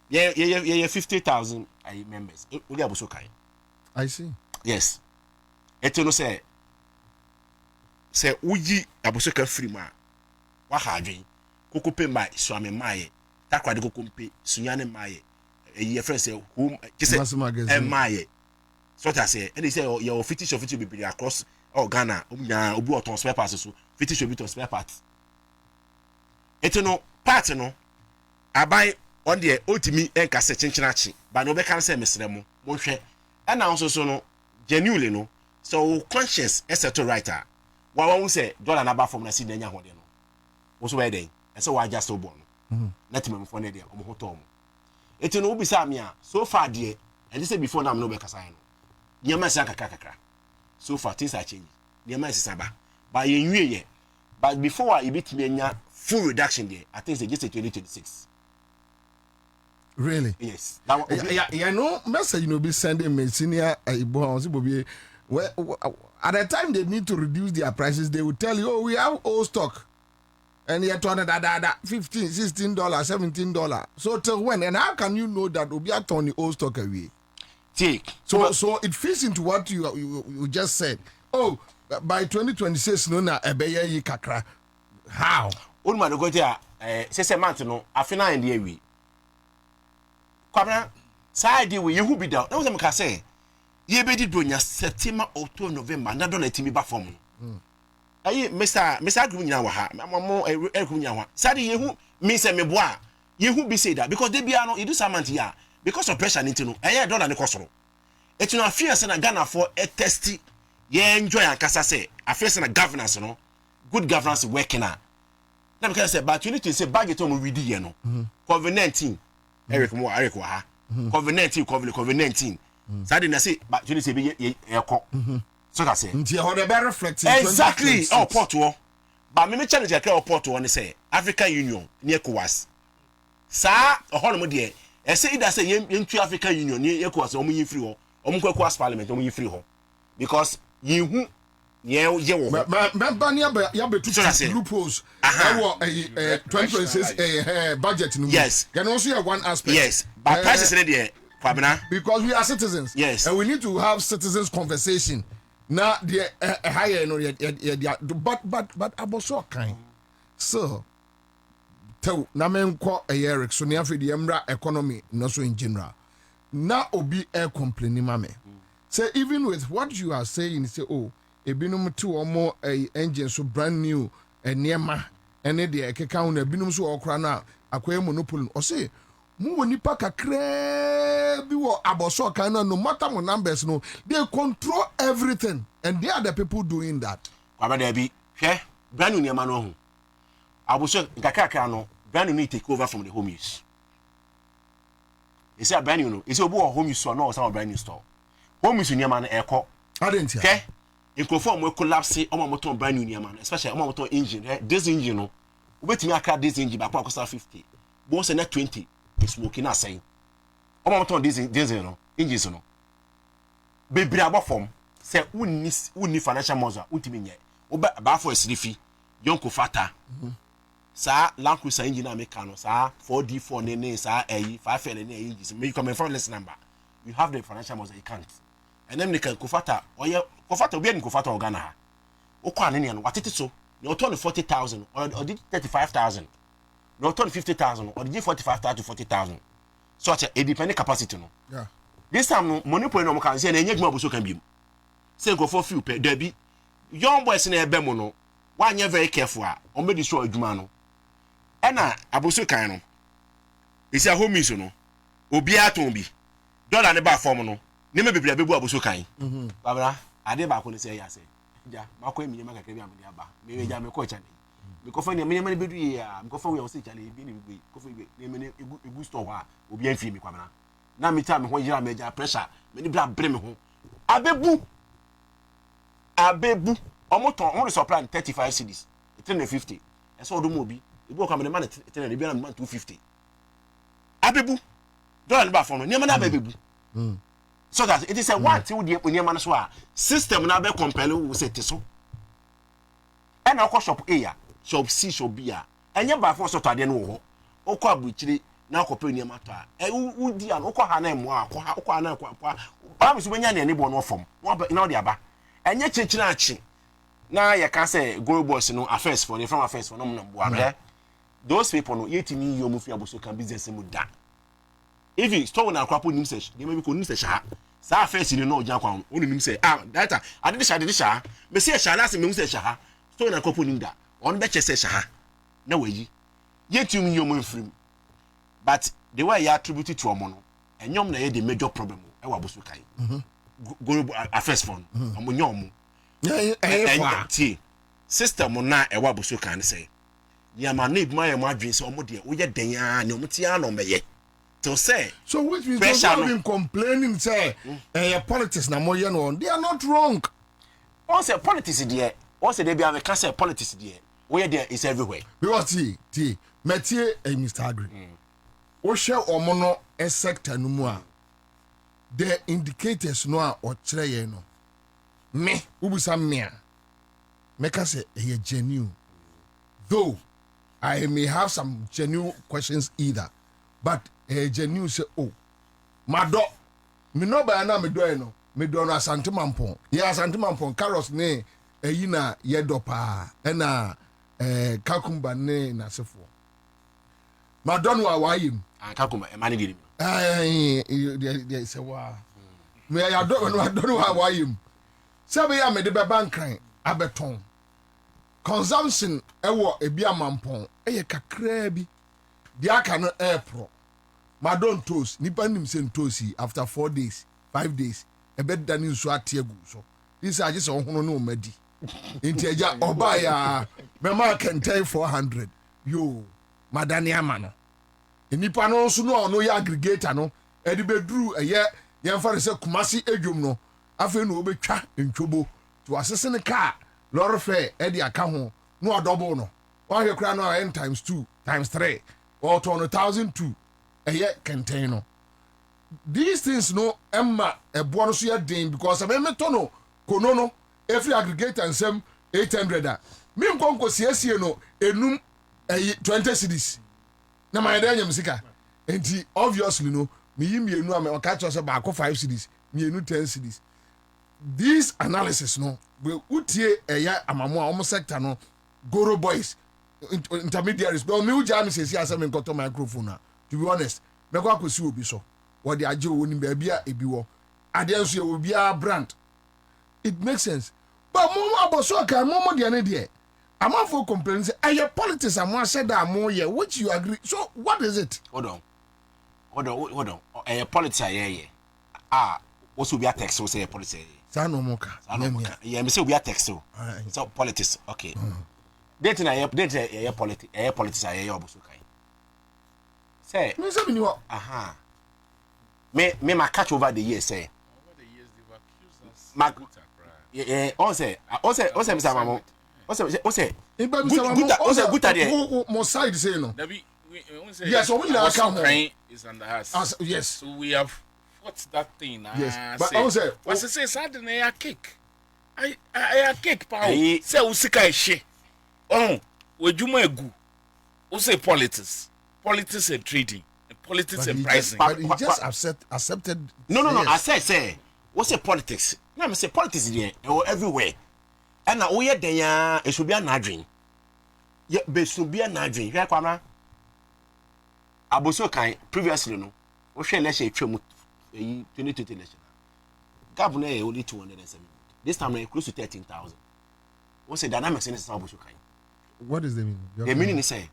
S3: ye 50,000 members only aboso kan
S1: I see
S3: yes eto no say uji aboso kan free ma wa ha adwen kokope mai suame mai takwa de kokompe sunyane mai ye friend say whom kise mai so that say and they say your 50 be across Ghana obi oton spare parts so 50 obi to spare parts eto no part no abai on the otimi enka se chenchenachi ba no be kan say mesremo mo hwe e na nso so no genuinely no so conscious etto writer wa won say dollar na ba form na si na nya hode no wo so we den e say wa just obo no na timam fo ne de omo hoto omo It no be samia so far dear, and they say before now no be kasano. Nyama sa kakra. So far things are changing. Nyama is saba. But ye but before I bit me full reduction there, I think it's just 2026.
S1: Really?
S3: Yes.
S1: Yeah, no message be sending me senior Bobie. At the time they need to reduce their prices, they will tell you, oh, we have old stock. And you're turning that $15, $16, $17. So till when? And how can you know that we'll be turning old stock away?
S3: Take.
S1: So it fits into what you just said. Oh, by 2026, no na ebeye yi kakra. How?
S3: Old man go there. Say month no. Afina in the way. Kwabena, side we you be down. That was me say. Ye be di bronya September, October, November. Na don etimi ba form. Ayi Mr. Agru nyina wa ha. Mamo Agru nyina wa. Sade ye hu me say me boa. Ye hu be say that because they be no you do some month here because of pressure into no. Dollar ne kosoro. It no fear say na Ghana for a testy. Ye enjoy ankasa say. Afia say na governance no. Good governance working na. Na me can say but you need to say budget on we di ye no. COVID-19. Eric wa ha. COVID-19 COVID-19. Sade na say but you need to be ye so that say
S1: how they be reflecting
S3: exactly oh port but me challenge akra port one say African Union near ECOWAS sa ho no de e say ida say yentu African Union near ECOWAS o mun free ho o mun ECOWAS parliament o mun free ho because yehu ye wo
S1: member ya betu loopholes our 2026 budget no
S3: yes
S1: can also have one aspect
S3: yes but prices in there Kwabena
S1: because we are citizens
S3: yes
S1: and we need to have citizens conversation. Now the higher no but aboso kind so tell na men ko Eric so near the emra economy no so in general na obi complaining mame say even with what you are saying say oh ebinum two or more engine so brand new niema ene de ekeka una ebinum so okra na akoye monopoly o say mu woni pa kakra bi wo aboso kan no matter mo numbers no they control everything and they are the people doing that
S3: kwaba da bi hwe brand new niema no ho aboso kakra no brand new take over from the home use is a brand new no is obo home use or no some brand new store home use niema no eko
S1: adent
S3: hwe inkrofo mo collapse o mo ton brand new niema no especially o mo ton engine this engine no obetimi aka this engine ba kwa kosa 50 bo se na 20 smoking na saying omo ton diesel no engines no bebre abofom say unni financial measure untimi nye ba for esrifi yonko fata sa Land Cruiser engine na make no sa 4D4 ne sa 5L ne engines me you come from less number you have the financial measure you can't and then they can kofata oye kofata obi en kofata Ghana ha okwa ne no watete so you turn 40,000 or did 35,000 no turn 50,000 or did 45,000 to 40,000 so it's a dependent capacity no
S1: yeah
S3: this time no money point no can say na enye dwuma boso kan bi say go for few per dabi young boys na ebe mo no wanye very careful a o me destroy adwuma no e na aboso kan no isi a home use no obi aton bi dollar ne ba form no ne me bebia bebu aboso kan babra ade ba ko ne say ya say ja makọ emi ma kakra bi amde aba me ja me ko chane me ko fa ne me ne bedu ya me ko fa we o say chale bi ne bi ko fa bi ne me egu store ha obi an fi mi kwamna na me ta me ho yira me ja pressure me ni bra bre me ho abebu omoton on supply 35 cedis 350 e so odomo obi ebi o kwamna man 300 bi na man 250 abebu dollar ne ba fo no ne ma na abebu so that it is a one till the onyema no so a system na be compel we set so and na shop A ya shop C shop B ya enye ba for so to ade no wo okọ abuchiri na akọpe onyema to a udi an okọ ha na emo akọ okọ ha na akọ ba mi so benya na ne bo no fom na odi aba enye chinchina achi na ye ka say go boss no affairs for the from affairs for no mo bo abe those people no yetimi yo mu fi aboso kan business mu da if you store na kwapo nim sesh dey maybe ko nim sesh ha sa face ni no ojan kwa onu nim say data ade sha me say sha last me nim sesh ha store na kwapo nim da on be che sesh ha na wayi yetum nyom mfrim but the way you attribute to omo no enyom na ye the major problem e wa boso kai go affairs fund omo nyom ti system na e wa boso kan say ya ma need my adwin say omo de wo ye den ya na omo ti ano meye to say
S1: So which means
S3: pressure
S1: those who have
S3: no.
S1: been complaining say politics na mo no, they are not wrong.
S3: Once a politics there, once they be have a politics there, where there is everywhere.
S1: Because Metie Mr. Agri. O share omono a sector no mu a. The indicators no a o kire ye no. Me, ubusa me a. Meka say e genuine. Though I may have some genuine questions either, but a genuine say oh, mado me no ba na me do no. Me do no asante mampon. Ya asante mampon carrots ne eyi na ye do pa. E na kakumba ne na sefo. Madon wa wayim.
S3: Kakuma e mani gidi.
S1: They say wa. Me ya do no adon wa wayim. Sabe ya me de be bankran abeton. Consumption ewo ebi amampon eye kakra bi. Di aka no airpro. Madon toast nipa nim sen toast after 4 days, 5 days. Ebe dani nso atiegu so. This is just hono no madi. Inti eja oba ya me ma kentay 400. Yo, madani amano. Nipa no nso no ya aggregator no e de beduru eye yemfa se kumasi edwom no. Afi no obetwa ntwobo to asese ne car lorry fare e de aka ho no double no. One you cry no n times 2 times 3 or 200,002 eye kentay no. These things no emma e bono so ya den because me tono kono no every aggregator and some 800 me nkonko siesie no enum 20 cedis na my dey nyam sika enti obviously no me yimienu am o ka cho se ba ko 5 cedis me enu 10 cedis. This analysis no we utie eya amamo a omo sector no goro boys intermediaries but me uja me sesi asem nkoto microphone na to be honest me kwa kosi obi so what the aje woni ba bia ebi wo ade nso ye obi a brand. It makes sense but mo aboso ka mo de ne de amafo complain say aye politics am said that mo ye which you agree, so what is it?
S3: Hold on politics aye also be a text so say politics
S1: Sa no mo ka
S3: yeah me say we a text so politics okay date na politics aye oboso kai say
S1: me say me ni wo
S3: me ma catch over the years say
S4: Over the years, they've accused us.
S3: on say Mr. Mamo
S1: Guta there mo side say no yes so we na account
S4: is under us.
S1: yes
S4: So we have fought that thing.
S1: Yes, but I say
S4: was say sad na ya cake. I cake pa. Say usika ehye. Oh, we juma egu. O say politics and trading. Politics and pricing.
S1: But he just accepted.
S3: No. I say, what's say politics? No, I say politics there everywhere. And now we are there. It should be an adrenaline. Yeah, but should be an adrenaline. Here, Kwabena. Aboso kan previously no. We share election 2020 election. Governor only 207. This time we close to 13,000. We say dynamics in this Aboso kan.
S1: What does the mean?
S3: The meaning is say.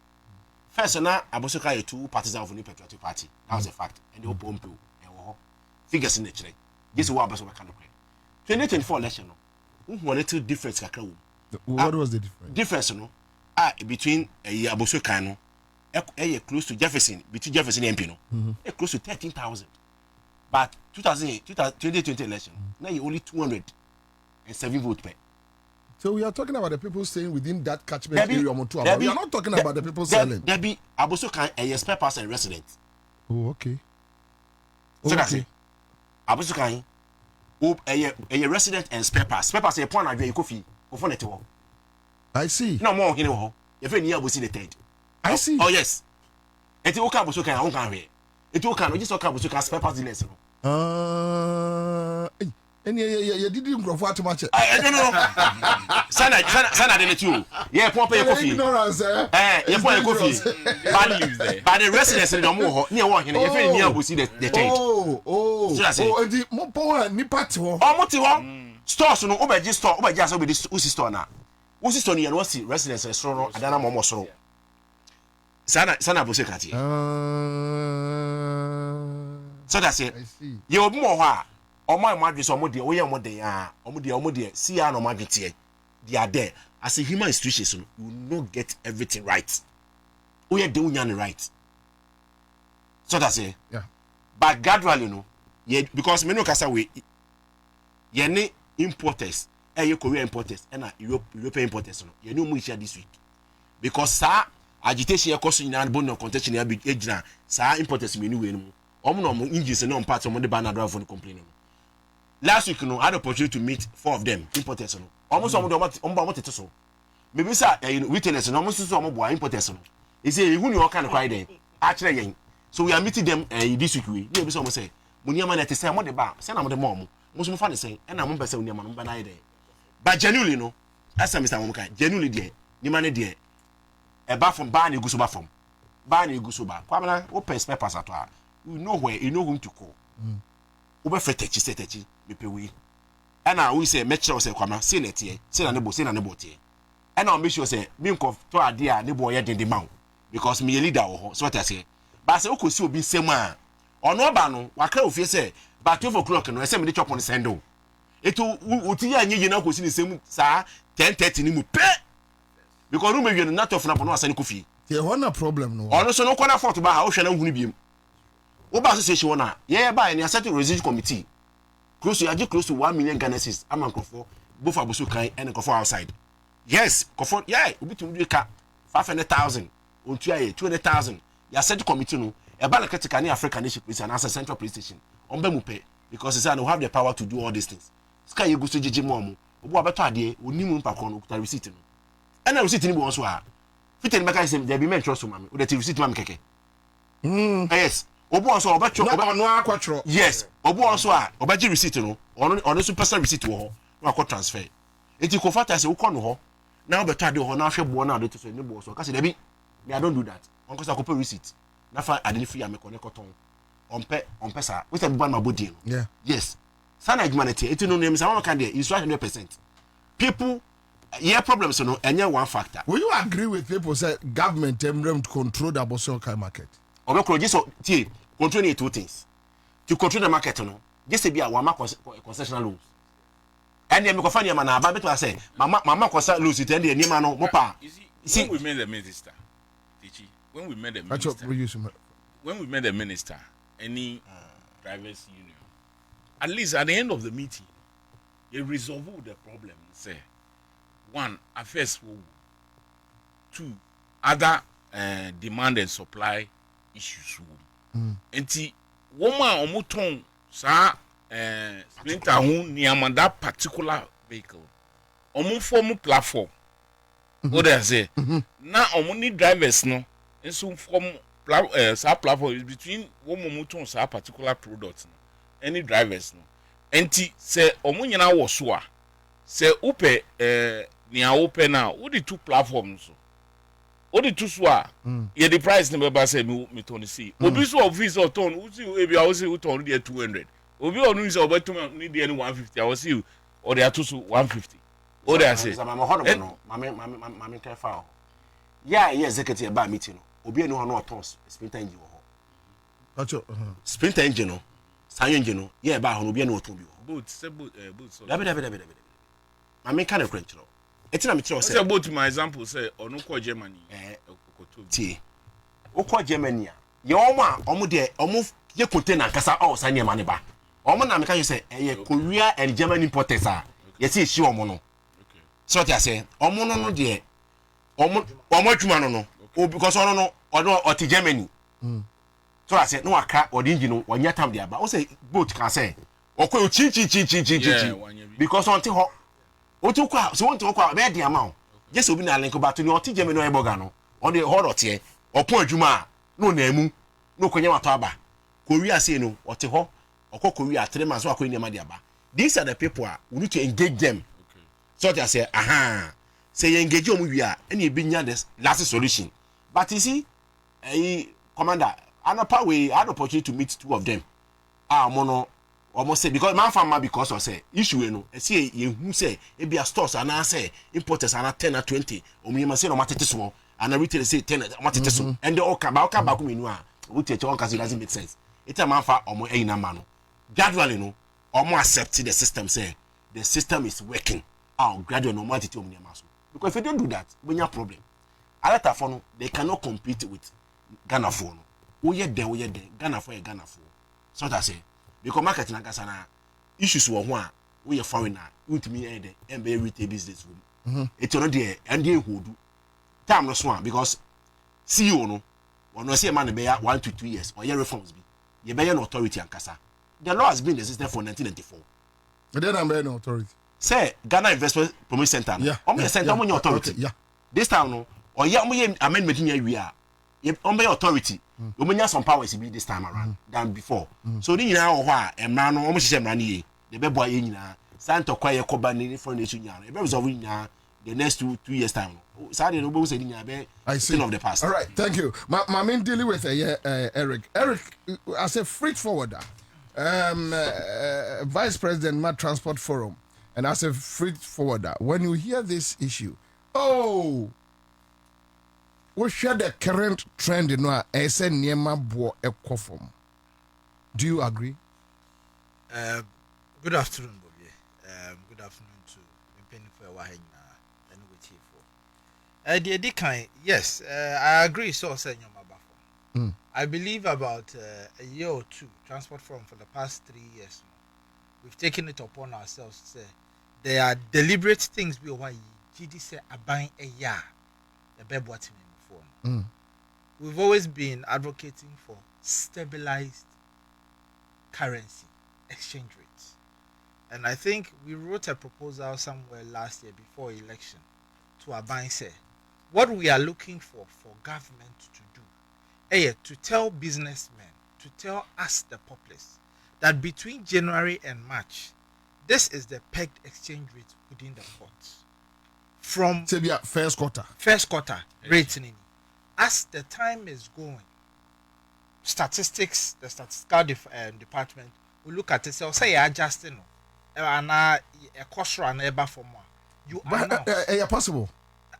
S3: First, now Abosoka had 2 parties of the Patriotic Party. That was a fact. And the open pool. Figures in the trade. This is what Abosoka can do. 2024 election, no. Little difference.
S1: What was the difference?
S3: Difference, no. Between Abosoka, no. Close to Jefferson, between Jefferson and MP, no. Close to 13,000. But 2020 election, now you only 207 votes per.
S1: So we are talking about the people staying within that catchment area. We are not talking about the people selling.
S3: There be Abosoka a spare person resident.
S1: Oh, okay.
S3: So that's it. Abosoka a resident and spare pass. Spare pass a point of coffee.
S1: I see.
S3: No more, you know. If any year we see the third.
S1: I see.
S3: Oh, yes. It will come Abosoka. I won't come here. It will come. We just talk about Abosoka spare pass dealers.
S1: And you didn't grow far too much.
S3: No. Sana de too. Yeah, pump your coffee.
S1: Ignorance,
S3: you pour your coffee. But the residents in the more near one, you know, if any year we see the change.
S1: Oh, the more power, Nipato.
S3: Oh, Motiwa. Stores no over just store, over just over this Usi store now. Usi store and what's the residents and so Adana Momo so. Sana Bosekati. So that's it.
S1: I see.
S3: You're more. Or my madri so mo de we am de omo de see no madri they are there as a human institution you will not get everything right we are doing right So that say.
S1: Yeah.
S3: But gradually, because me no kasa we ye importers, Korean importers, and European importers, you know more this week. Because sa agitation ya koso nyina bone contention ya be ejina sa importers me anyway no. No engines no parts of the banner drive for complaining. Last week I had the opportunity to meet 4 of them importers no. Almost some of them so. Maybe say retailers no almost some boy importers no. He say who you kind of cry then. Actually so we are meeting them this week we. Maybe some say Munyama na te say mo de ba, say na mo de mom. Mo so mo fa ne say na mo pese Munyama no ba na ide. But genuinely no, as Mr. Momuka, genuinely there, ni man there. A bar from ban you go so ba from. Ban you go so ba. Kwabena open spare pass at all. You know where, you know whom to call. Obe fe techi se techi me pe we. And we say make sure say Kwabena say net here, say na nebo tie. And I make sure say me nko to ade a nebo ye den ma because me leader wo so what I say. But say okosi obi nsem a ono ba no wakra ofie say but 12 o'clock no say me dey chop on sendo. Eto uti ya nyi na kosi ni nsem sa 10:30 ni mu pe. Because no me wi na tof na no asani kofi.
S1: Ye one problem no.
S3: Ono so no kona fort ba wo hwe na hunu biem. Wo ba association wona ye ba ni asset residual committee. Close to 1 million Ghana cedis amankofo both abusu kan and kofo outside. Yes, kofo yeah, obi tum do ka 500,000 ontu aye 200,000. Ya asset committee no e ba na ketika ni African nation police and as central police station. On be mu pe because they say no have the power to do all these things. Sky you go so jeje mom. Obo abeto ade onimu mpakon no kuta receipt no. And receipt ni bo so a fitting mechanism there be men trust mama. O the receipt mama keke. Yes. Obo also obacho
S1: no akwatro.
S3: Yes. Obo also a obaji receipt no. Ono so personal receipt wo ho. No akọ transfer. Enti ko fata se wo kọ no ho. Na obeto ade ho na hwe bo na ade to so ne bo so. Ka se debi. Me I don't do that. Onko sa ko receipt. Na fa ade ni free am ko ne koton. On pesa. We say buban ma body no.
S1: Yeah.
S3: Yes. Sana humanity. Enti no name say one can there is 100%. People yeah problems no enye one factor.
S1: Will you agree with people say government them to control the Bosokai market?
S3: Obekro just tie control 2 things. To control the market no. Just be a one concessional rules. And then me ko fa niam na aba beto say mama concessional rules it and the niam no mo pa.
S4: You see when we made the minister. Tichi, when we made the minister, any drivers union, at least at the end of the meeting, they resolve the problem. Say, 1, affairs. 2, other demand and supply issues. Enti, woman omuton sa splinter hun niama that particular vehicle. Omu form platform. What I say? Now omu need drivers no. And so from sa platform is between woman muton sa particular product no. Any drivers no. Enti say omu nyina wo so a. Say upe nia open now. What the 2 platforms so. What the 2 so a. Ye the price number ba say me ton see. Obi so office or ton. Usi ebi a usi uton dey 200. Obi onu is obetum need dey 150. I was see or they are 2 150. What I say?
S3: Mama careful. Yeah, executive ba meeting no. Obi enu ho no tons sprinter engine ho.
S1: Acho.
S3: Sprinter engine no. San engine no. Yeah ba ho no obi enu oton bi ho.
S4: Boat so.
S3: Dabe. Mama kan e krenchro. Etina me tell
S4: say boat my example say onu ko Germany.
S3: Tie. O ko Germany a. Ye omo de omo ye container kasa o san niam ne ba. Omo na me kan say Korea and German importers a. Ye say shi omo no.
S4: Okay.
S3: So what I say, omo no de omo adwuma no. O because ono oti Germany. So I say no aka odi engine no onya tam de aba. O say boat can say okwe o chi because on ti ho. O to kwa so won to kwa be de ama o. Just obi na link ba to ni oti Germany no eboga no. On the hot otie opon adwuma no na emu no konya mato aba. Korea say no oti ho. Okọ Korea 3 months so akọ ni ma de aba. These are the people we need to engage them.
S4: Okay.
S3: So they say, say you engage them we are and you bring this last solution. But you see, commander, another way I had opportunity to meet 2 of them. Mono almost say because man farmer because of say issue you know. See you who say it be a stores and I say importers are 10 or 20. Or me say no matter so and a retailer say 10 matter so and they all come back we know. We take on cause it doesn't make sense. It's a man for omo e na mano. Gradually no omo accept the system say the system is working. Gradually no matter to omo because if you don't do that, we have problem. Alata for no they cannot compete with Ghana for no. woyɛ dɛ Ghana for Ghana for so what I say because market na kasa na issues wɔ ho a woyɛ foreigner ultimately ɛde ɛmbɛ retail business room ɛti no de ɛnde ehudu time no so a because CEO no ono say man be 1 to 2 years or year reforms be ye be an authority and kasa the law has been in existence for 1994
S1: then I'm an authority
S3: say Ghana Investment Promotion Center
S1: yeah
S3: center on authority
S1: yeah
S3: this time no or ye amendment in we are ye authority we some powers be this time around than before so ni nyina ho a emra no omo hye emra ne ye de be boa ye nyina santo kwa ye koba ni for nation nyina e be resolve nyina the next 2 years time Saturday no say nyina be thing of the past.
S1: All right, thank you. My main dealing with Eric as a freight forwarder, vice president Mad Transport Forum, and as a freight forwarder, when you hear this issue, we share the current trend in our Niema Bo Ekofom. Do you agree?
S6: Good afternoon, Bobie. Good afternoon to Penny for Wahina and with you for. Yes, I agree. So, I believe about a year or two, Transport Forum for the past 3 years, we've taken it upon ourselves to say there are deliberate things we want GD say are buying a year. We've always been advocating for stabilized currency exchange rates. And I think we wrote a proposal somewhere last year before election to Aban say what we are looking for government to do, to tell businessmen, to tell us the populace that between January and March, this is the pegged exchange rate within the port. From
S1: first quarter
S6: rating as the time is going, the statistical department will look at it say adjusting and a cost run for more. You are
S1: possible.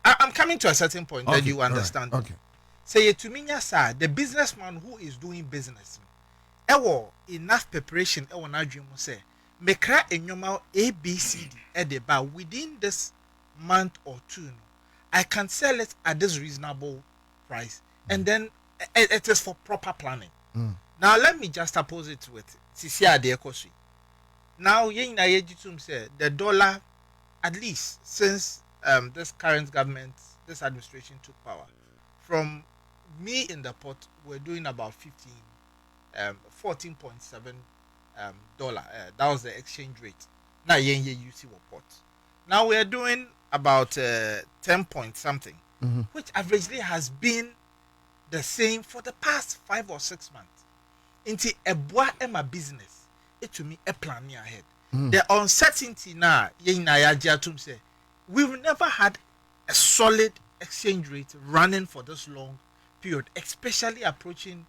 S6: I'm coming to a certain point that you understand.
S1: Right. Okay.
S6: Say to me, sir, the businessman who is doing business, enough preparation. Na dream say, mekra enyoma ABCD edeba within this month or two. I can sell it at this reasonable price, and then it is for proper planning. Now let me just oppose it with Sisia de Ekosi. Now say the dollar, at least since this current government, this administration took power, from me in the port, we're doing about 14.7 dollar. That was the exchange rate. Now you see what port. Now we're doing about 10 point something, which averagely has been the same for the past 5 or 6 months. Into a bois Emma business, it to me a plan ahead. The uncertainty now, say we've never had a solid exchange rate running for this long period, especially approaching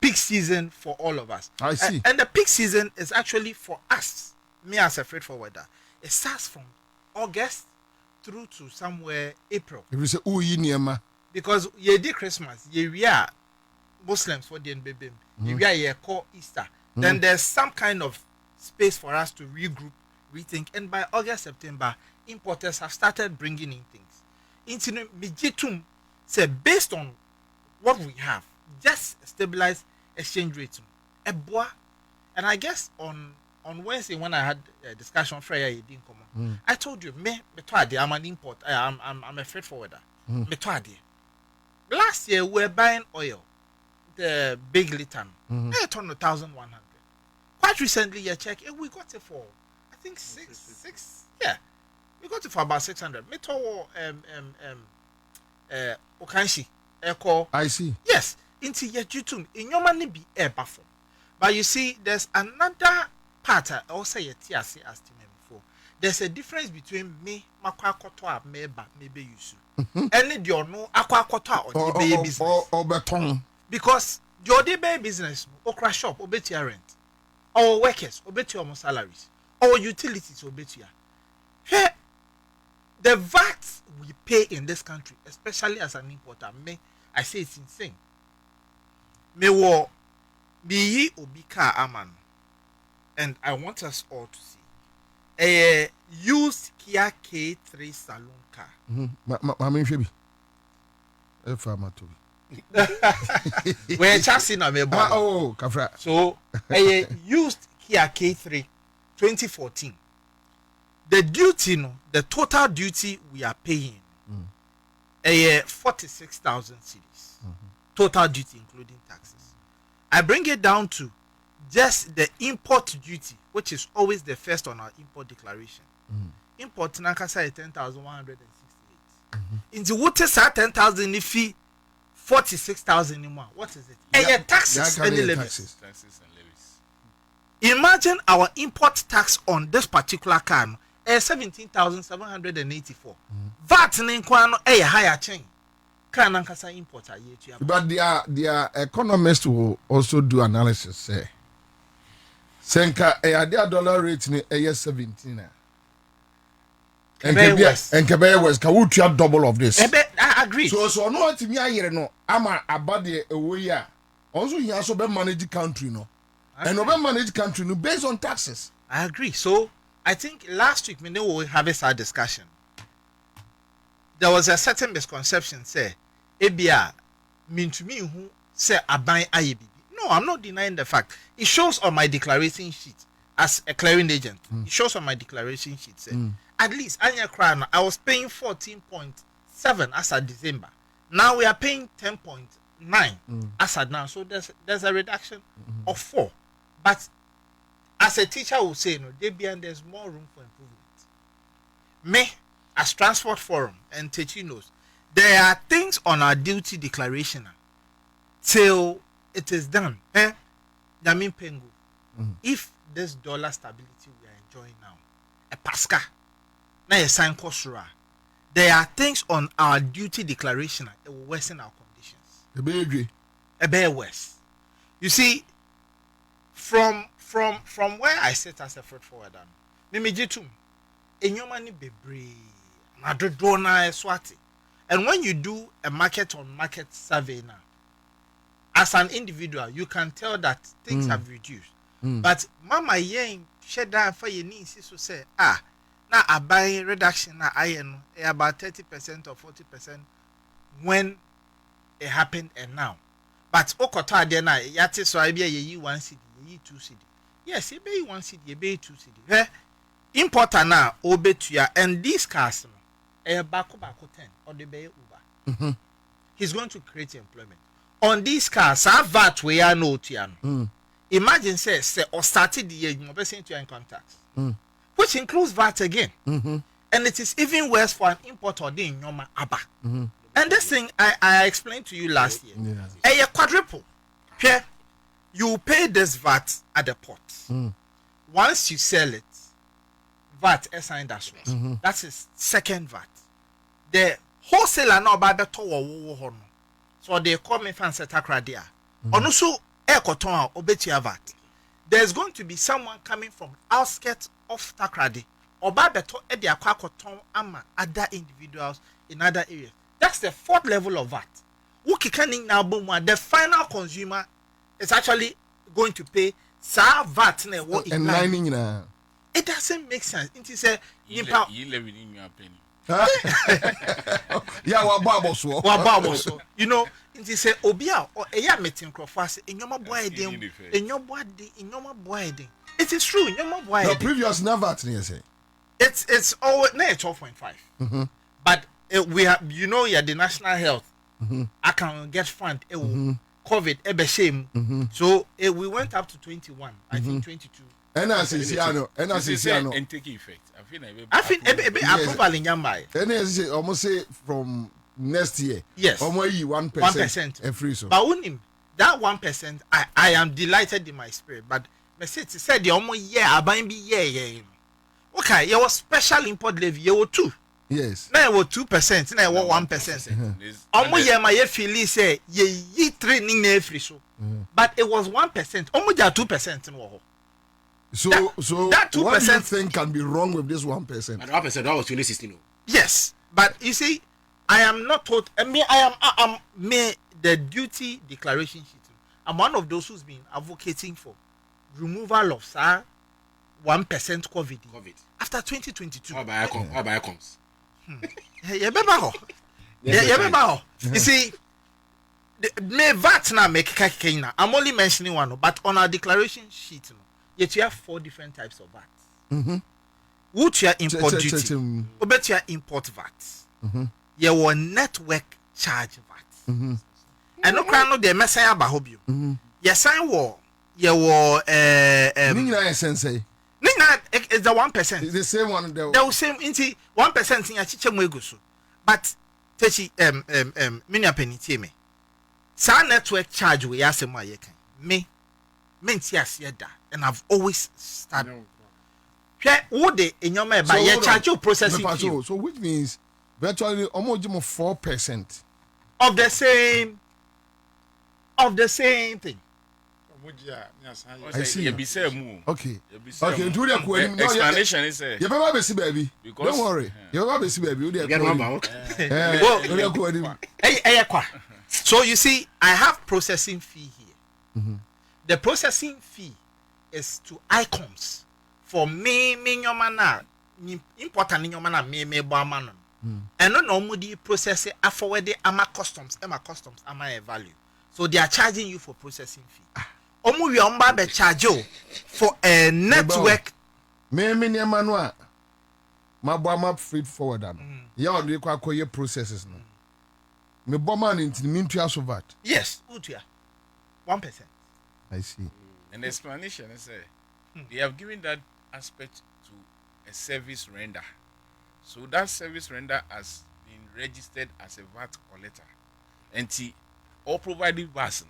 S6: peak season for all of us.
S1: I see.
S6: And the peak season is actually for us, me as a freight forwarder. It starts from August through to somewhere April.
S1: If you say
S6: because ye did Christmas, we are Muslims for the baby, we are call Easter. Then there's some kind of space for us to regroup, rethink, and by August, September, importers have started bringing in things. Into Mijitum say based on what we have, just stabilize exchange rate. And I guess on Wednesday when I had a discussion, Freya didn't come. I told you, I'm an import. I'm a freight forwarder. Last year we were buying oil, the big liter, 1,100. Quite recently, you check, we got it for I think six. Yeah, we got it for about 600. Okanshi, Echo.
S1: I see.
S6: Yes, into your YouTube in your money be air buffer. But you see, there's another part. I also a TRC estimate before. There's a difference between me, Makwa Kotoa, maybe you should. Any do you know Aqua Kotoa or the baby business
S1: or beton
S6: because your day business or crash shop or bet your rent or workers or bet your salaries or utilities or bet your. Hey, the VAT we pay in this country, especially as an importer, I say it's insane. Me wo be obika aman, and I want us all to see a used Kia K3 saloon car. We're chasing a me boy.
S1: Oh, Kafra.
S6: So a used Kia K3 2014. The duty, no, the total duty we are paying, 46,000 cedis. Total duty including taxes. I bring it down to just the import duty, which is always the first on our import declaration. Import Nankasa is 10,168. In the water, 10,000 if 46,000 anymore. What is it?
S1: Yeah,
S6: Taxes and levies.
S4: Taxes and levies.
S6: Imagine our import tax on this particular car, 17,784. VAT in Kwano a higher chain. Car Nankasa import a year.
S1: But their economists will also do analysis. Say, Senka a dollar rate in a year 17. And Quebec was Kawutia double of this.
S6: I agree.
S1: So no to me I no I'm a body away. Also he also be manage country no. And over manage country no based on taxes.
S6: I agree. So I think last week we have a discussion. There was a certain misconception say ABR mean to me who say I buy IABB. No, I'm not denying the fact. It shows on my declaration sheet as a clearing agent. It shows on my declaration sheet say at least Accra100 I was paying 14.7 as at December. Now we are paying 10.9 as at now. So there's a reduction of 4. But as a teacher will say, no, there's more room for improvement. Me, as Transport Forum and Techi knows, there are things on our duty declaration till it is done. Yamin Pengu. If this dollar stability we are enjoying now, a Pasca, now a sign Kosura, there are things on our duty declaration that will worsen our conditions. A bear worse. You see, from where I sit as a freight forwarder, Mimijitum, in your money be brave, Madrona Swati. And when you do a market on market survey now, as an individual, you can tell that things have reduced. But Mama Yang shed down for your niece to say, now I buy reduction now I know about 30% or 40% when it happened and now. But Okota then I yati so I be ye 1 cedi, ye 2 cedi. Yes, ye be 1 cedi, ye be 2 cedi. Importer now obey to ya and these cars bako 10 or the bay Uber. He's going to create employment. On these cars, our VAT we are no tian. Imagine say or started the year you to your income tax. Which includes VAT again. And it is even worse for an importer than Yoma Abba. And this thing I explained to you last year. A quadruple. Here, you pay this VAT at the port. Once you sell it, VAT assigned as well. That's his second VAT. The wholesaler now by the tower. So they call me fancy Accra100. And also, Ekoton or Betia VAT. There's going to be someone coming from outskirts of Accra100 or by beto the Aquacoton ama other individuals in other areas. That's the 4th level of VAT. The final consumer is actually going to pay VAT. It doesn't make sense. It is a
S4: You live in your penny.
S1: Yeah, what
S6: you know, it is a obia or a meeting crofas in your boy in your body in your boy. It is true in your boy.
S1: The previous never say.
S6: It's always 12.5. But we have, you know, the national health. I can get fund. COVID, ebe shame. So we went up to 21. I think 22.
S1: And I say,
S4: and take effect.
S6: I think approval in Yamai.
S1: And I say almost say from next year.
S6: Yes.
S1: Almost 1% free so.
S6: But unim that 1%, I am delighted in my spirit. But me said the almost year I buy be year. Okay, you was special import levy. You were 2.
S1: Yes.
S6: Now you were 2%. Now you were 1%. Almost year my feel say ye training ne free so. But it was 1%. Almost 2% in war.
S1: So
S6: that 2%
S1: what do you think can be wrong with this 1%?
S3: And 1% that was 2016.
S6: Yes, but you see, I am not told. I am the duty declaration sheet. I'm one of those who's been advocating for removal of 1% COVID after 2022.
S3: How about comes?
S6: You see, me VAT na make kaka. I'm only mentioning one, but on our declaration sheet, yet you have 4 different types of VAT. Which you import duty, obet you import VAT. You will network charge VAT. And no crown no the messiah bahobium. Yes, I war. You will
S1: Nina sensei.
S6: Nina is the 1%.
S1: It's the same one.
S6: The same inti 1% in a chicha so. But techi mini penny me. Sa network charge we ask my yekan. Me yes yeda, and I've always started. What they in your man by your charge you processing fee.
S1: So which means virtually almost 4%
S6: of the same thing.
S1: I see.
S4: You be say move.
S1: Okay.
S4: Okay.
S1: Into the
S4: explanation is
S1: you better be see baby.
S4: Because-
S1: Don't worry. You better be see baby.
S6: So you see, I have processing fee here. The processing fee is to ICOMS for me nyomana important nyomana me boamano. And no mudi process it forward ama customs ama a value. So they are charging you for processing fee. Omu we omba be charge you for a network.
S1: Me manua. My bomb freight forward. Yeah, on the quack processes. Me bomb into the mean to VAT.
S6: Yes, 1%.
S1: I see.
S4: And the explanation is they have given that aspect to a service render. So that service render has been registered as a VAT collector. And all provided VAT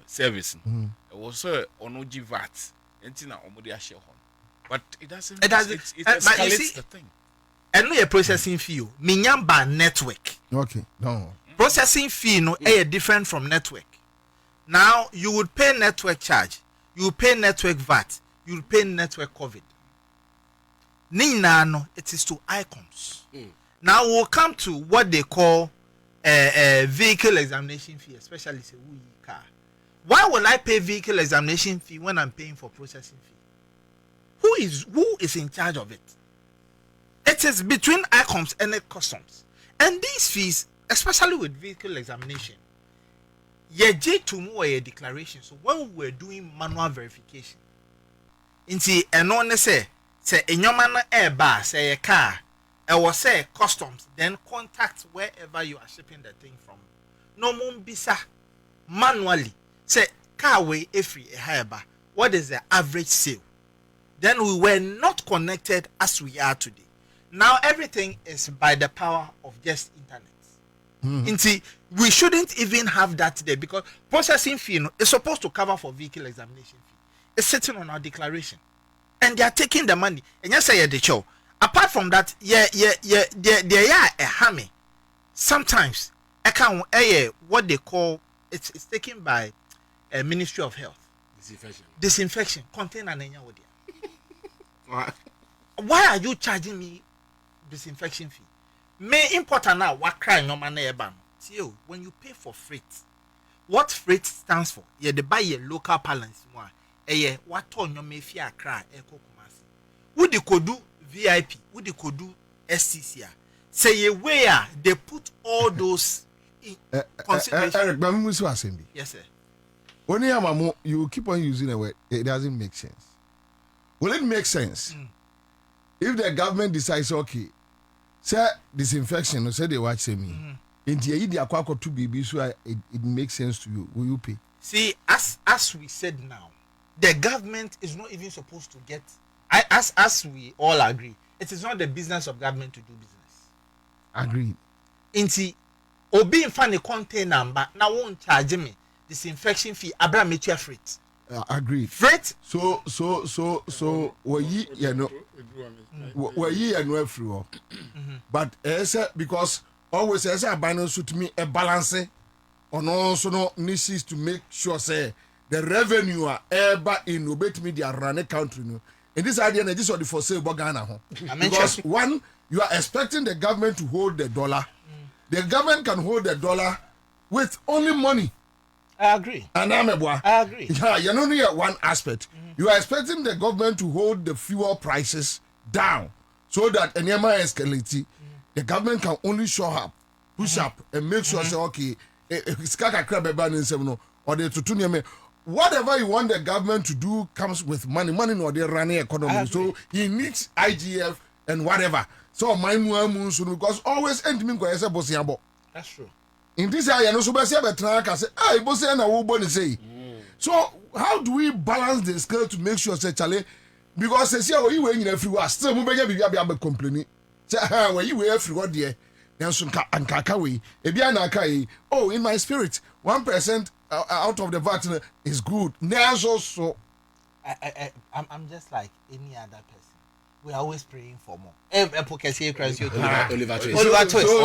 S4: service. Also onoji VAT. And na omodia share hon. But it doesn't. It escalates the thing.
S6: And no processing fee. Minyamba network.
S1: Okay. No.
S6: Processing fee no different from network. Now you would pay network charge, you would pay network VAT, you would pay network COVID. Nina no, it is to ICOMS. Now we'll come to what they call a vehicle examination fee, especially say car. Why will I pay vehicle examination fee when I'm paying for processing fee? Who is in charge of it? It is between ICOMS and the customs. And these fees, especially with vehicle examination, ye to more a declaration. So when we were doing manual verification, inti eno say enyomana eba say a car, was say customs, then contact wherever you are shipping the thing from. No bisa manually say car way every a what is the average sale? Then we were not connected as we are today. Now everything is by the power of just internet. Inti, we shouldn't even have that today because processing fee is supposed to cover for vehicle examination fee. It's sitting on our declaration, and they are taking the money. And yes, I the show. Apart from that, they are a hammy. Sometimes I can what they call it's taken by a Ministry of Health. Disinfection. Container nenya wodia. Why are you charging me disinfection fee? May important now what cry no man ban. See when you pay for freight, what freight stands for? Yeah, they buy a local balance one. What on your may fear cry kumasi. Would you could do VIP? Would you could do SCCR? Say where they put all those in consideration. Yes, sir.
S1: When you keep on using a word, it doesn't make sense. Will it make sense if the government decides okay? Say disinfection, say they watch me. In the idea, to be so it makes sense to you. Will you pay?
S6: See, as we said now, the government is not even supposed to get. As we all agree, it is not the business of government to do business.
S1: Agreed.
S6: Inti obi in fan a container number now won't charge me disinfection fee. Abraham metia freight.
S1: Agreed.
S6: Freight.
S1: So we everywhere. But because always as a balance to me a balance on also no needs to make sure say the revenue are ever in obey media run a country no. And this idea this is the for sale Ghana. Because one, you are expecting the government to hold the dollar. The government can hold the dollar with only money.
S6: I agree.
S1: And I
S6: agree.
S1: Yeah, you're only at one aspect. You are expecting the government to hold the fuel prices down so that any escalate. The government can only show up, push up, and make sure say okay, skaka crab ban in seven or the tutunia. Whatever you want the government to do comes with money. Money no they running economy. So he needs IGF and whatever. So my because always end me go as a bossiabo.
S6: That's true.
S1: In this area, no so be say, "Ah, boss na wo boni say." So how do we balance the scale to make sure say Charlie? Because say you wey nyina free was still mo be be complaining. Say when you wey free what there. Then so anka we. Ebia na aka oh in my spirit 1% out of the VAT is good. Now so
S6: I'm just like any other person. We are always praying for more.
S3: Oliver Twist.
S1: So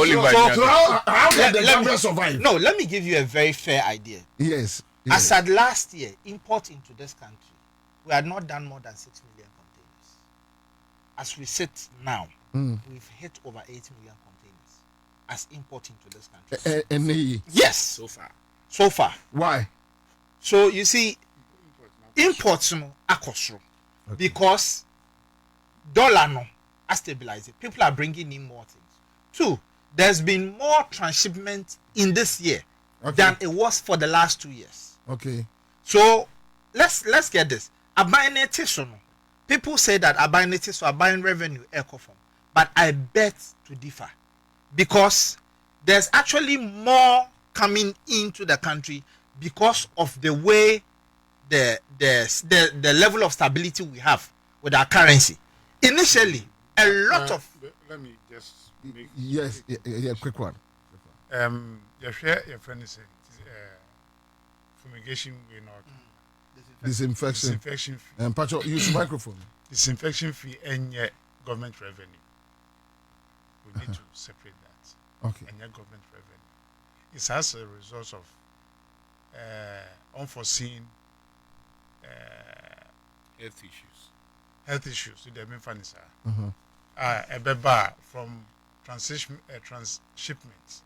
S1: how can the government survive?
S6: No, let me give you a very fair idea.
S1: Yes.
S6: As at last year, import into this country, we had not done more than 6 million containers. As we sit now, we've hit over 8 million containers as import into this country. Yes. So far.
S1: Why?
S6: So you see, imports are costly because dollar no are stabilizing. People are bringing in more things. 2, there's been more transshipment in this year than it was for the last 2 years.
S1: Okay.
S6: So let's get this. People say that buying revenue from, but I bet to differ because there's actually more coming into the country because of the way the level of stability we have with our currency. Initially, a lot of
S5: let me just make
S1: yes, quick one.
S5: Your friend is fumigation we not
S1: Disinfection
S5: fee.
S1: And Pacho use microphone.
S5: Disinfection fee and yet government revenue. We need to separate that.
S1: Okay.
S5: And yet government revenue. It's as a result of unforeseen health issues with the Memphis. A beba from transshipment.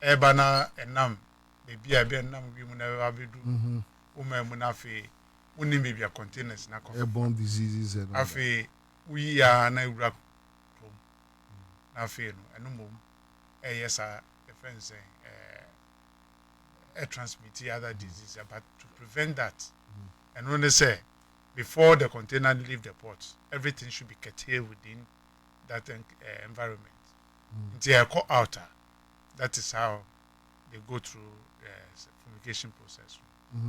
S5: Ebana and nam, baby, I be nam, we will never be do. Munafi, we need a containers,
S1: Airborne diseases and
S5: Afi, we are na rap. Afi, and no more. Yes, a friend saying, transmit other diseases, but to prevent that, and when they say, before the container leave the port, everything should be curtailed within that environment. Until I call outer, that is how they go through the fumigation process.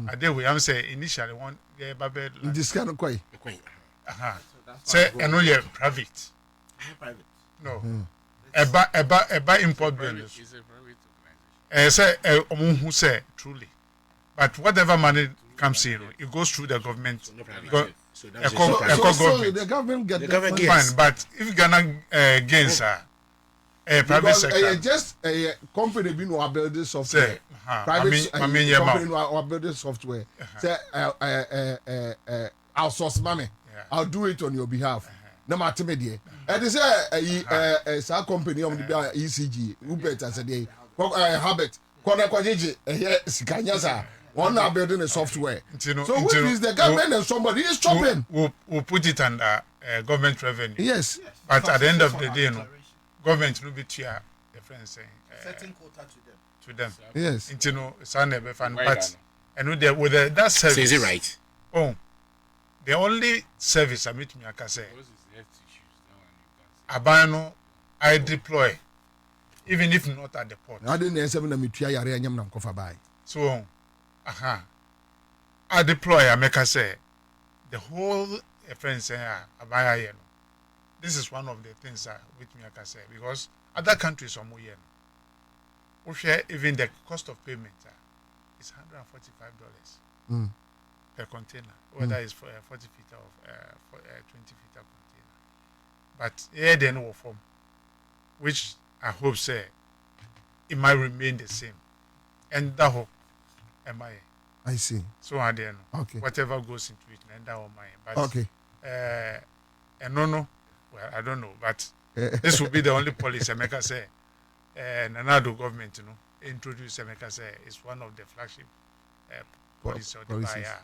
S5: And then we have say initially one Babel
S1: this kind of quite.
S5: Say and only private. No. Eba import business. Say who say truly. But whatever money comes in, it goes through the government.
S1: So the government get the government
S5: fine, but if you gonna gains private sector,
S1: just a company being who are building software. Private company who are building software. Say I'll source money. I'll do it on your behalf. No matter me, and they say a company on the ECG. Who better say habit. Sikanyasa. One are building a software. So which is the government and somebody is chopping.
S5: We'll put it under government revenue.
S1: Yes.
S5: But at the end of the day, government will be tier the friends saying
S6: setting quota
S5: to them.
S1: Yes.
S5: Into but and with that service.
S3: Is it right?
S5: Oh, the only service I meet me I can say. Abano, I deploy, even if not at the port.
S1: I didn't say when I yare and yam kofa buy.
S5: So, I deploy. I make I say the whole friends say abaya. This is one of the things with me I can say because other countries are more yen. We share even the cost of payment is $145 per container, whether it's for 40 feet of 20 feet of container. But here they know form, which I hope say it might remain the same. And that hope am
S1: I see.
S5: So I don't know.
S1: Okay.
S5: Whatever goes into it, and that my. But
S1: okay.
S5: And no. Well, I don't know, but this will be the only policy Emeka say. And another government, introduce Emeka say is one of the flagship policies of the buyer.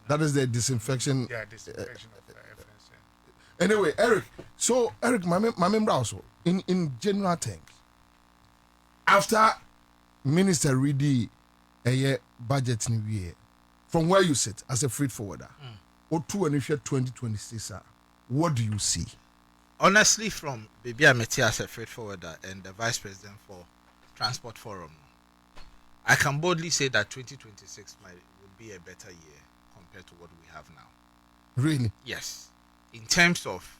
S1: That is the disinfection.
S5: Yeah, disinfection of
S1: anyway, Eric. So Eric, my member also in general terms, after Minister Reedy a budget in year, from where you sit as a freight forwarder, or 2026, what do you see?
S6: Honestly, from Baby Ameti as a freight forwarder and the vice president for Transport Forum, I can boldly say that 2026 will be a better year compared to what we have now.
S1: Really?
S6: Yes. In terms of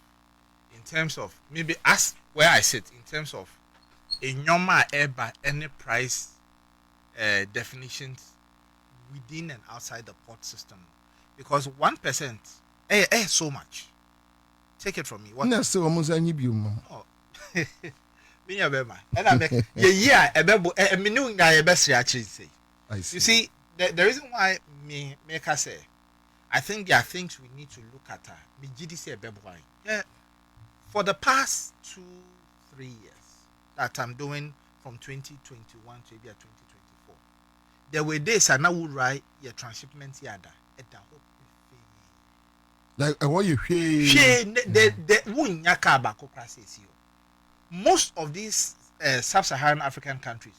S6: maybe as where I sit, in terms of a normal by any price definitions within and outside the port system, because 1% so much. Take it from me. What?
S1: No, so almost any bium.
S6: Oh. And I make a minute I best actually say.
S1: I see.
S6: You see, the reason why me make us say, I think there are things we need to look at. Me GDC yeah, for the past 2-3 years that I'm doing from 2021 to maybe 2024, there were days I now would write your transshipment yada at the hope.
S1: Like what you hear?
S6: Most of these sub-Saharan African countries,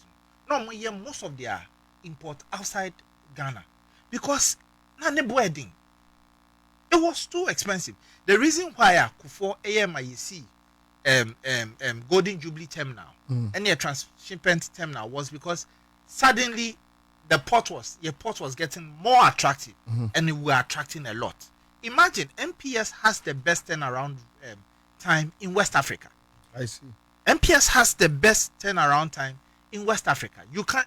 S6: most of their import outside Ghana because it was too expensive. The reason why I could for AMIC Golden Jubilee Terminal and their transshipment terminal was because suddenly the port was getting more attractive and we were attracting a lot. Imagine MPS has the best turnaround time in West Africa.
S1: I see.
S6: MPS has the best turnaround time in West Africa.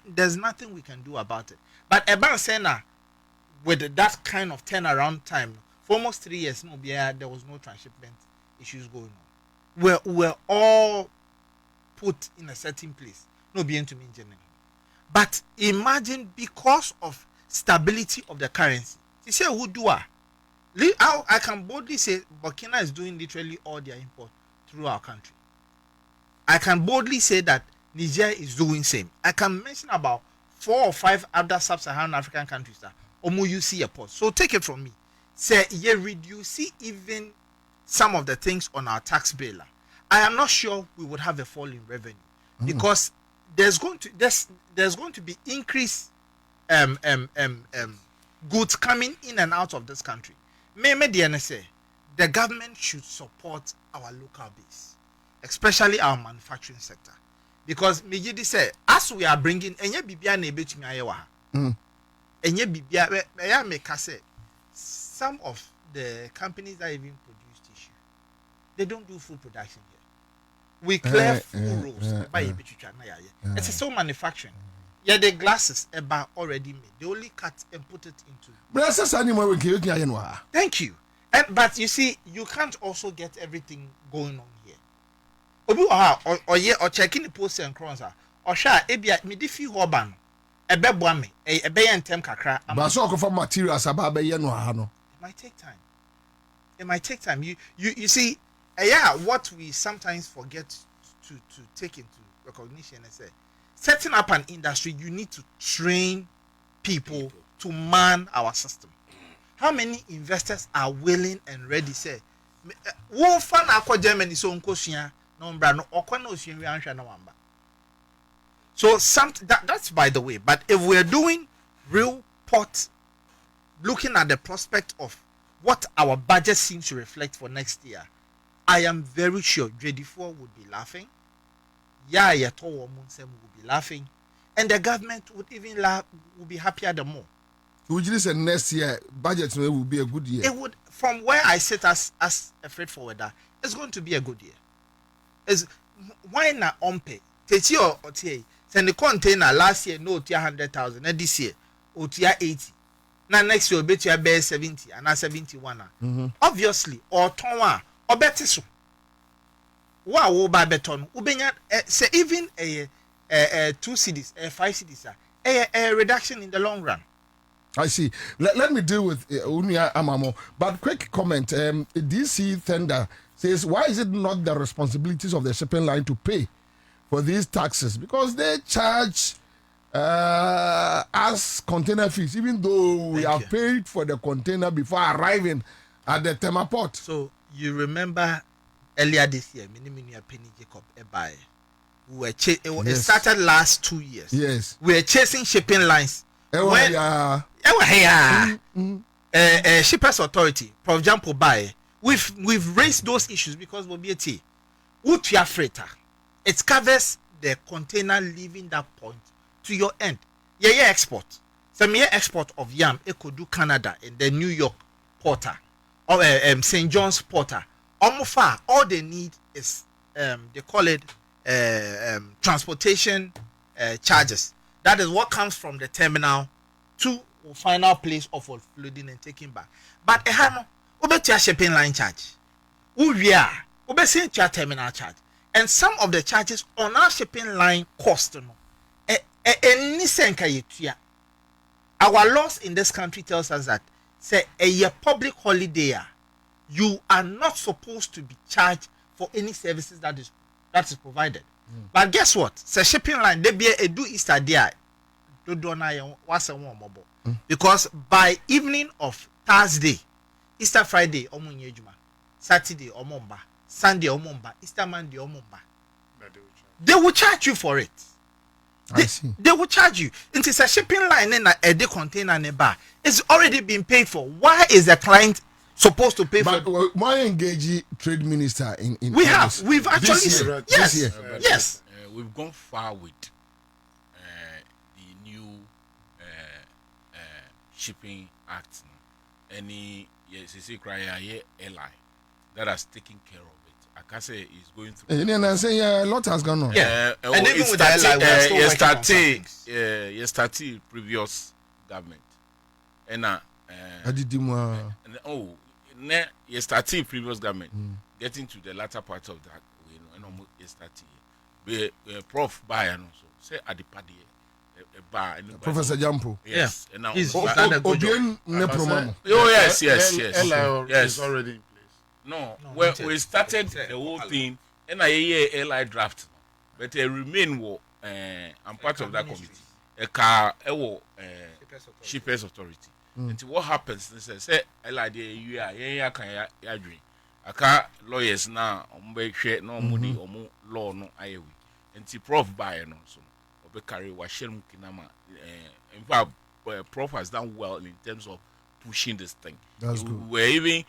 S6: There's nothing we can do about it. But Eban Sena, with that kind of turnaround time, for almost 3 years, there was no transshipment issues going on. We're all put in a certain place. No being to me generally. But imagine because of stability of the currency. You say who do I can boldly say Burkina is doing literally all their import through our country. I can boldly say that Niger is doing same. I can mention about 4 or 5 other sub-Saharan African countries that you see a port. So take it from me. Say you reduce even some of the things on our tax bill. I am not sure we would have a fall in revenue because there's going to be increased goods coming in and out of this country. The government should support our local base, especially our manufacturing sector, because Mijidi say as we are bringing some of the companies that even produce tissue, they don't do food production here. We clear food rolls. It's still manufacturing. Yeah, the glasses are already made. They only cut and put it into. Thank you. But you see, you can't also get everything going on here. Or checking the posts and crowns. Or share ebia me difi hoban. Ebeboa me. Ebeya ntem kakra.
S1: But so for materials about be no ha no.
S6: It might take time. It might take time. You see, yeah, what we sometimes forget to take into recognition is say, setting up an industry, you need to train people to man our system. How many investors are willing and ready? Say, who fan akwa Germany so nkosua no mbra no okwa na osua wi anhwa na wamba. So that's by the way. But if we're doing real port, looking at the prospect of what our budget seems to reflect for next year, I am very sure JD4 would be laughing. Yaya Towo Munsem would be laughing. And the government would even laugh, would be happier the more.
S1: Would you say next year budget will be a good year?
S6: It would, from where I sit as a freight forwarder, it's going to be a good year. Is why not pay? Teti or tie. Send the container last year no tia 100,000. And this year otia 80. Now next year bet you bear 70 and 71. Obviously, or tonwa or better so. Wow, wo ba beton. Ubenya say even a 2 cities, 5 cities, a reduction in the long run.
S1: I see. Let me deal with Unia Amamo. But quick comment. DC Thunder says, why is it not the responsibilities of the shipping line to pay for these taxes? Because they charge us container fees, even though we have paid for the container before arriving at the Tema port.
S6: So you remember earlier this year, Mini Penny Jacob Ebae, it started last 2 years.
S1: Yes.
S6: We were chasing shipping lines. Shippers Authority, for example, we've raised those issues because we'll be a T. What you are freighter, it covers the container leaving that point to your end. Yeah, export. Some export of yam, it could do Canada in the New York porter or St. John's porter. Almost far, all they need is they call it transportation charges. That is what comes from the terminal to final place of offloading and taking back. But a shipping line charge. We are terminal charge. And some of the charges on our shipping line cost our laws in this country tells us that say a public holiday you are not supposed to be charged for any services that is provided. But guess what? Say shipping line they be a do Easter there. Because by evening of Thursday, Easter Friday, Saturday, Sunday, Easter Monday, they will charge you for it. They will charge you. It is a shipping line in a day container in a bar. It's already been paid for. Why is the client supposed to pay for?
S1: But why engage trade minister in
S6: we've actually yes.
S4: We've gone far with the new shipping act. Any airline that has taken care of it. I can say is going through.
S1: And I say a lot has gone on.
S6: Yeah, and even with the airline, we're still working on some things.
S4: Yesterday, previous government, and yesterday previous government getting to the latter part of that, and almost yesterday, Prof. Buy and also say at the party.
S1: Professor Jampo.
S4: Yes.
S6: Yeah.
S4: And now
S6: He's
S4: yes.
S5: It's already in place.
S4: No, we started the whole thing and I hear LI draft. But I remain I'm part of that committee. A car shippers authority. And what happens is say LI you are can dream. A car lawyers now share no money or more law no I and Prof buy no so. Carry Washem Kinama. In fact, Prof has done well in terms of pushing this thing.
S1: That's good.
S4: We're even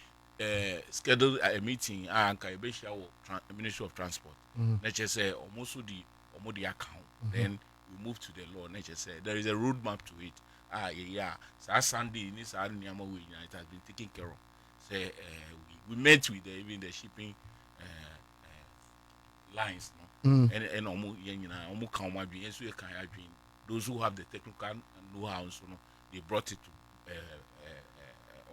S4: scheduled a meeting at the Ministry of Transport. Nature say almost the account. Then we move to the law. Nature say there is a roadmap to it. So Sunday it has been taken care of. Say we met with even the shipping lines. And those who have the technical know-how, so they brought it to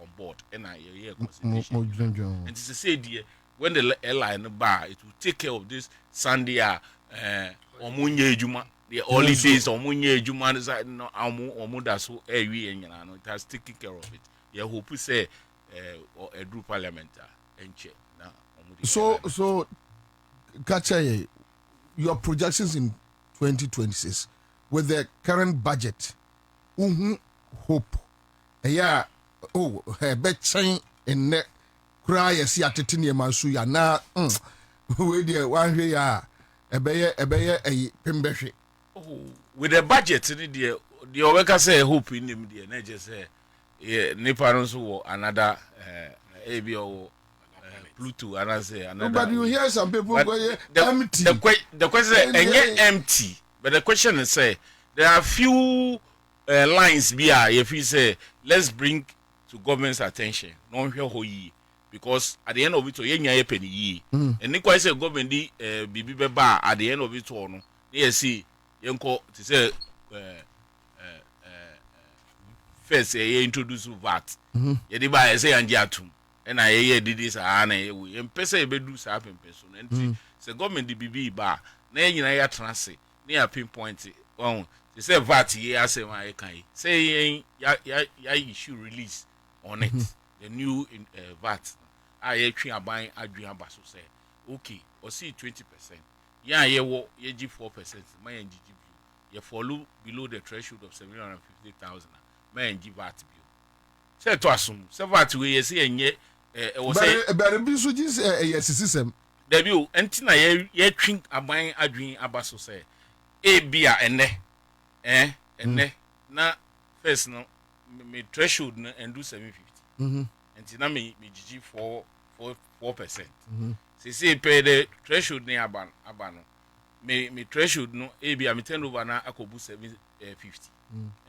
S4: on board. And and to say, dear, when the airline bar, it will take care of this Sunday, Omunye Juma, the holidays, Omunye Juma, no, Omuda, so every and it has taken care of it. You hope we say, or a group parliament, and check now.
S1: So, Kachaye, your projections in 2026 with the current budget, hope, bet chain and neck cry a sea at Masuya na we dear 1 year a pimbeshi.
S4: With the budget, the worker say hope in him, dear, not just say, Nippons or another ABO. Pluto and I say another.
S1: But you hear some people go empty.
S4: The question is empty. But the question is say there are few lines if you say let's bring to government's attention. No because at the end of it, you penny. And Nico say government bibi beba at the end of it all no. They see yanko to say first introduce VAT. Yedi ba say andiatum. And I hear this and pesa bedu sa person and the government the BB bar na nyina transit near pinpoint they say VAT here say my kai say ya issue release on it the new VAT I twi aban adwuan ba so say okay or see 20% ya ye wo ye gi 4% my ngigi you follow below the threshold of 750,000 my ngigi VAT bill say to assume say VAT we say enye
S1: but be so just a system
S4: debut entina ye twin aban adwin abaso say e bia ene na first no me threshold no and do 750 entina me gigi 4%. Say pay the threshold ni aba no me threshold no e bia me turnover na akobu 750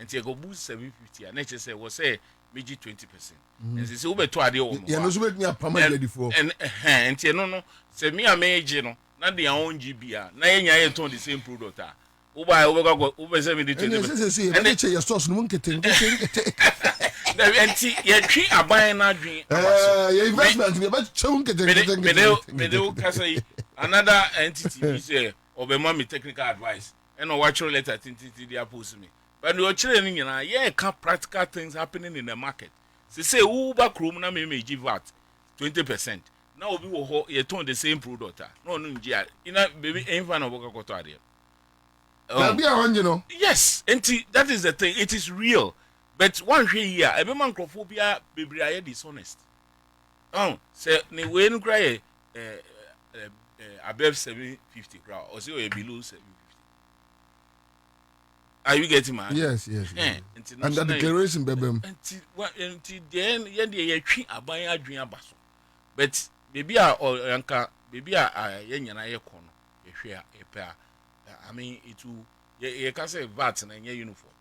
S4: enti akobu 750 a na che say was say meji 20%. And say we beto ade o mo
S1: ya no so bet me apama ready for
S4: enti no say me ameji no na de own GB a na yenya ye ton the same product a wo ba wo be say me the 20%.
S1: And che your source no nkete
S4: enti ye twi aban na adwen abaso
S1: your investment me bet chew nkete
S4: me de kasa yi another entity is obema me technical advice and watch your letter tinti dia post me but no chire ni nyina ye ka practical things happening in the market say uba chrome na me give out 20%. Now obi wo ho ye turn the same product no ngia ina baby enfa na boka koto ade
S1: na bia on you know
S4: yes enti that is the thing, it is real. But one hwe here ebe man crophobia bebre aye dishonest say ni we no cry above 750 crowd or say below 750. Are you getting my
S1: yes and the declaration bebem
S4: enti then ye twi aban adwen abaso but baby a yanka baby a ye nyana ye kono ye hwe a epe a I mean it will ye can say VAT na nye uniform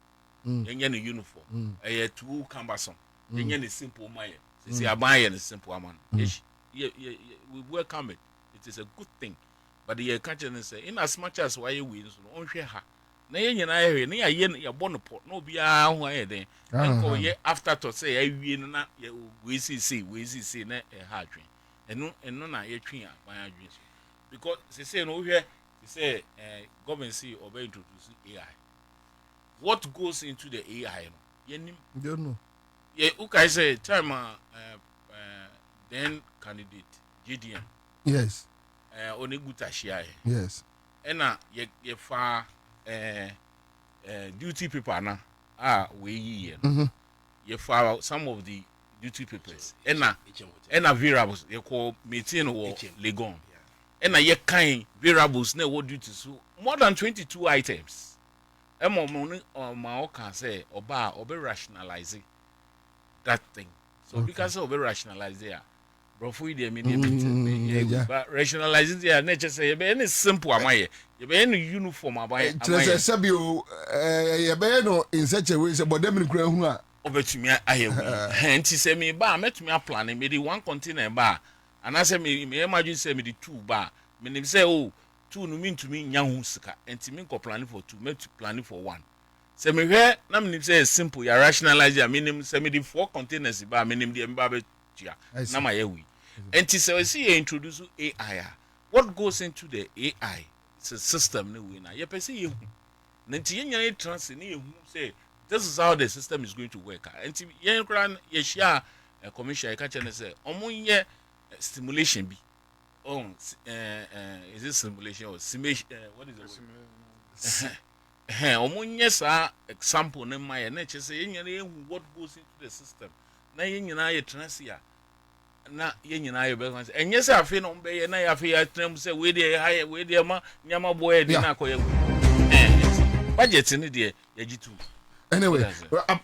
S4: ye ne uniform too cumbersome ye ne simple man say aban ye ne simple man we welcome it. It is a good thing, but the catcher say in as much as why you win so on hwe ha na ye nyina ye na ye born pot no bia ho aye den enko ye after to say awie na we see na e ha adwen eno na ye twen aban adwen so because say no hwe say government see obe introduce AI. What goes into the AI no ye nim
S1: you know
S4: ye ukai say time then candidate GDM
S1: yes
S4: Oniguta Shia.
S1: yes
S4: Ena ye fa duty paper na we ye ye fa some of the duty papers ena variables ye call maintain or legon ena ye kind variables na what duty so more than 22 items emo ma o can say oba obe rationalize that thing so because obe rationalize there bro for the media but rationalizing the nature say be any simple amaye you be any uniform amaye
S1: say sabio you be no in such a way say but dem kura hu a
S4: obetumi ayewu enti say me ba metumi plan me di one container ba and I say me imagine say me di two ba me nim say oh two no mean to me nya hu sika enti me ko plan for two me plan for one say me hwe na me nim say simple ya rationalize ya me nim say me di four containers ba me nim di mba be tia na ma yewi. And so we see introduce AI. What goes into the AI? It's a system no we na. You person you. Nti yen trans ni you say this is how the system is going to work. And yen kran ye share a commission ka chene say omunye stimulation bi. Is it simulation or simulation what is it? Omunye sa example na my na che say yen what goes into the system. Na yen nyina ye trans ya na ye nyina ye be say enye se afi no be ye na ya afi ya tram say we dey high we dey ma nyama boy dey na koye budget ni dey ya jitu
S1: anyway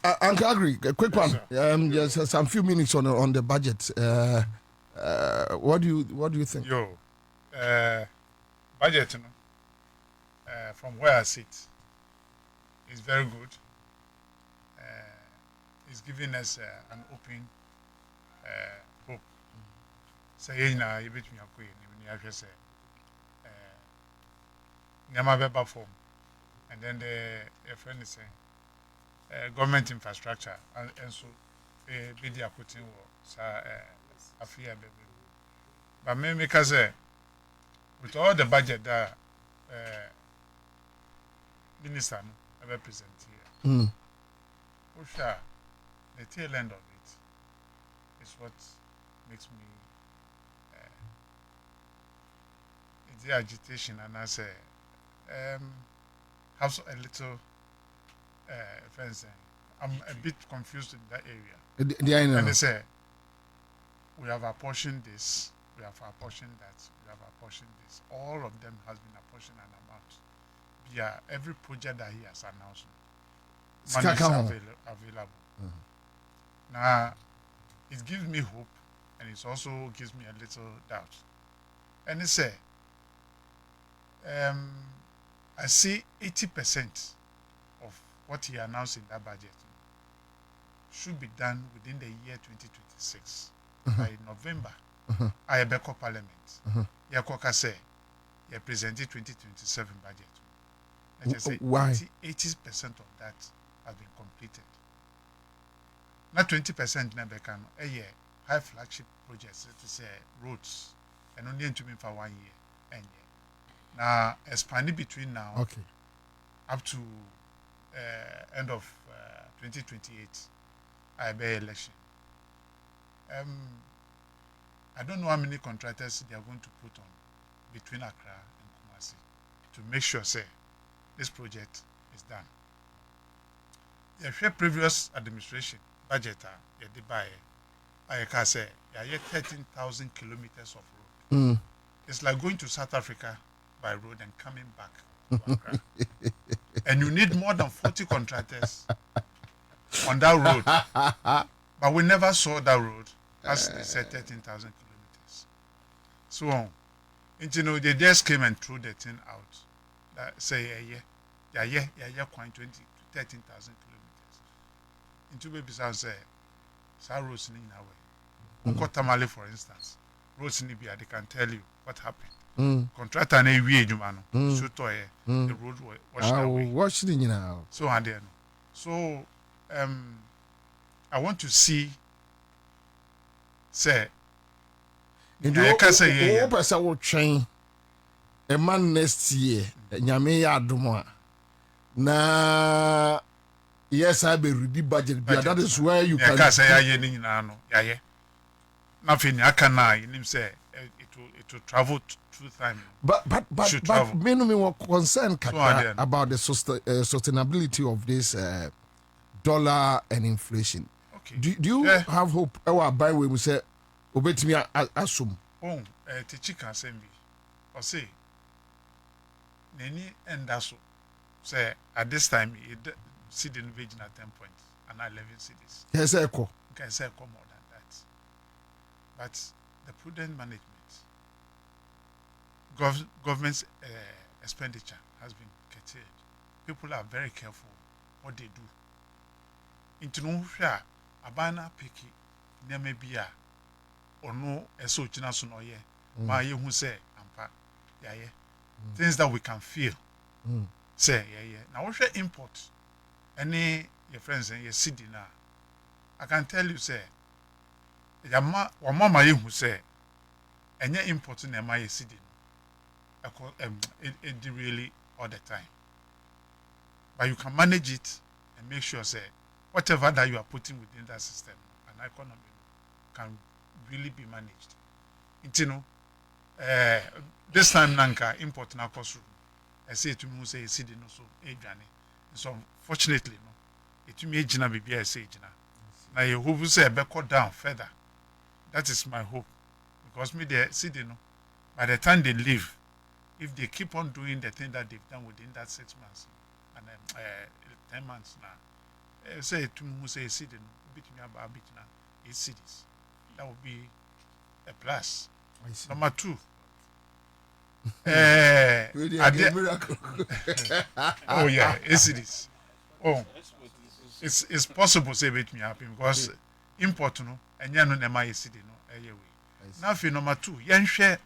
S1: I agree a quick one just some few minutes on the budget what do you think
S5: budget from where I sit is very good it's giving us an open hope say na you between akwe ni ahwe say nyama beba form and then the friend is saying government infrastructure and so be the akotin wo sa afia bebe but me make say with all the budget that minister no ever present here Osha the tail end of it is what makes me the agitation and I say have a little fencing. I'm a bit confused in that area.
S1: I know.
S5: And they say we have apportioned this we have apportioned that, we have apportioned this. All of them has been apportioned an amount. Yeah, every project that he has announced, money is available. Now, it gives me hope, and it also gives me a little doubt. And it say, I see 80% of what he announced in that budget should be done within the year 2026 by November. I have Parliament. Yakoka say, you presented 2027 budget. I just say
S1: why
S5: 80% of that has been completed. Not 20% never can. A year high flagship projects. It is roads, and only to me for 1 year. And now expanding between now up to end of 2028. I bear election. I don't know how many contractors they are going to put on between Accra and Kumasi to make sure, say, this project is done. The previous administration budget, they did buy, I can say, 13,000 kilometers of road. It's like going to South Africa by road and coming back to Accra. And you need more than 40 contractors on that road. But we never saw that road, as they said, 13,000 kilometers. So, you know, they just came and threw the thing out. That say, quite 20 to 13,000 kilometers. Into baby sound say, Sa roads in our way. Tamale, for instance, roads in Libya, they can tell you what happened. Contractor and a jumano, shoot the road washed away.
S1: Watching you now.
S5: So, and then, so, I want to see, say,
S1: and you can say, oh, person will train a man next year, Nyame Aduma. Na, yes, I be ready budget, but that is where you can
S5: say, yeah, nothing, I can now, you say, it will travel 2 times.
S1: But me more concerned about the sustainability of this dollar and inflation.
S5: Okay.
S1: Do you have hope? Our buy we say, obey me assume.
S5: Oh, teacher can send me. Or say, Neni and Dasso say at this time, see the invasion at 10 points and 11 cities.
S1: Yes, echo.
S5: Can say more than that. But the prudent management, government's expenditure has been curtailed. People are very careful what they do. Into no share, abana piki, near be or no, a so chinason or ye, my you who say, ampa, yeah, things that we can feel. Say, yeah. Now, what's your import? Any your friends and your city now? I can tell you, say, Yama, or mama you who say, and your import in my city. It really all the time. But you can manage it and make sure, say, whatever that you are putting within that system, an economy can really be managed. You know, this time Nanka import na cost. I say to me, say, see, no, so, so, fortunately, no, it may jina be I say, jina. Now, you hope say, back down further. That is my hope. Because me, they see, no, by the time they leave, if they keep on doing the thing that they've done within that 6 months and 10 months now, say to me, say, see, no, bit me about bit now, 8 cities. That would be a plus. Number 2. Oh yeah, 8 cities. Oh, it's possible say make me happy because import no and no nema city no anyway. Now for number 2, share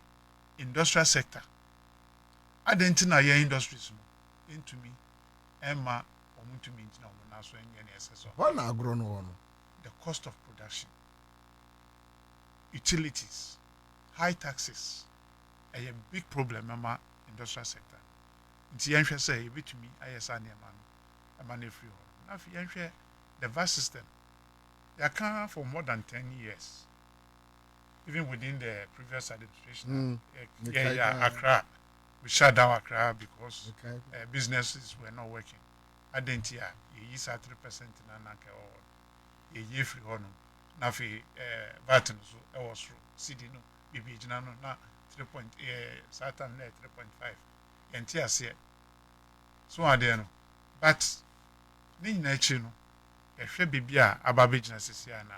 S5: industrial sector. I didn't know your industries into me, Emma or to me now when I saw any SS.
S1: What now grown on?
S5: The cost of production, utilities, high taxes, a big problem in my industrial sector. It's the say a bit to me, I a man free. Now if you share the vast system, they are coming for more than 10 years. Even within the previous administration, Accra. We shut down Accra because businesses were not working. I didn't hear you use 3% in Anaka or a year free honor. Nafi Baton, so I was through. City, no, bibi gyina no na 3 point satan na 3.5 yɛnte aseɛ so adeɛ no but ne nyina akyi no yɛhwɛ bibi a aba bɛgyina sisi a na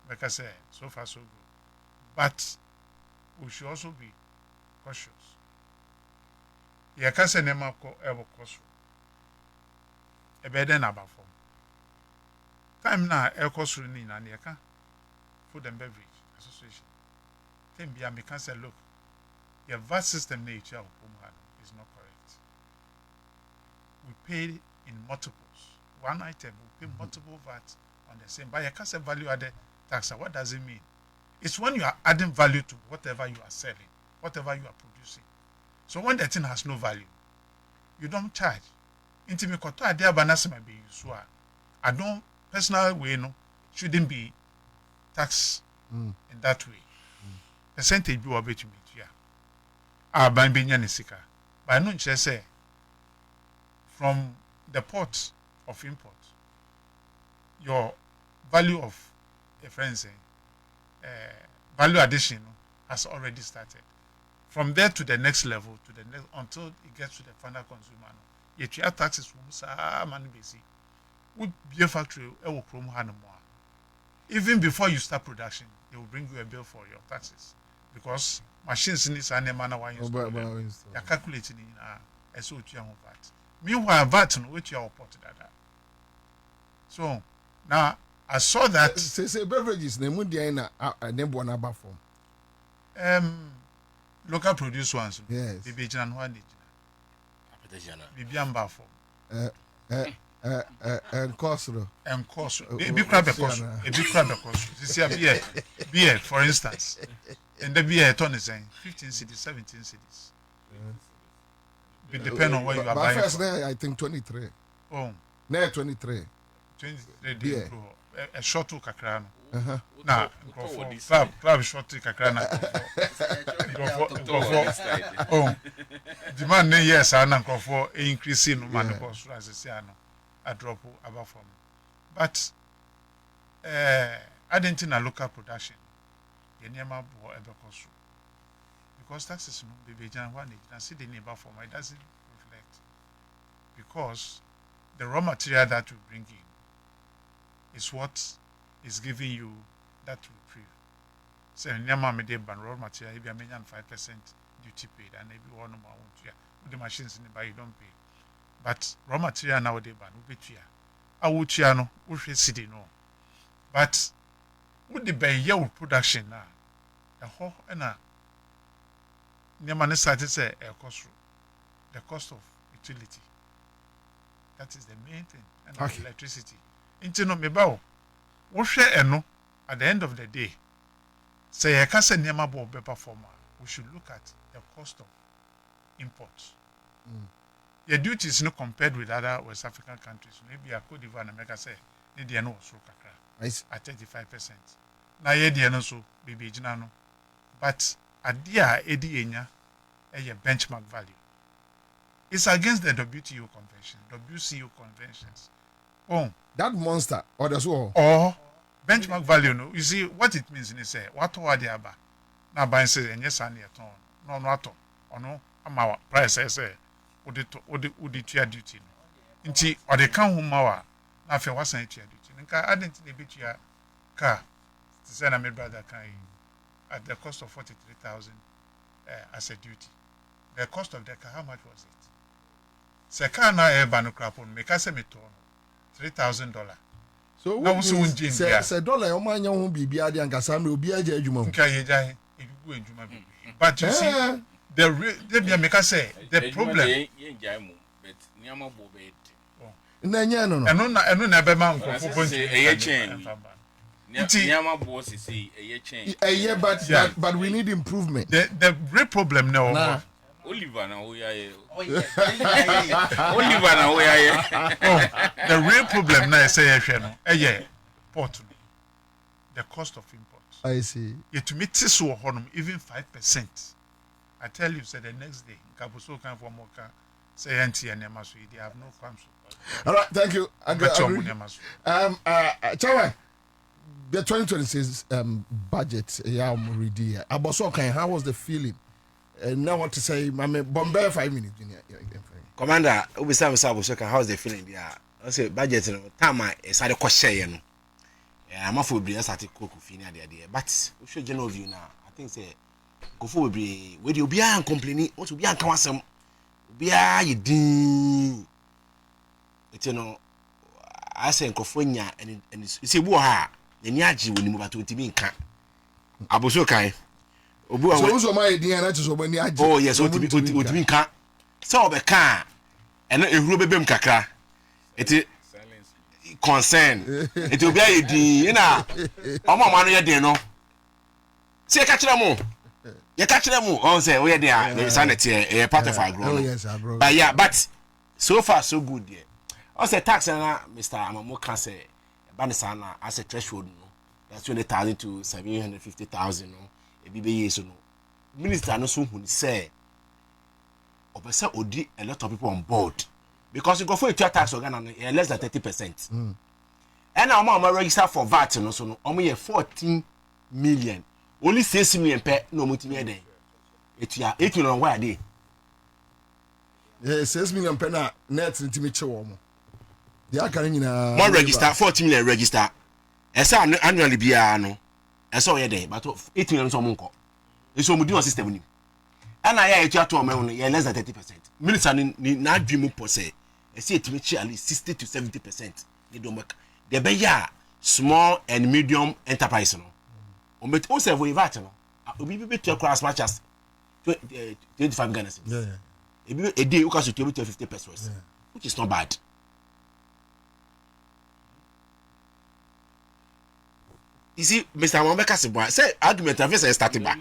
S5: bɛka sɛ so far so good but we should also be cautious yɛka sɛ nneɛma kɔ ɛwɔ kɔ so ɛbɛyɛ dɛn na aba fam time na ɛkɔ soro no nyinaa no yɛka food and beverage association time bia meka sɛ look your VAT system na ɛtua wɔ kurom ha no is not correct we pay in multiples one item we pay multiple VAT on the same but yɛka sɛ value added tax what does it mean it's when you are adding value to whatever you are selling whatever you are producing so when the thing has no value you don't charge nti me kɔtɔ ade aba na sɛ ma be so a I don't personal way no shouldn't be taxed in that way percentage bi wɔ betumi tua aban benya ne sika but I know nkyerɛ sɛ from the port of import your value of a friend saying value addition has already started from there to the next level to the next until it gets to the final consumer no yɛtua taxes from saa man besi would be a factory even before you start production they will bring you a bill for your taxes because machines in this animal are you're calculating as what you VAT meanwhile VAT no what you are reported that so now I saw that
S1: say beverages na mu dia na nebo na aba form
S5: local produce ones
S1: yes
S5: bibi gyina no ane gyina bibi amba form
S1: enkosro
S5: ebi kra bekoso this year beer for instance and the beer ton is 15 cities 17 cities it depend on what you are
S1: but
S5: buying
S1: first I think 23
S5: oh
S1: na 23
S5: beer a short to kakra no na club short to kakra na oh demand yes ana nkofo increase no man cost as say ano a drop about from but I didn't na local production the niema bo ebe cost because taxes no be jan one na see the neighbor for my doesn't reflect because the raw material that we bring in is what is giving you that reprieve. So niema me dey ban raw material if you mention 5% duty paid and maybe one more with the machines in the buy you don't pay. But raw material nowadays ban we betua. Awutua no we hwe city no. But with the buy year production na the whole na niema ne start say the cost of utility. That is the main thing and okay. Electricity. Into no me ba we hwe eno at the end of the day say you can say niema bo be performer we should look at the cost of imports. Your duties no compared with other West African countries. Maybe a Cote d'Ivoire and America say they no so kakra at 35%. Na ye dey no so bibi gina no. But adia edi enya a benchmark value. It's against the WTO convention, WCO conventions. Oh,
S1: that monster or the so
S5: or benchmark value no. You see what it means in say what the aba. Na buy say enye sa na ton. No ato. Ono ama price say odi tua duty no. Nti o de kan ho ma wa na afi wasan tua duty. Nka adent na betua car. Say na my brother kan at the cost of 43,000 as a duty. The cost of the car, how much was it? Se car na e ba no krapon me ka se me to $3,000.
S1: So
S5: now so unjin
S1: se dollar o manya ho bibia de ankasa me obi agya adwuma ho.
S5: Nka ye jai e du adwuma bi. But you see the make I say the problem
S4: but niama bo be
S1: na nya no
S5: eno na be man ko fo
S4: e chain niama bo sisi e chain
S1: but we need improvement.
S5: The real problem now
S4: Oliver na oyaye
S5: the real problem now say ehwe no port the cost of import.
S1: I see.
S5: Yet to meet this even 5%. I tell you, say the next day, Kabuso can for more say anti and Yamasu, they have no qualms.
S1: All right, thank you. Chawa, the 2026 budget, yeah, I'm ready. About okay, how was the feeling? And now what to say, Mame, Bombay 5 minutes.
S3: Commander, we say how's the feeling there? I say budget no time I started question no. I'm off we be started cook fini there. But we should general view now. I think say go for we dey obi an complaining, what obi an kan asem. Obi a ye din. It no I say nkofo nya and say bu ha, ni agi woni mu ba to timi nka. Aboso kan. Obu a
S1: so my din na so bani agi.
S3: Oh yes, otimi nka. So obeka and ehuro bebem kakra. It concern. It will be a din na omo ma no ye din no. Se ka kire mu. Ye ka kire mu on say we dey sanity a part of our growth.
S1: Oh yes, bro.
S3: But yeah, but so far so good there. On say tax na Mr. Amamo can say banisa na as a threshold no. That's 20,000 to 750,000 no. E bi be yeso no. Minister no so hu say obesa odi a lot of people on board because you go for a tax organ less than 30%. And now I'm register for VAT no so no omo 14 million. Only 6 million per no mutimi den. Etua 8 million why dey.
S1: Yeah, 6 million per na net ntimi che wo mo. They are carrying
S3: More register 14 million register. Esa annually bia no. Esa oye den but 8 million so mo nko. Eso mu di on system ni. And I etua to me less than 30%. Minister ni na adwemu po say e say etimi chi at least 60 to 70%. They don't make. They be ya small and medium enterprise no. On say we VAT no. Obi be to as much as 25 Ghana cedis.
S1: Yeah.
S3: A day you can to 50 pesos. Yeah. Which is not bad. You see, Mr. Mwambeka Sibwa say argument of say starting back.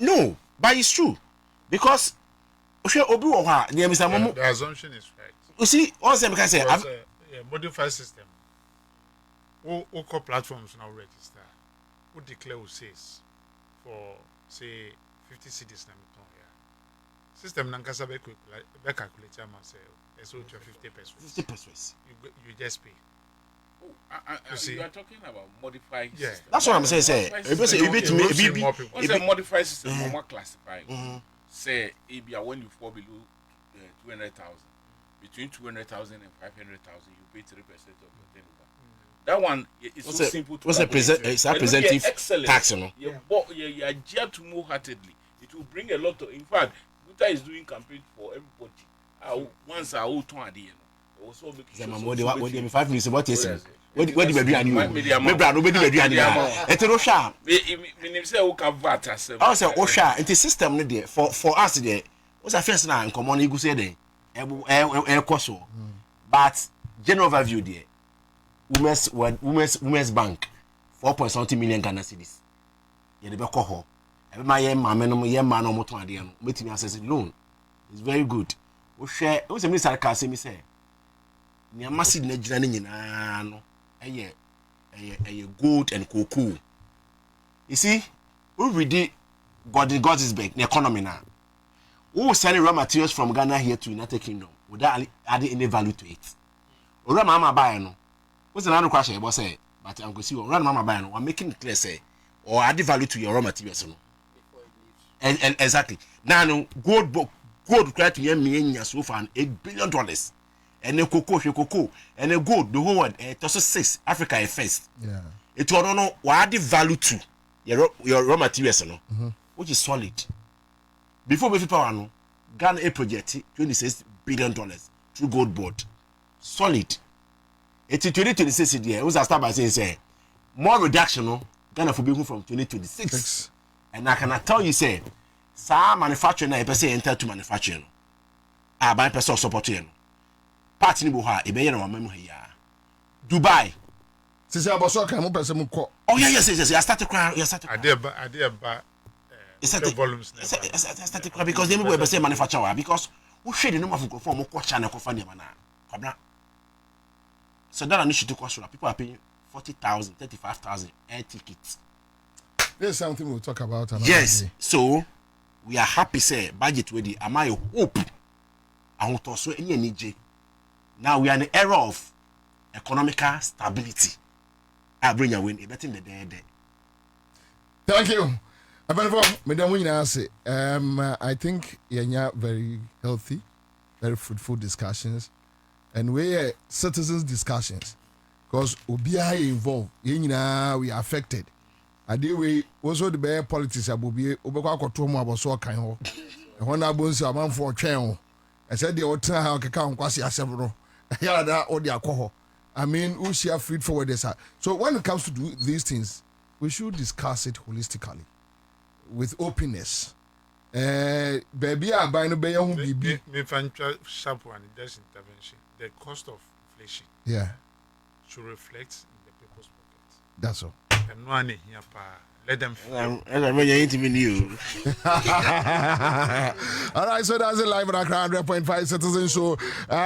S3: No, but it's true. Because the
S5: assumption is right.
S3: You see, all them can say
S5: modified system. All core platforms now register. Who declare who says for say 50 cities na miton here. System nankasa be calculate say so 50 pesos.
S3: 50 pesos.
S5: You just pay.
S4: You are talking about modified system.
S3: That's what I'm saying. Say,
S4: what's a modified system? More classified. Say, when you fall below 200,000, between 200,000 and 500,000, you pay 3% of your turnover. That one is so simple to
S3: it's a presentive tax, you know.
S4: Yeah, but you are geared to move heartedly. It will bring a lot of. In fact, Guta is doing campaign for everybody. Once I will turn the also
S3: what 5 minutes about this. Where the baby and you? Maybe nobody baby and you. It's no shame.
S4: Me say who can VAT as.
S3: I say Osha. It's system no there for us there. What's a first now? Come on, you go say there. Koso. But general overview there. Women's Bank 4.something million Ghana cedis. You dey call her. Every my man no moto ade no. Metimi access loan. It's very good. We share. We say minister can say me say. Ni amasi na gina nyina no. Eye gold and cocoa. You see, we read God's back the economy now. Who selling raw materials from Ghana here to United Kingdom without adding any value to it? Ora mama buy no. What's another question about say? But I'm going to see run mama buy no. I'm making it clear say or add value to your raw materials no. And exactly. Now no gold credit me so far $8 billion. And the cocoa and the gold the whole world also 6 Africa is first.
S1: Yeah.
S3: It will no what add value to your raw materials no. Which is solid. Before we power no Ghana a project $26 billion through gold board. Solid. It's 2026 there. We start by saying say more reduction no Ghana for being from 2026. And I cannot tell you say some manufacturing na person enter to manufacturing. Buy person support you. Part ni bo ha e be ye na wamam ha Dubai.
S1: Sisi aboso kan mo person mo ko.
S3: Oh yes. I started crying.
S5: Adeba volumes.
S3: I started crying because they be say manufacturer because we share the number of for mo ko China ko fa ne na. Kwabena. So that an issue to cost people are paying 40,000, 35,000 air tickets.
S1: There's something we'll talk about another
S3: yes
S1: day.
S3: So we are happy say budget ready am I hope I want to so any energy. Now we are in the era of economical stability I bring a win. Better in the day.
S1: Thank you. I think you're very healthy, very fruitful discussions, and we citizens discussions because we are involved. We are affected. I deal with also the bear politics. I will be over to more about so kind of. When I was a man for a channel, I said the old time I can't quasi several. Yeah, that or the alcohol. I mean, we share feed forward this. So when it comes to do these things, we should discuss it holistically with openness. Baby, I buy no baby who be.
S5: Me find sharp one. That's intervention. The cost of inflation.
S1: Yeah,
S5: should reflect in the people's pockets.
S1: that's all.
S5: And no one here, let them.
S3: I'm interviewing you.
S1: All right, so that's it live at Accra100.5 Citizen Show.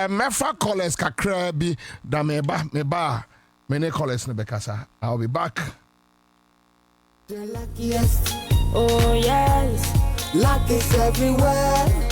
S1: Mefa callers kakra bi da meba many callers ne bekasa. I'll be back.
S7: The luckiest, oh yes, luck is everywhere.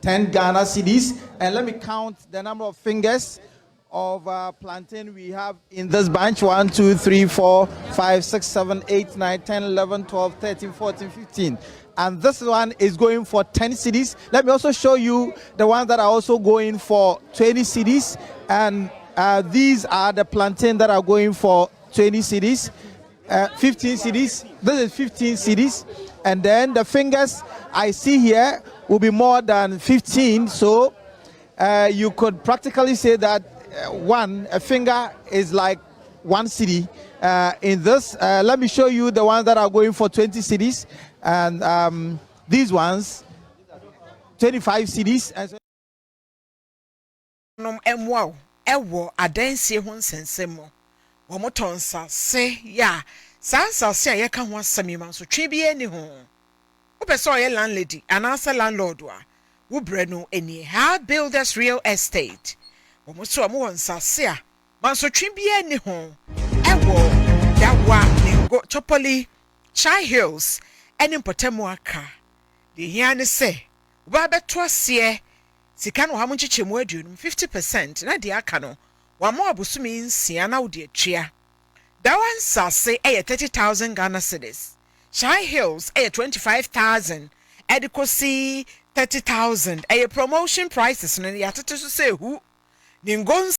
S8: 10 Ghana cedis. And let me count the number of fingers of plantain we have in this bunch. 1, 2, 3, 4, 5, 6, 7, 8, 9, 10, 11, 12, 13, 14, 15. And this one is going for 10 cedis. Let me also show you the ones that are also going for 20 cedis. And these are the plantain that are going for 20 cedis, 15 cedis. This is 15 cedis. And then the fingers I see here will be more than 15. So you could practically say that a finger is like 1 cedi in this. Let me show you the ones that are going for 20 cedis. And these ones, 25 cedis. And so
S9: wow, ewo adansie ho nsensemo. Wo motonsa se ya. Sansa se ayeka ho asami man so twe bia ni ho. Wo pese oye landlady anasa landlord wa. Wo bre no eni ha builders real estate. Wo mo so mo wonsa se a man so twe bia ni ho. Ewo dawa ni go chopoli Chai Hills eni mpotemu aka. De hia ne se wo ba beto ase sika no ha mo chichemu aduonum 50% na de aka no wa mo abosumi nsia na wo de atwea. That one say 30,000 Ghana cedis. Chai Hills 25,000. Edikosi 30,000. A promotion prices no ya to say who ningon